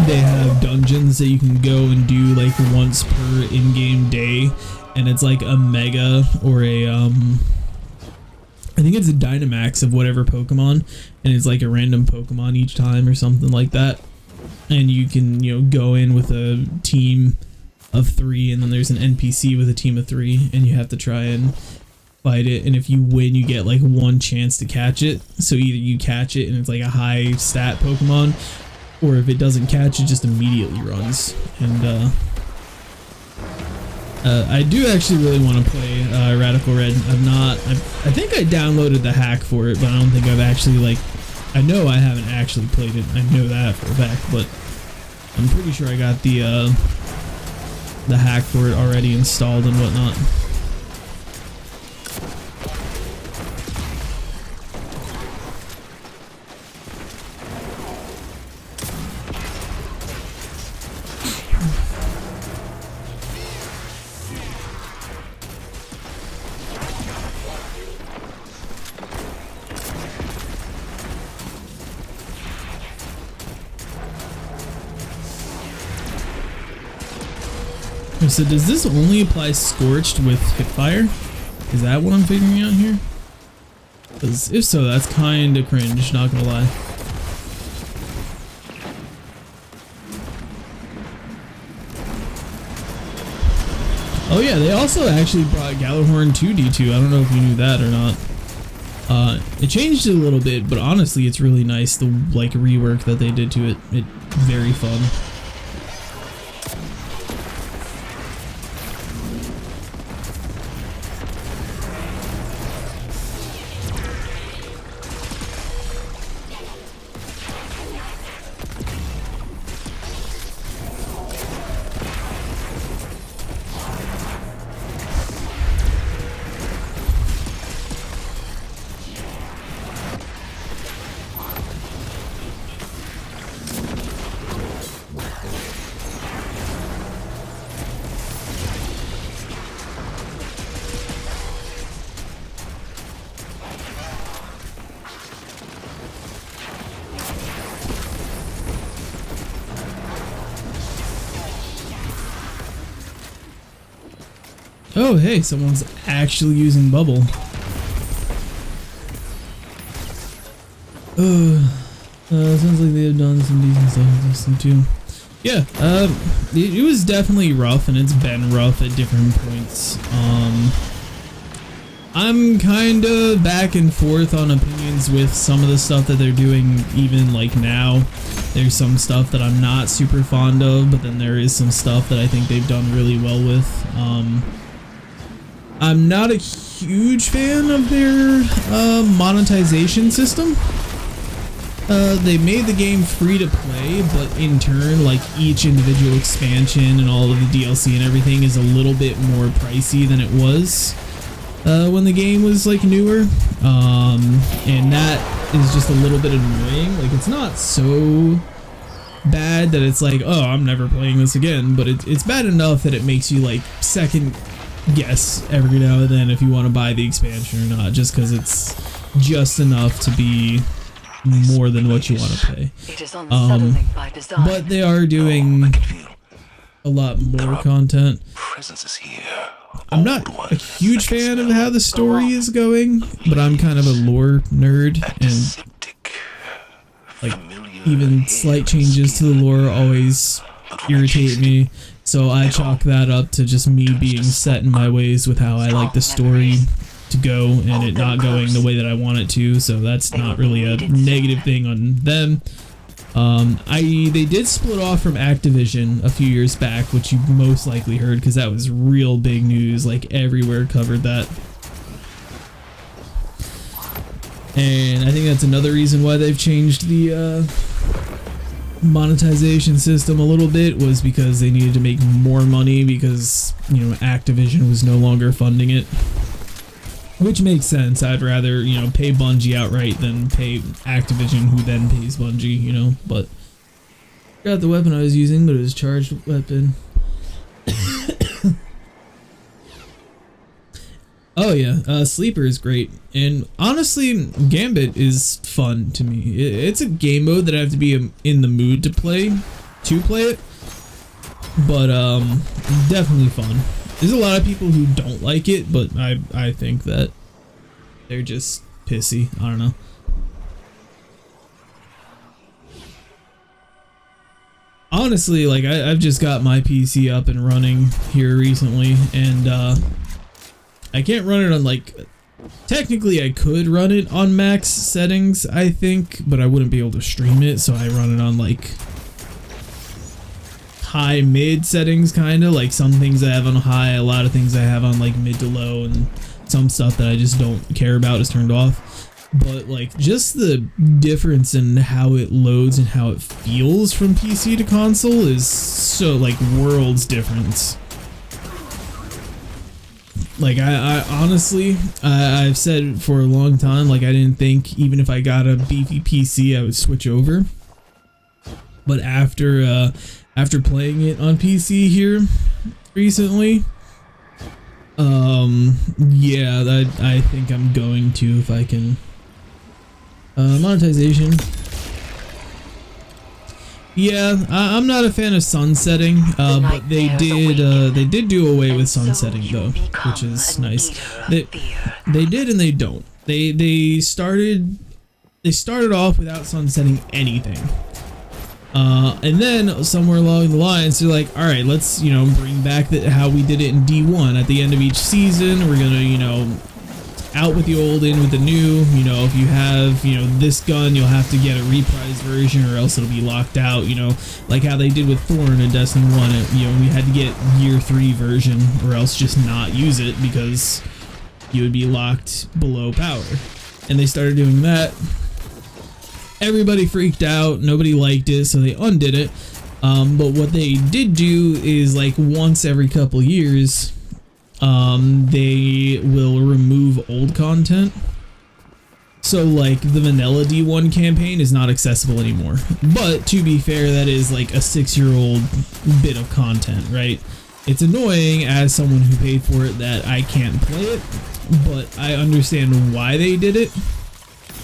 they have dungeons that you can go and do like once per in-game day, and it's like a mega or a I think it's a Dynamax of whatever Pokemon, and it's like a random Pokemon each time or something like that. And you can, you know, go in with a team of 3, and then there's an NPC with a team of 3, and you have to try and fight it. And if you win, you get like 1 chance to catch it. So either you catch it and it's like a high stat Pokemon, or if it doesn't catch, it just immediately runs. And I do actually really want to play Radical Red. I think I downloaded the hack for it, but I don't think I've actually like. I know I haven't actually played it. I know that for a fact, but I'm pretty sure I got the hack for it already installed and whatnot. So does this only apply scorched with hipfire? Is that what I'm figuring out here? Because if so, that's kind of cringe, not gonna lie. Oh yeah, they also actually brought Gjallarhorn to D2. I don't know if you knew that or not. It changed it a little bit, but honestly, it's really nice, the like rework that they did to it. It's very fun. Oh, hey, someone's actually using bubble. Sounds like they have done some decent stuff with this thing too. Yeah, it was definitely rough, and it's been rough at different points. I'm kind of back and forth on opinions with some of the stuff that they're doing, even like now. There's some stuff that I'm not super fond of, but then there is some stuff that I think they've done really well with. I'm not a huge fan of their monetization system. They made the game free to play, but in turn, like each individual expansion and all of the DLC and everything is a little bit more pricey than it was when the game was like newer. And that is just a little bit annoying. Like, it's not so bad that it's like, oh, I'm never playing this again, but it's bad enough that it makes you like second guess every now and then if you want to buy the expansion or not, just because it's just enough to be more than what you want to pay. But they are doing a lot more content. I'm not a huge fan of how the story is going, but I'm kind of a lore nerd, and like even slight changes to the lore always irritate me. So I chalk that up to just me being set in my ways with how I like the story to go, and it not going the way that I want it to. So that's not really a negative thing on them. They did split off from Activision a few years back, which you most likely heard because that was real big news. Like everywhere covered that. And I think that's another reason why they've changed the monetization system a little bit, was because they needed to make more money because, you know, Activision was no longer funding it, which makes sense. I'd rather, you know, pay Bungie outright than pay Activision, who then pays Bungie, you know. But I forgot the weapon I was using, but it was a charged weapon. Oh yeah, Sleeper is great, and honestly, Gambit is fun to me. It's a game mode that I have to be in the mood to play it, but definitely fun. There's a lot of people who don't like it, but I think that they're just pissy. I don't know. Honestly, like I've just got my PC up and running here recently, and I can't run it on, like, technically I could run it on max settings, I think, but I wouldn't be able to stream it, so I run it on, like, high mid settings, kind of. Like, some things I have on high, a lot of things I have on, like, mid to low, and some stuff that I just don't care about is turned off. But, like, just the difference in how it loads and how it feels from PC to console is so, like, worlds different. Like, I honestly, I've said for a long time, like, I didn't think even if I got a beefy PC, I would switch over. But after playing it on PC here recently, yeah, I think I'm going to, if I can. Monetization. Yeah, I'm not a fan of sunsetting, but they did do away with sunsetting though, which is nice. They did and they don't. They started off without sunsetting anything. And then somewhere along the lines, they're like, all right, let's, bring back how we did it in D1 at the end of each season. We're gonna, out with the old, in with the new. If you have, this gun, you'll have to get a reprise version or else it'll be locked out, like how they did with Thorn in Destiny 1. We had to get year 3 version or else just not use it because you would be locked below power. And they started doing that. Everybody freaked out, nobody liked it, so they undid it. But what they did do is, like, once every couple years, they will remove old content. So, like, the vanilla D1 campaign is not accessible anymore. But, to be fair, that is, like, a 6-year-old bit of content, right? It's annoying as someone who paid for it that I can't play it, but I understand why they did it.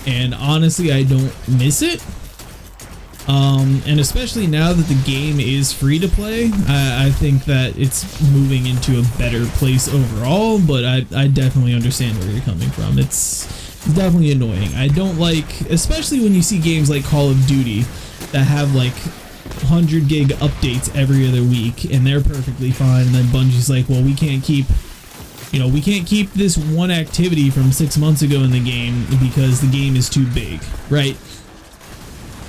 And honestly, I don't miss it. And especially now that the game is free to play, I think that it's moving into a better place overall, but I definitely understand where you're coming from. It's definitely annoying. I don't like, especially when you see games like Call of Duty that have like 100 gig updates every other week, and they're perfectly fine, and then Bungie's like, well, we can't keep this one activity from 6 months ago in the game because the game is too big, right?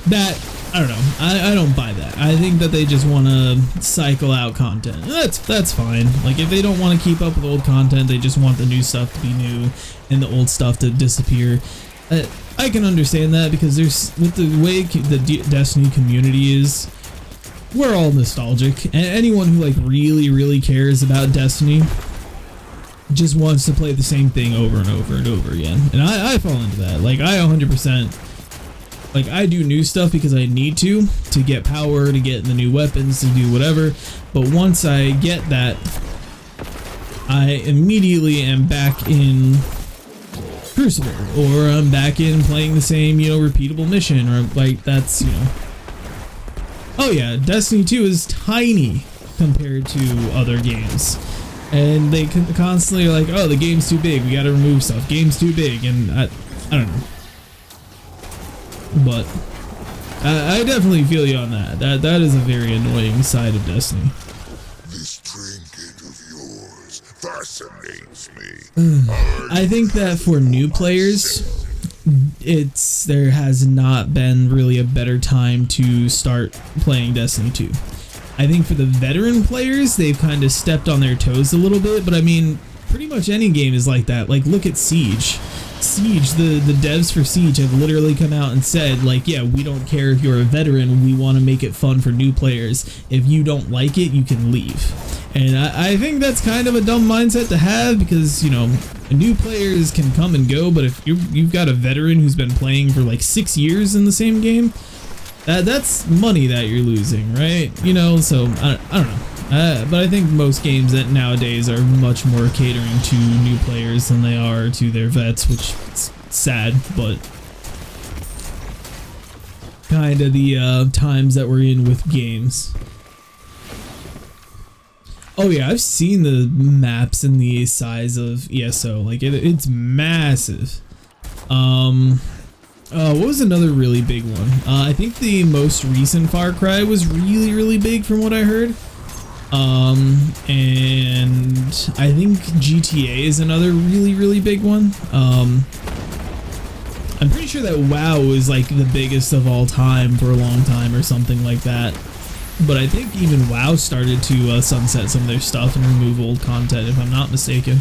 That, I don't know. I don't buy that. I think that they just want to cycle out content. That's fine. Like, if they don't want to keep up with old content, they just want the new stuff to be new and the old stuff to disappear. I can understand that because with the way the Destiny community is, we're all nostalgic. And anyone who like really cares about Destiny just wants to play the same thing over and over and over again. And I fall into that. Like, I 100%, like, I do new stuff because I need to get power, to get the new weapons, to do whatever. But once I get that, I immediately am back in Crucible, or I'm back in playing the same, repeatable mission, or like, that's, oh yeah, Destiny 2 is tiny compared to other games. And they constantly are like, oh, the game's too big, we gotta remove stuff, game's too big, and I don't know. But I definitely feel you on that. That is a very annoying side of Destiny. This trinket of yours fascinates me. I think that for new players, there has not been really a better time to start playing Destiny 2. I think for the veteran players, they've kind of stepped on their toes a little bit, but I mean, pretty much any game is like that. Like, look at Siege. The devs for Siege have literally come out and said, like, yeah, we don't care if you're a veteran, we want to make it fun for new players. If you don't like it, you can leave. And I think that's kind of a dumb mindset to have because, new players can come and go, but if you've got a veteran who's been playing for like 6 years in the same game, that's money that you're losing, right? So I don't know. But I think most games that nowadays are much more catering to new players than they are to their vets, which is sad, but kind of the times that we're in with games. Oh yeah, I've seen the maps and the size of ESO. Like, it's massive. What was another really big one? I think the most recent Far Cry was really big from what I heard. And I think GTA is another really big one. I'm pretty sure that WoW is like the biggest of all time for a long time or something like that. But I think even WoW started to sunset some of their stuff and remove old content, if I'm not mistaken.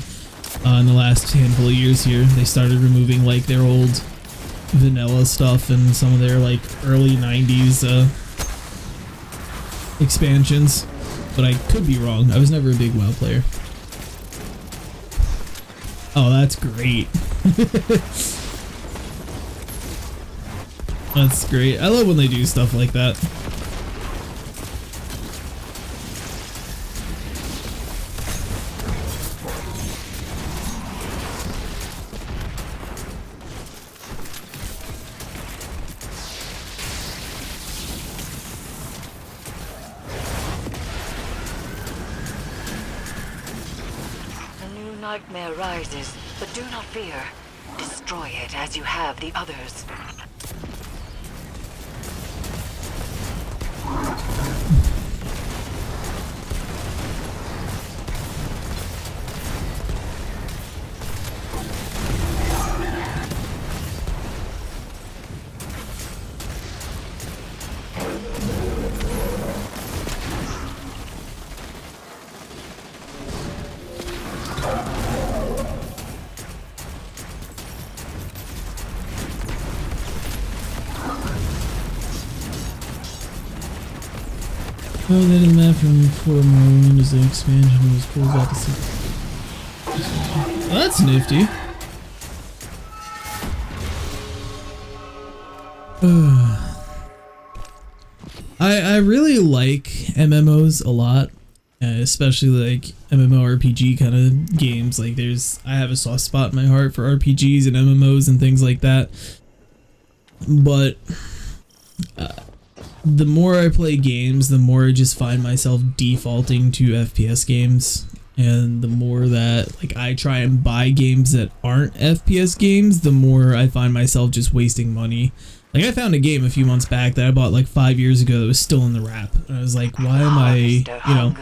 In the last handful of years here, they started removing like their old vanilla stuff and some of their like early 90s expansions. But I could be wrong. I was never a big WoW player. Oh, that's great. That's great. I love when they do stuff like that. nightmare rises, but do not fear. Destroy it as you have the others. Oh, that is map from 4 Morrowind is an expansion was cool about to see. Well, that's nifty. I really like MMOs a lot, especially like MMORPG kind of games. Like I have a soft spot in my heart for RPGs and MMOs and things like that. But the more I play games, the more I just find myself defaulting to FPS games, and the more that like I try and buy games that aren't FPS games, the more I find myself just wasting money. Like I found a game a few months back that I bought like 5 years ago that was still in the wrap, and I was like, why am I, you know,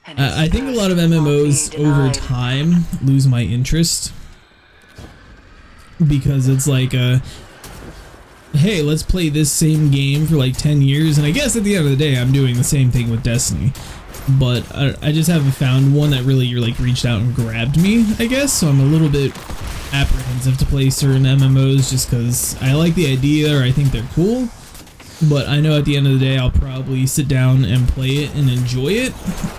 I think a lot of MMOs over time lose my interest because it's like hey, let's play this same game for like 10 years, and I guess at the end of the day I'm doing the same thing with Destiny, but I just haven't found one that really like reached out and grabbed me, I guess. So I'm a little bit apprehensive to play certain MMOs just because I like the idea or I think they're cool, but I know at the end of the day I'll probably sit down and play it and enjoy it,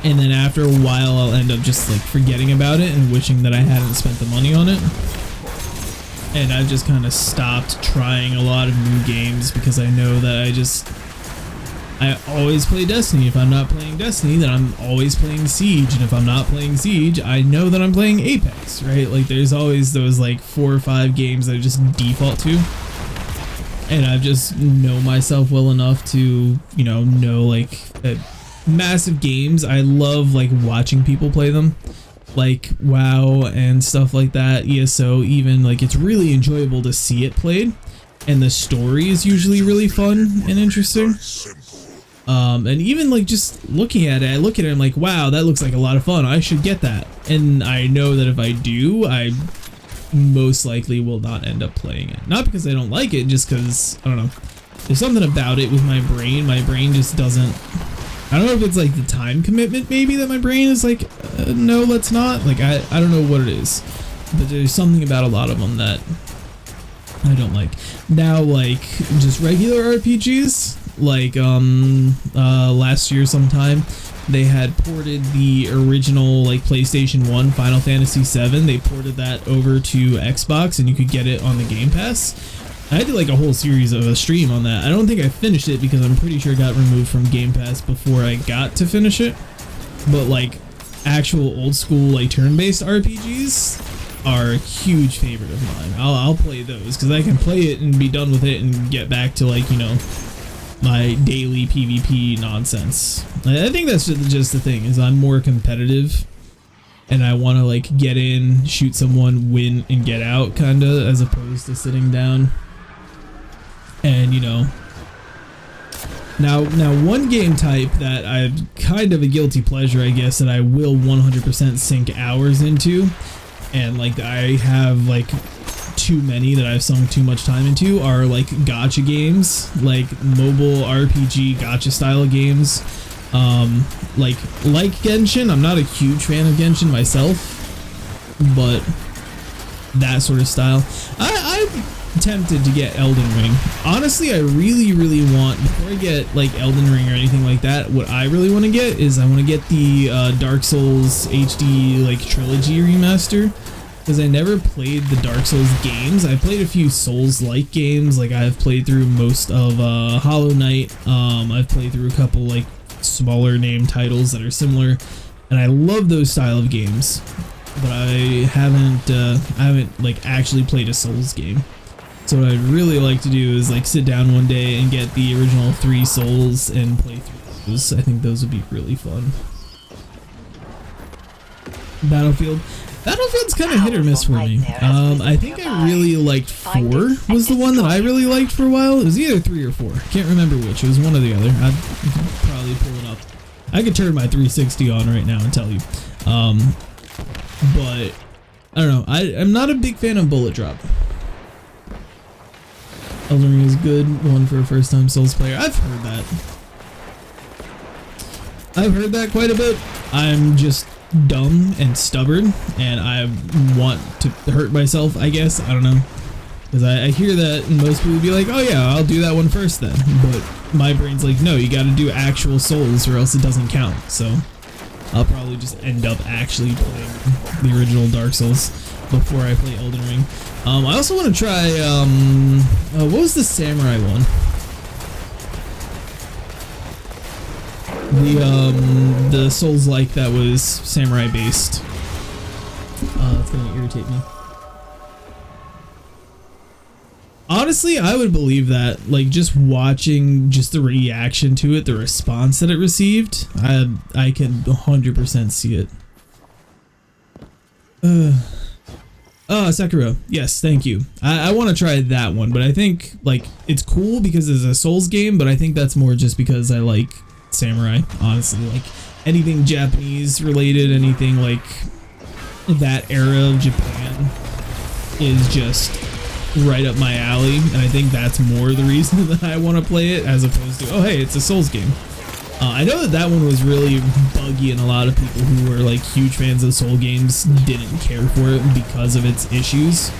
and then after a while I'll end up just like forgetting about it and wishing that I hadn't spent the money on it. And I've just kind of stopped trying a lot of new games because I know that I always play Destiny. If I'm not playing Destiny, then I'm always playing Siege, and if I'm not playing Siege, I know that I'm playing Apex, right? Like there's always those like 4 or 5 games that I just default to, and I've just know myself well enough to, you know like massive games. I love like watching people play them, like WoW and stuff like that, ESO even. Like it's really enjoyable to see it played, and the story is usually really fun and interesting. And even like just looking at it, I look at it and I'm like, wow, that looks like a lot of fun, I should get that. And I know that if I do, I most likely will not end up playing it. Not because I don't like it, just because, I don't know, there's something about it with my brain just doesn't, I don't know if it's like the time commitment maybe that my brain is like, no, let's not. Like, I don't know what it is, but there's something about a lot of them that I don't like. Now, like, just regular RPGs, like, last year sometime, they had ported the original, like, PlayStation 1 Final Fantasy VII. They ported that over to Xbox, and you could get it on the Game Pass. I did like a whole series of a stream on that. I don't think I finished it because I'm pretty sure it got removed from Game Pass before I got to finish it. But like actual old school like turn-based RPGs are a huge favorite of mine. I'll play those because I can play it and be done with it and get back to like, you know, my daily PvP nonsense. I think that's just the thing, is I'm more competitive and I want to like get in, shoot someone, win, and get out, kind of, as opposed to sitting down. And you know, now one game type that I've kind of a guilty pleasure, I guess, that I will 100% sink hours into, and like I have like too many that I've sunk too much time into, are like gacha games, like mobile RPG gacha style games. Like Genshin. I'm not a huge fan of Genshin myself, but that sort of style. I'm tempted to get Elden Ring. Honestly, I really want, before I get like Elden Ring or anything like that, what I really want to get is I want to get the Dark Souls HD like trilogy remaster, because I never played the Dark Souls games. I played a few Souls-like games, like I've played through most of Hollow Knight. I've played through a couple like smaller name titles that are similar, and I love those style of games, but I haven't like actually played a Souls game. So what I'd really like to do is like sit down one day and get the original 3 Souls and play through those. I think those would be really fun. Battlefield's kind of hit or miss for me. I think I really liked 4 was the one that I really liked for a while. It was either 3 or 4. Can't remember which. It was one or the other. I could probably pull it up. I could turn my 360 on right now and tell you. But I don't know. I'm not a big fan of Bullet Drop. Elden Ring is good one for a first-time Souls player. I've heard that. I've heard that quite a bit. I'm just dumb and stubborn, and I want to hurt myself, I guess. I don't know. Because I hear that, and most people be like, oh yeah, I'll do that one first then. But my brain's like, no, you gotta do actual Souls or else it doesn't count. So I'll probably just end up actually playing the original Dark Souls before I play Elden Ring. I also want to try, what was the samurai one? The Souls-like that was samurai based. It's gonna irritate me. Honestly, I would believe that, like, just watching just the reaction to it, the response that it received, I can 100% see it. Sekiro. Yes, thank you. I want to try that one, but I think, like, it's cool because it's a Souls game, but I think that's more just because I like samurai, honestly. Like, anything Japanese related, anything like that era of Japan is just right up my alley, and I think that's more the reason that I want to play it as opposed to, oh hey, it's a Souls game. I know that one was really buggy, and a lot of people who were like huge fans of Soul games didn't care for it because of its issues.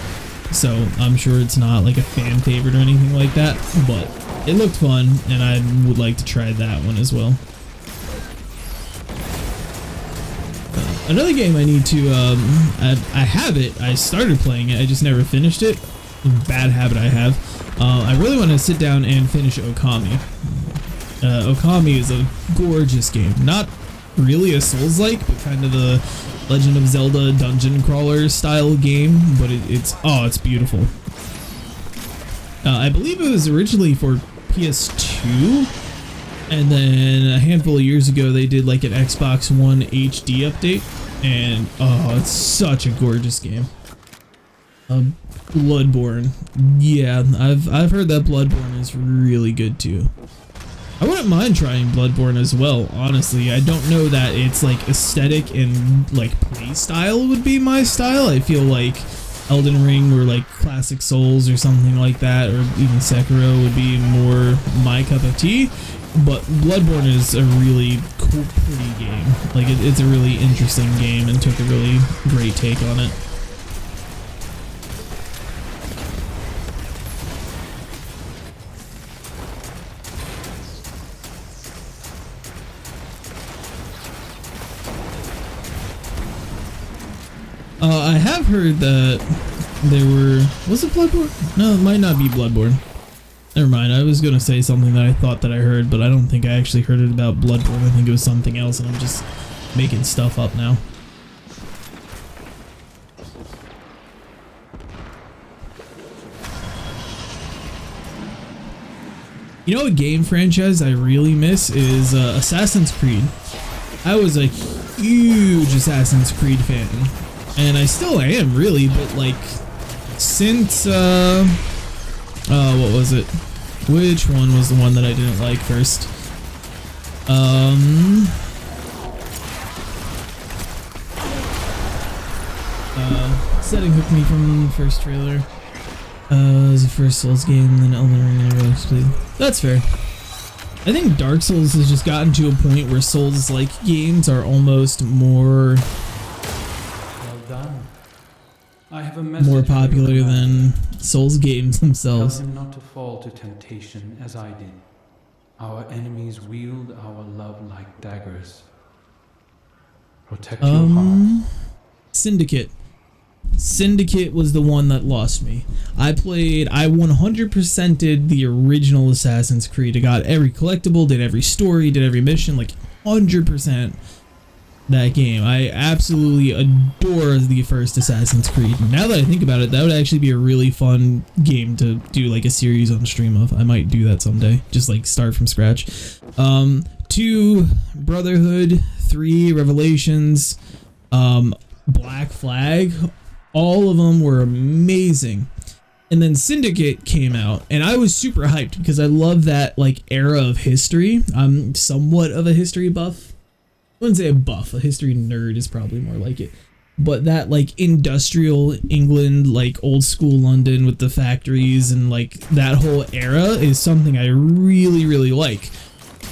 So I'm sure it's not like a fan favorite or anything like that, but it looked fun, and I would like to try that one as well. Another game I need to, I have it, I started playing it, I just never finished it. Bad habit I have. I really want to sit down and finish Okami. Okami is a gorgeous game. Not really a Souls-like, but kind of the Legend of Zelda dungeon crawler style game, but it's beautiful. I believe it was originally for PS2, and then a handful of years ago they did like an Xbox One HD update, and oh, it's such a gorgeous game. Bloodborne. Yeah, I've heard that Bloodborne is really good too. I wouldn't mind trying Bloodborne as well, honestly. I don't know that it's like aesthetic and like play style would be my style. I feel like Elden Ring or like classic Souls or something like that, or even Sekiro would be more my cup of tea. But Bloodborne is a really cool, pretty game. Like it's a really interesting game and took a really great take on it. I have heard that there were... Was it Bloodborne? No, it might not be Bloodborne. Never mind, I was gonna say something that I thought that I heard, but I don't think I actually heard it about Bloodborne. I think it was something else, and I'm just making stuff up now. You know, a game franchise I really miss is Assassin's Creed. I was a huge Assassin's Creed fan. And I still am, really, but like, since, what was it? Which one was the one that I didn't like first? Setting hooked me from the first trailer. It was the first Souls game, and then Elden Ring I really played. That's fair. I think Dark Souls has just gotten to a point where Souls-like games are almost more... I have a message more popular than Souls games themselves. Tell him not to fall to temptation as I did. Our enemies wield our love like daggers. Protect your heart. Syndicate. Syndicate was the one that lost me. I 100%ed the original Assassin's Creed. I got every collectible, did every story, did every mission, like 100%. That game. I absolutely adore the first Assassin's Creed. Now that I think about it, that would actually be a really fun game to do like a series on stream of. I might do that someday. Just like start from scratch. 2, Brotherhood. 3, Revelations. Black Flag, all of them were amazing. And then Syndicate came out, and I was super hyped because I love that like era of history. I'm somewhat of a history buff. I wouldn't say a buff, a history nerd is probably more like it. But that like industrial England, like old school London with the factories and like that whole era is something I really, really like.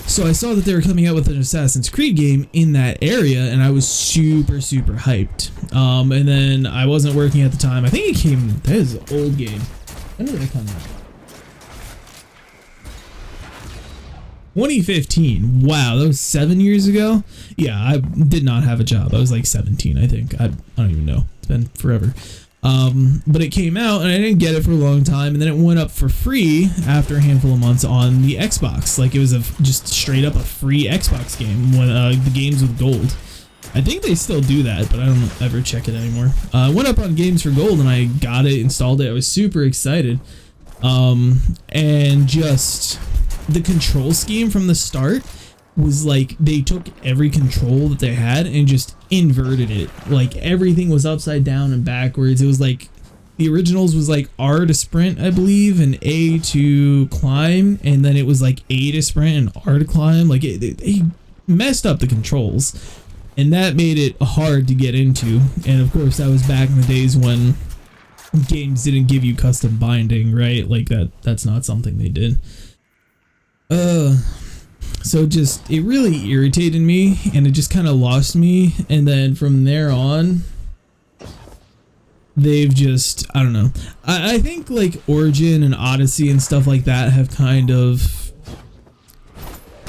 So I saw that they were coming out with an Assassin's Creed game in that area, and I was super, super hyped. And then I wasn't working at the time. I think it came, that is an old game. When did it come out? 2015. Wow, that was 7 years ago? Yeah, I did not have a job. I was like 17, I think. I don't even know. It's been forever. But it came out and I didn't get it for a long time, and then it went up for free after a handful of months on the Xbox. Like it was just straight up a free Xbox game when the games with gold. I think they still do that, but I don't ever check it anymore. I went up on Games for Gold and I got it, installed it. I was super excited. And just the control scheme from the start was like they took every control that they had and just inverted it. Like everything was upside down and backwards. It was like the originals was like R to sprint, I believe, and A to climb, and then it was like A to sprint and R to climb. Like they messed up the controls, and that made it hard to get into. And of course that was back in the days when games didn't give you custom binding, right? Like that's not something they did. So just, it really irritated me, and it just kind of lost me, and then from there on, they've just, I don't know. I think like Origin and Odyssey and stuff like that have kind of,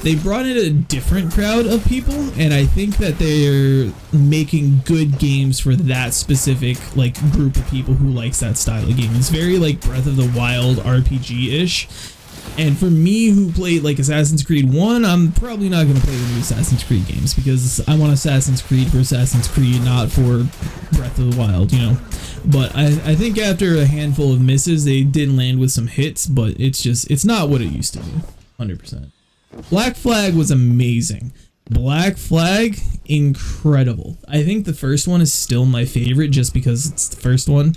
they brought in a different crowd of people, and I think that they're making good games for that specific like group of people who likes that style of game. It's very like Breath of the Wild RPG-ish. And for me, who played like Assassin's Creed 1, I'm probably not going to play the new Assassin's Creed games because I want Assassin's Creed for Assassin's Creed, not for Breath of the Wild, you know. But I think after a handful of misses, they did land with some hits, but it's not what it used to be, 100%. Black Flag was amazing. Black Flag, incredible. I think the first one is still my favorite just because it's the first one.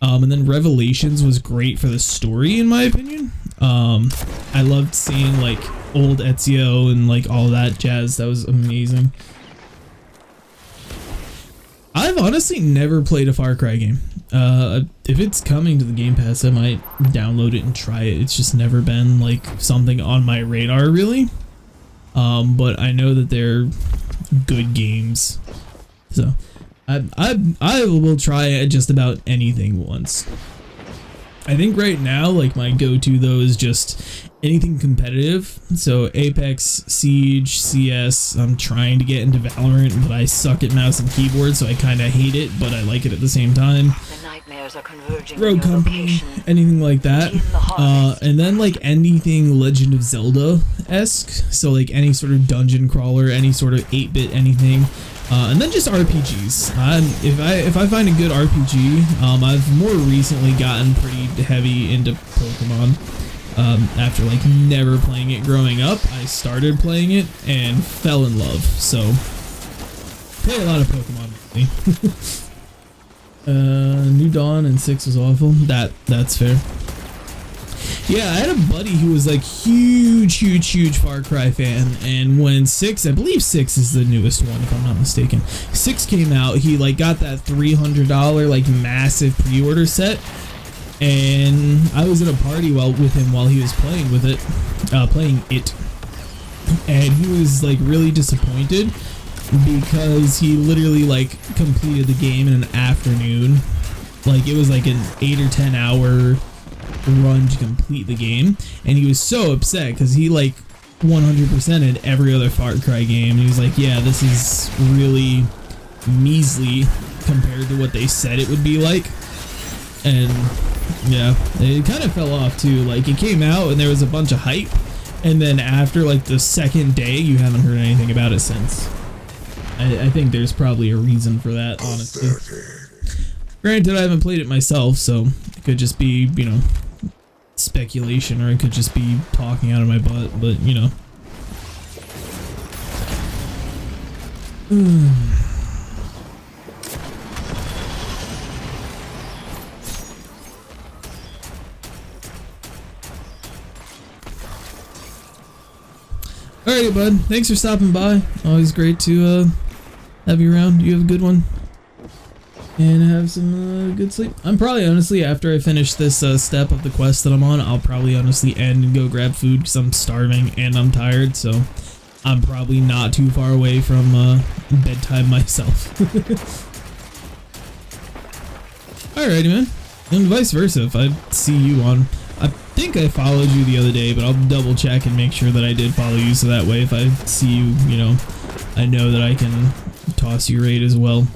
And then Revelations was great for the story, in my opinion. I loved seeing like old Ezio and like all that jazz. That was amazing. I've honestly never played a Far Cry game. If it's coming to the Game Pass, I might download it and try it. It's just never been like something on my radar, really. But I know that they're good games, so I will try just about anything once. I think right now, like my go-to though is just anything competitive. So Apex, Siege, CS. I'm trying to get into Valorant, but I suck at mouse and keyboard, so I kind of hate it, but I like it at the same time. The nightmares are converging. Rogue Company, anything like that. And then like anything Legend of Zelda-esque. So like any sort of dungeon crawler, any sort of 8-bit anything. And then just RPGs. If I find a good RPG, I've more recently gotten pretty heavy into Pokemon. After like never playing it growing up, I started playing it and fell in love. So play a lot of Pokemon lately. New Dawn and 6 was awful. That's fair. Yeah, I had a buddy who was like huge Far Cry fan, and when 6, I believe 6 is the newest one if I'm not mistaken, 6 came out, he like got that $300 like massive pre-order set, and I was in a party with him while he was playing it, and he was like really disappointed because he literally like completed the game in an afternoon. Like it was like an 8 or 10 hour run to complete the game, and he was so upset because he like 100%ed every other Far Cry game, and he was like, yeah, this is really measly compared to what they said it would be like. And yeah, it kind of fell off too. Like it came out and there was a bunch of hype, and then after like the second day you haven't heard anything about it since. I think there's probably a reason for that, honestly. Granted, I haven't played it myself, so it could just be, you know, speculation, or it could just be talking out of my butt, but you know. Alrighty, bud. Thanks for stopping by. Always great to have you around. You have a good one. And have some good sleep. I'm probably, honestly, after I finish this step of the quest that I'm on, I'll probably honestly end and go grab food because I'm starving and I'm tired, so I'm probably not too far away from bedtime myself. Alrighty, man. And vice versa, if I see you on... I think I followed you the other day, but I'll double check and make sure that I did follow you, so that way if I see you, you know, I know that I can toss you raid as well.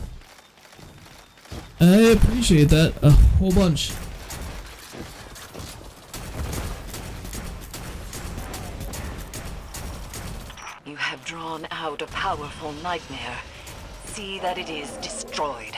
I appreciate that a whole bunch. You have drawn out a powerful nightmare. See that it is destroyed.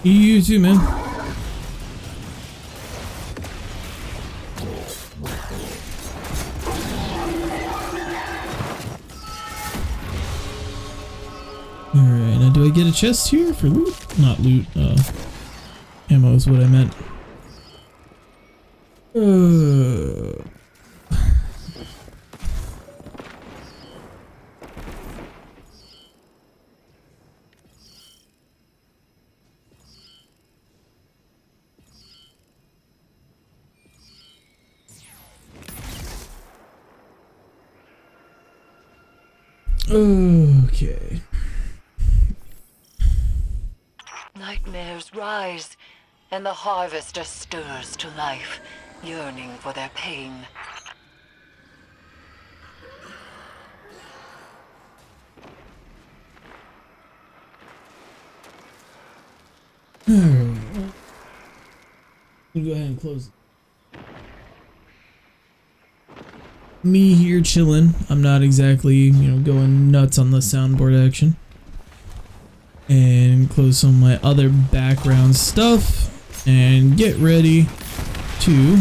You too, man. Alright, now do I get a chest here for loot? Not loot, ammo is what I meant. Okay. Nightmares rise, and the harvester stirs to life, yearning for their pain. Go ahead and close it. Me here chilling. I'm not exactly, you know, going nuts on the soundboard action. And close some of my other background stuff and get ready to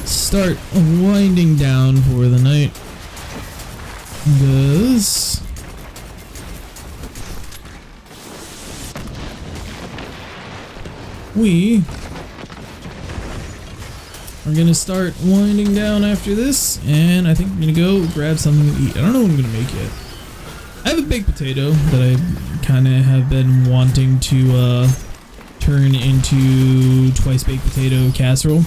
start winding down for the night. Because we are gonna start winding down after this, and I think I'm gonna go grab something to eat. I don't know what I'm gonna make yet. I have a baked potato that I kind of have been wanting to turn into twice baked potato casserole.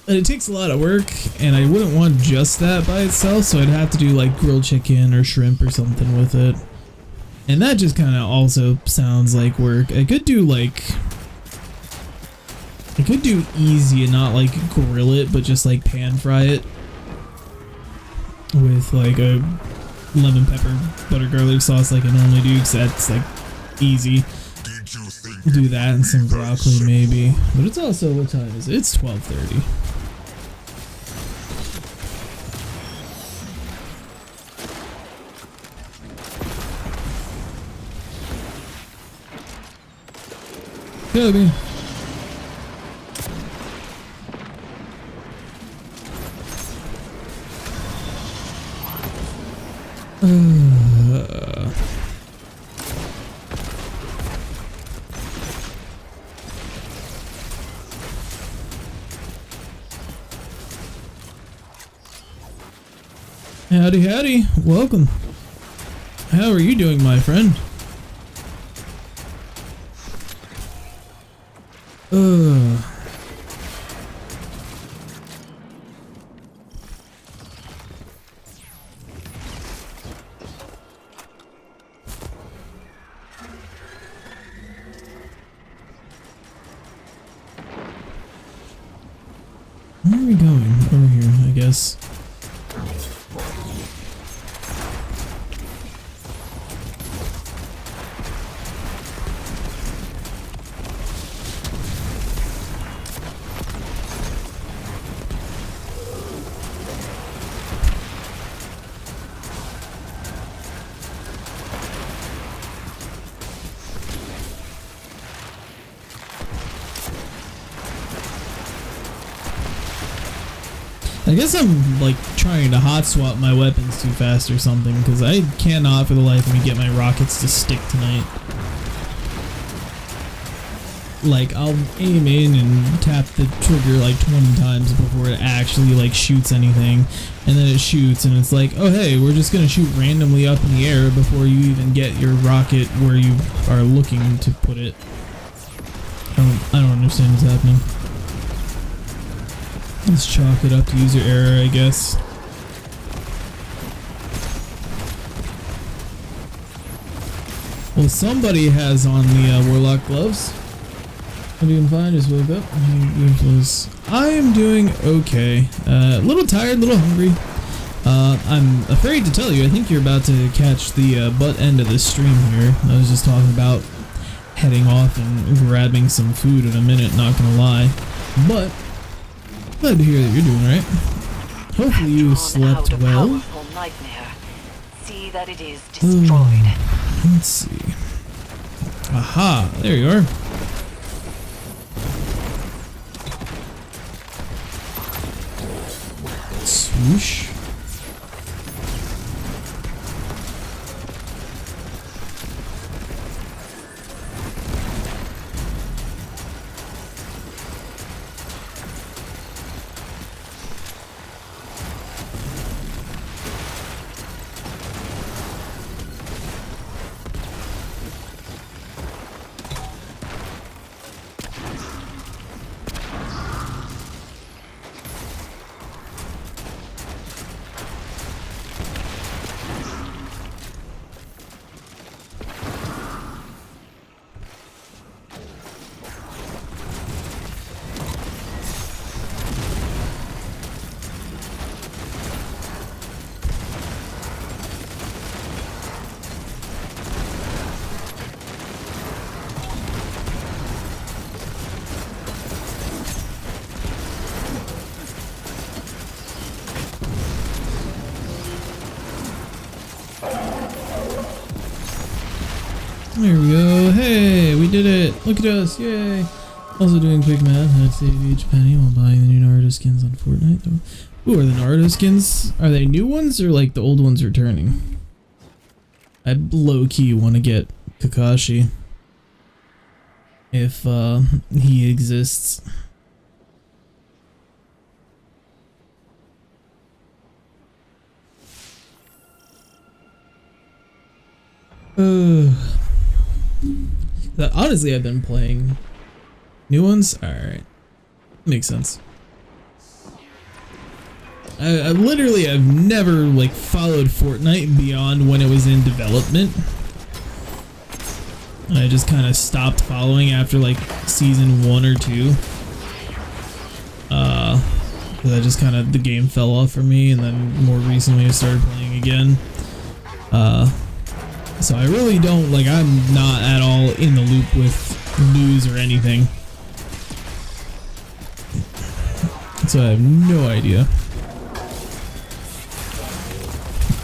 But it takes a lot of work, and I wouldn't want just that by itself, so I'd have to do like grilled chicken or shrimp or something with it. And that just kind of also sounds like work. I could do easy and not like grill it, but just like pan fry it with like a lemon pepper butter garlic sauce like I normally do, because that's like easy. Do that and some broccoli maybe. But it's also, what time is it? It's 12:30. Kobe. Howdy, howdy. Welcome. How are you doing, my friend? Where are we going? Over here, I guess. I guess I'm like trying to hot swap my weapons too fast or something, because I cannot for the life of me get my rockets to stick tonight. Like, I'll aim in and tap the trigger like 20 times before it actually like shoots anything, and then it shoots and it's like, oh hey, we're just gonna shoot randomly up in the air before you even get your rocket where you are looking to put it. I don't understand what's happening. Let's chalk it up to user error, I guess. Well, somebody has on the Warlock gloves. I'm doing fine, just woke up. I am doing okay. A little tired, a little hungry. I'm afraid to tell you, I think you're about to catch the butt end of this stream here. I was just talking about heading off and grabbing some food in a minute, not gonna lie. But glad to hear that you're doing right. Hopefully you slept well. Nightmare. See that it is destroyed. Let's see. Aha, there you are. Swoosh. There we go. Hey, we did it. Look at us. Yay. Also doing quick math. I'd save each penny while buying the new Naruto skins on Fortnite. Ooh, are the Naruto skins? Are they new ones or like the old ones returning? I low-key want to get Kakashi. If he exists. Honestly, I've been playing new ones. Alright. Makes sense. I literally have never like followed Fortnite beyond when it was in development. I just kind of stopped following after like season 1 or 2. Because I just kind of, the game fell off for me, and then more recently I started playing again. So I really don't, like, I'm not at all in the loop with news or anything. So I have no idea.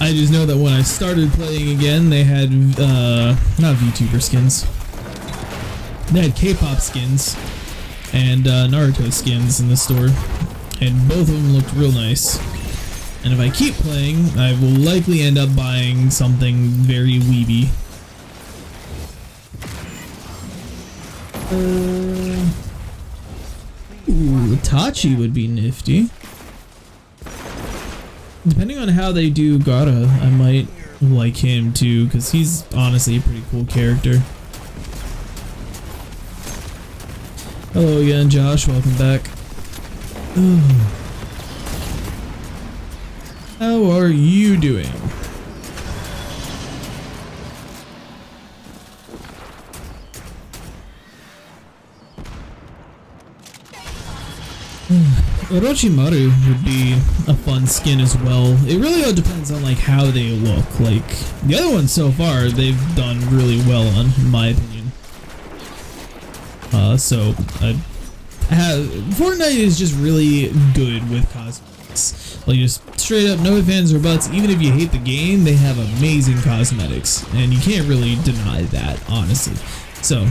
I just know that when I started playing again, they had, not VTuber skins. They had K-pop skins and Naruto skins in the store. And both of them looked real nice. And if I keep playing, I will likely end up buying something very weeby. Ooh, Itachi would be nifty. Depending on how they do Gaara, I might like him too, because he's honestly a pretty cool character. Hello again, Josh. Welcome back. How are you doing? Orochimaru would be a fun skin as well. It really all depends on like how they look. Like the other ones so far, they've done really well on, in my opinion. So Fortnite is just really good with cosmetics. Like just straight up, no ifs, ands, or buts. Even if you hate the game, they have amazing cosmetics, and you can't really deny that, honestly. So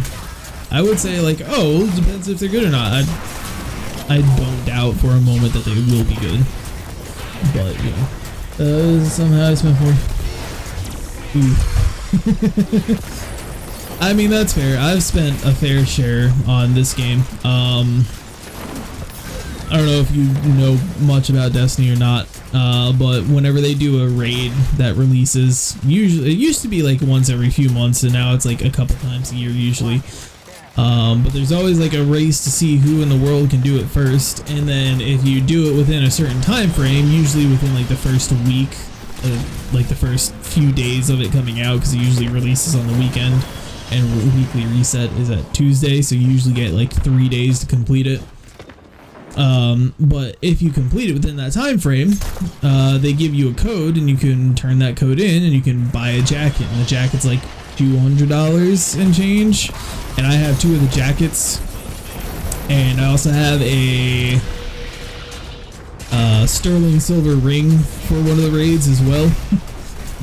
I would say like, oh, it depends if they're good or not. I don't doubt for a moment that they will be good. but you know, somehow I spent 40. Ooh. I mean, that's fair. I've spent a fair share on this game. I don't know if you know much about Destiny or not, but whenever they do a raid that releases, usually it used to be like once every few months, and now it's like a couple times a year usually. But there's always like a race to see who in the world can do it first, and then if you do it within a certain time frame, usually within like the first week, like the first few days of it coming out, because it usually releases on the weekend, and weekly reset is at Tuesday, so you usually get like 3 days to complete it. But if you complete it within that time frame, they give you a code, and you can turn that code in, and you can buy a jacket, and the jacket's like $200 and change. And I have 2 of the jackets, and I also have a sterling silver ring for one of the raids as well.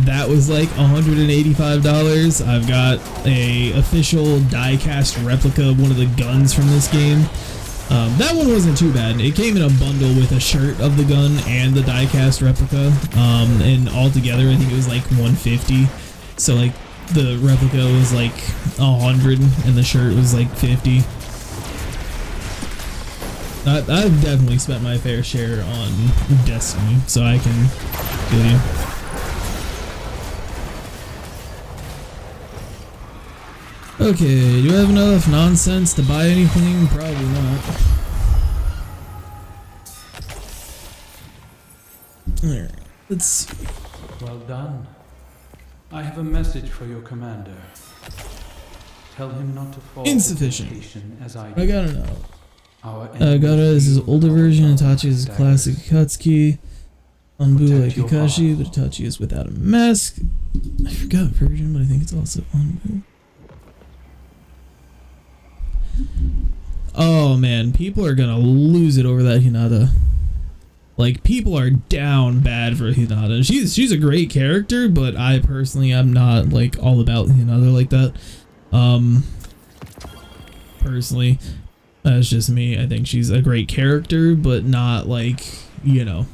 That was like $185. I've got a official die-cast replica of one of the guns from this game. That one wasn't too bad. It came in a bundle with a shirt of the gun and the die-cast replica, and altogether I think it was like $150. So like the replica was like $100 and the shirt was like $50. I've definitely spent my fair share on Destiny, so I can feel you. Okay, do I have enough nonsense to buy anything? Probably not. Alright, let's see. Well done. I have a message for your commander. Tell him not to fall Insufficient. to temptation as I I gotta know. Our Gaara is his older version, Itachi is his classic Akatsuki. Anbu like Protect your Kakashi, heart. but Itachi is without a mask. I forgot version, but I think it's also Anbu. Oh man, people are gonna lose it over that Hinata. Like, people are down bad for Hinata. She's a great character, but I personally am not like all about Hinata like that. Personally, that's just me. I think she's a great character, but not like, you know,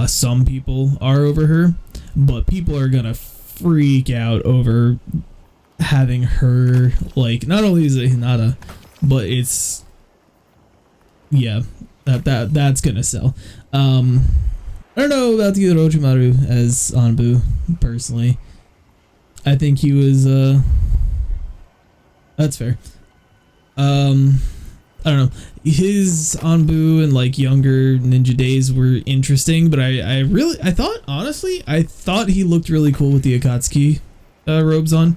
some people are over her. But people are gonna freak out over having her, like, not only is it Hinata, but it's, yeah, that's gonna sell. I don't know about the Orochimaru as Anbu, personally. I think he was, that's fair. I don't know. His Anbu and like younger ninja days were interesting, but I thought he looked really cool with the Akatsuki robes on.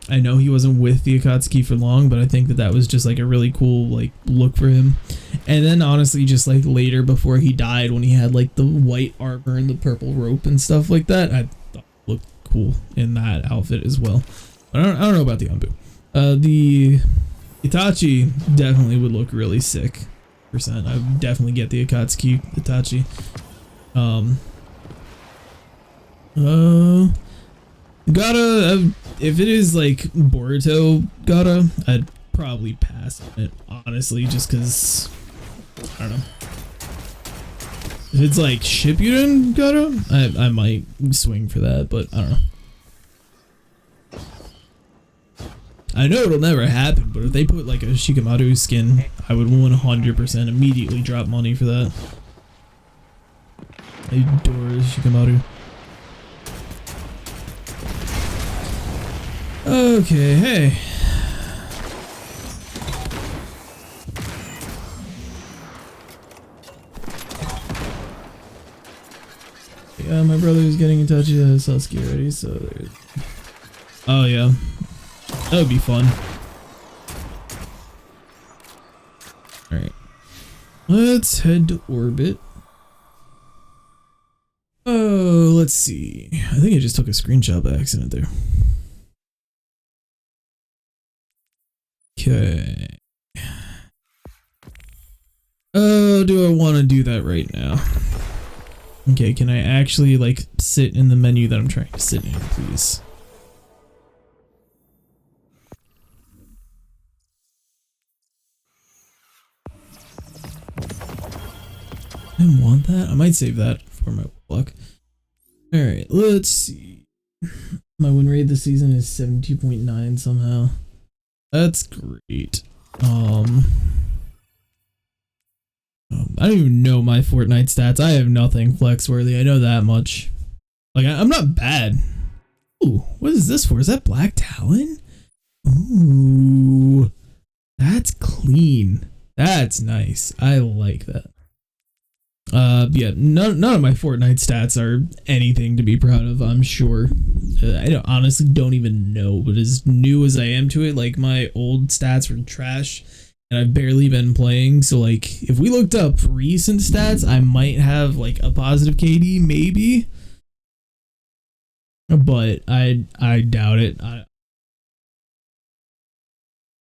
I know he wasn't with the Akatsuki for long, but I think that was just like a really cool like look for him. And then honestly, just like later before he died, when he had like the white armor and the purple rope and stuff like that, I thought he looked cool in that outfit as well. But I don't know about the Anbu. The Itachi definitely would look really sick. I would definitely get the Akatsuki Itachi. Gaara, if it is like Boruto Gaara, I'd probably pass on it, honestly, just because, I don't know. If it's like Shippuden Gaara, I might swing for that, but I don't know. I know it'll never happen, but if they put like a Shikamaru skin, I would 100% immediately drop money for that. I adore Shikamaru. Okay, hey. Yeah, my brother's getting in touch with Sasuke already, so there's... Oh yeah. That would be fun. Alright. Let's head to orbit. Oh, let's see. I think I just took a screenshot by accident there. Okay. Oh, do I want to do that right now? Okay, can I actually like sit in the menu that I'm trying to sit in, please? I didn't want that. I might save that for for my block. All right, let's see. My win rate this season is 72.9 somehow. That's great. I don't even know my Fortnite stats. I have nothing flex worthy. I know that much. Like, I'm not bad. Ooh, what is this for? Is that Black Talon? Ooh, that's clean. That's nice. I like that. Yeah, none of my Fortnite stats are anything to be proud of, I'm sure. I honestly don't even know, but as new as I am to it, like, my old stats were trash, and I've barely been playing, so, like, if we looked up recent stats, I might have, like, a positive KD, maybe, but I doubt it. I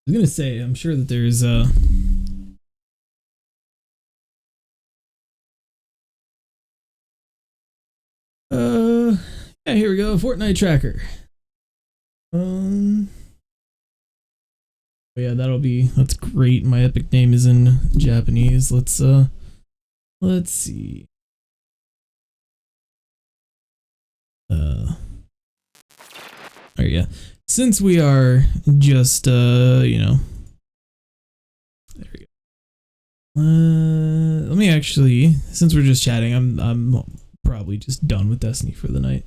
was gonna say, I'm sure that there's, yeah, here we go. Fortnite tracker. Oh yeah, that's great. My epic name is in Japanese. Let's see. Alright, yeah. Since we are just, you know. There we go. Let me actually, since we're just chatting, I'm probably just done with Destiny for the night.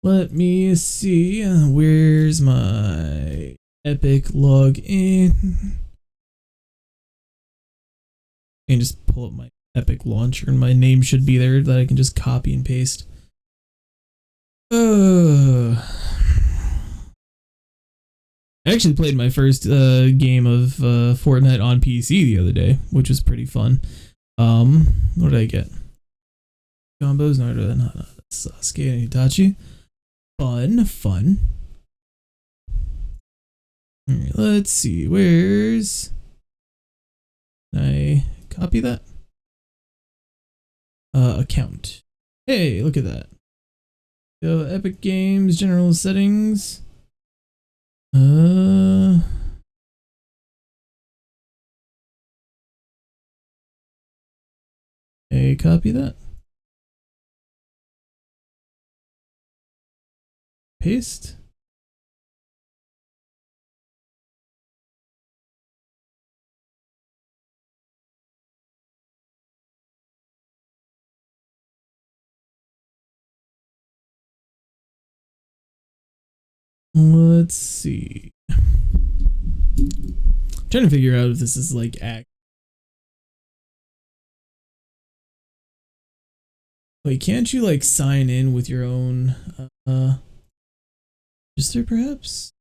Let me see. Where's my Epic login? I can just pull up my Epic launcher and my name should be there that I can just copy and paste. I actually played my first game of Fortnite on PC the other day, which was pretty fun. What did I get? Combos, no, Sasuke and Itachi. Fun. Alright, let's see. Where's... Can I copy that? Account. Hey, look at that. Go Epic Games, general settings. Okay, copy that. Paste. Let's see. I'm trying to figure out if this is like Wait, can't you like sign in with your own register perhaps?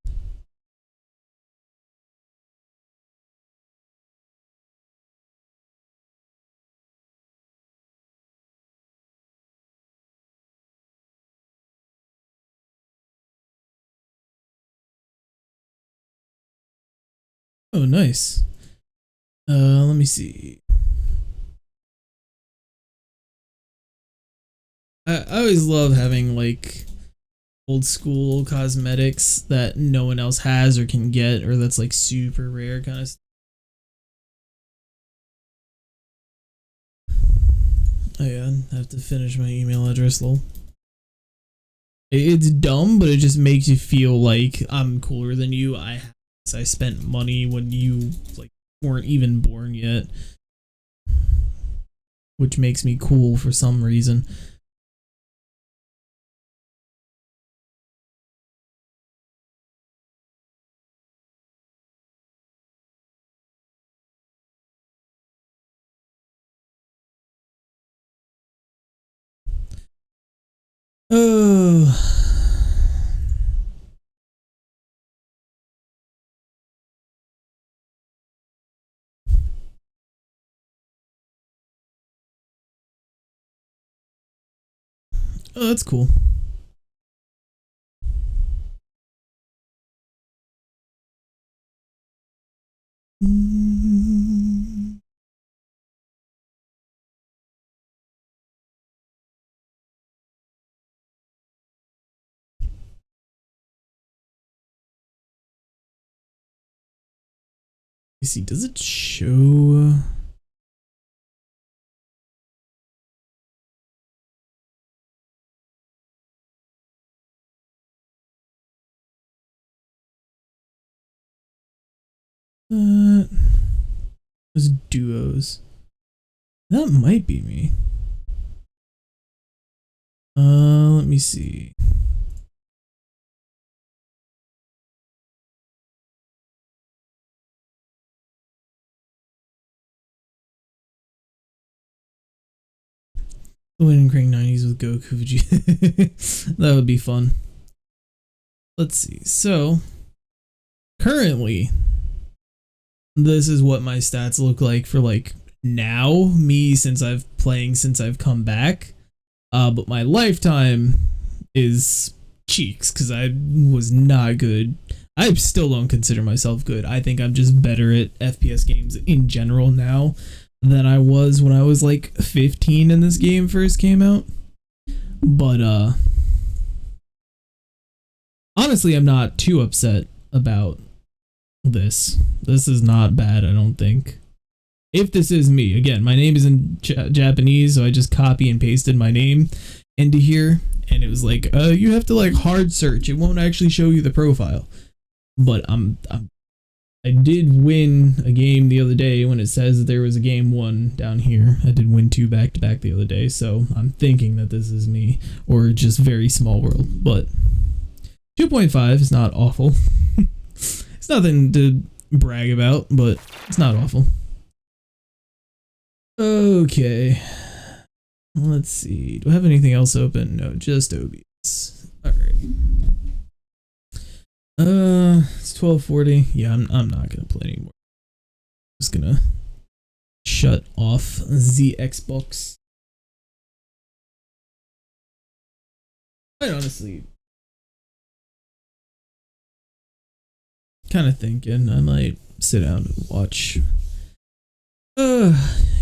Oh, nice. Let me see. I always love having like old school cosmetics that no one else has or can get, or that's like super rare kind of stuff. Oh yeah, I have to finish my email address, lol. It's dumb, but it just makes you feel like I'm cooler than you. I spent money when you like weren't even born yet, which makes me cool for some reason. Oh. Oh, that's cool. Let me see, does it show? Those duos. That might be me. Let me see. Winning Crank 90s with Goku Vegeta. That would be fun. Let's see. So, currently, this is what my stats look like for like now, me since I've come back. But my lifetime is cheeks because I was not good. I still don't consider myself good. I think I'm just better at FPS games in general now than I was when I was like 15 and this game first came out. But honestly, I'm not too upset about this. This is not bad, I don't think. If this is me, again, my name is in Japanese, so I just copy and pasted my name into here, and it was like, you have to like hard search. It won't actually show you the profile. But I did win a game the other day when it says that there was a game 1 down here. I did win 2 back to back the other day, so I'm thinking that this is me, or just very small world. But 2.5 is not awful. It's nothing to brag about, but it's not awful. Okay, let's see. Do I have anything else open? No, just OBS. Alright. It's 12:40. Yeah, I'm not gonna play anymore. I'm just gonna shut off the Xbox. Quite honestly, kind of thinking I might sit down and watch.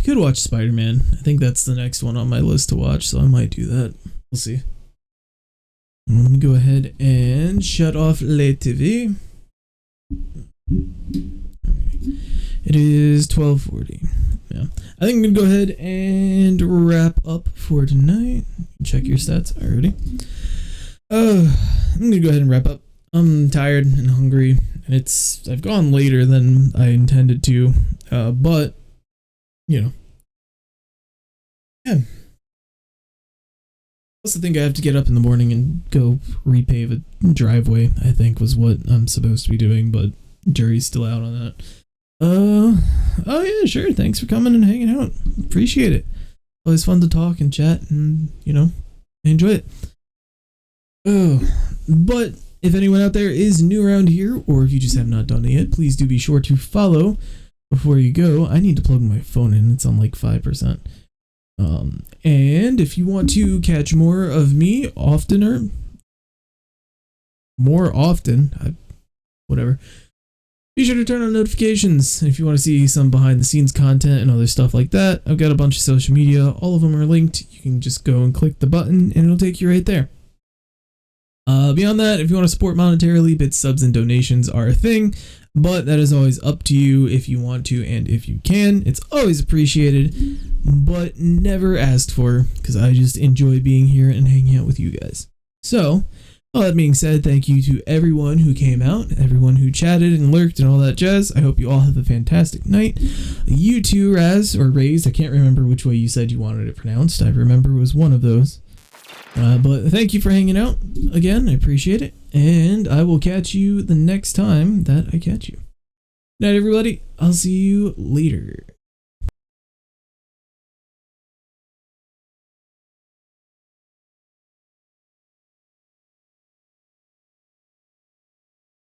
Could watch Spider-Man. I think that's the next one on my list to watch, so I might do that. We'll see. Let me go ahead and shut off Le TV. It is 12:40. Yeah, I think I'm gonna go ahead and wrap up for tonight. Check your stats already. I'm gonna go ahead and wrap up. I'm tired and hungry, and I've gone later than I intended to, but you know, yeah. I also think I have to get up in the morning and go repave a driveway, I think was what I'm supposed to be doing, but jury's still out on that. Oh yeah, sure. Thanks for coming and hanging out. Appreciate it. Always fun to talk and chat and, you know, enjoy it. But if anyone out there is new around here, or if you just have not done it yet, please do be sure to follow before you go. I need to plug my phone in. It's on like 5%. And if you want to catch more of me more often, whatever, be sure to turn on notifications. If you want to see some behind the scenes content and other stuff like that, I've got a bunch of social media. All of them are linked. You can just go and click the button and it'll take you right there. Beyond that, if you want to support monetarily, bits, subs, and donations are a thing, but that is always up to you if you want to and if you can. It's always appreciated, but never asked for, because I just enjoy being here and hanging out with you guys. So, all that being said, thank you to everyone who came out, everyone who chatted and lurked and all that jazz. I hope you all have a fantastic night. You too, Raz, or Raised, I can't remember which way you said you wanted it pronounced. I remember it was one of those. But thank you for hanging out again. I appreciate it. And I will catch you the next time that I catch you. Night, everybody. I'll see you later.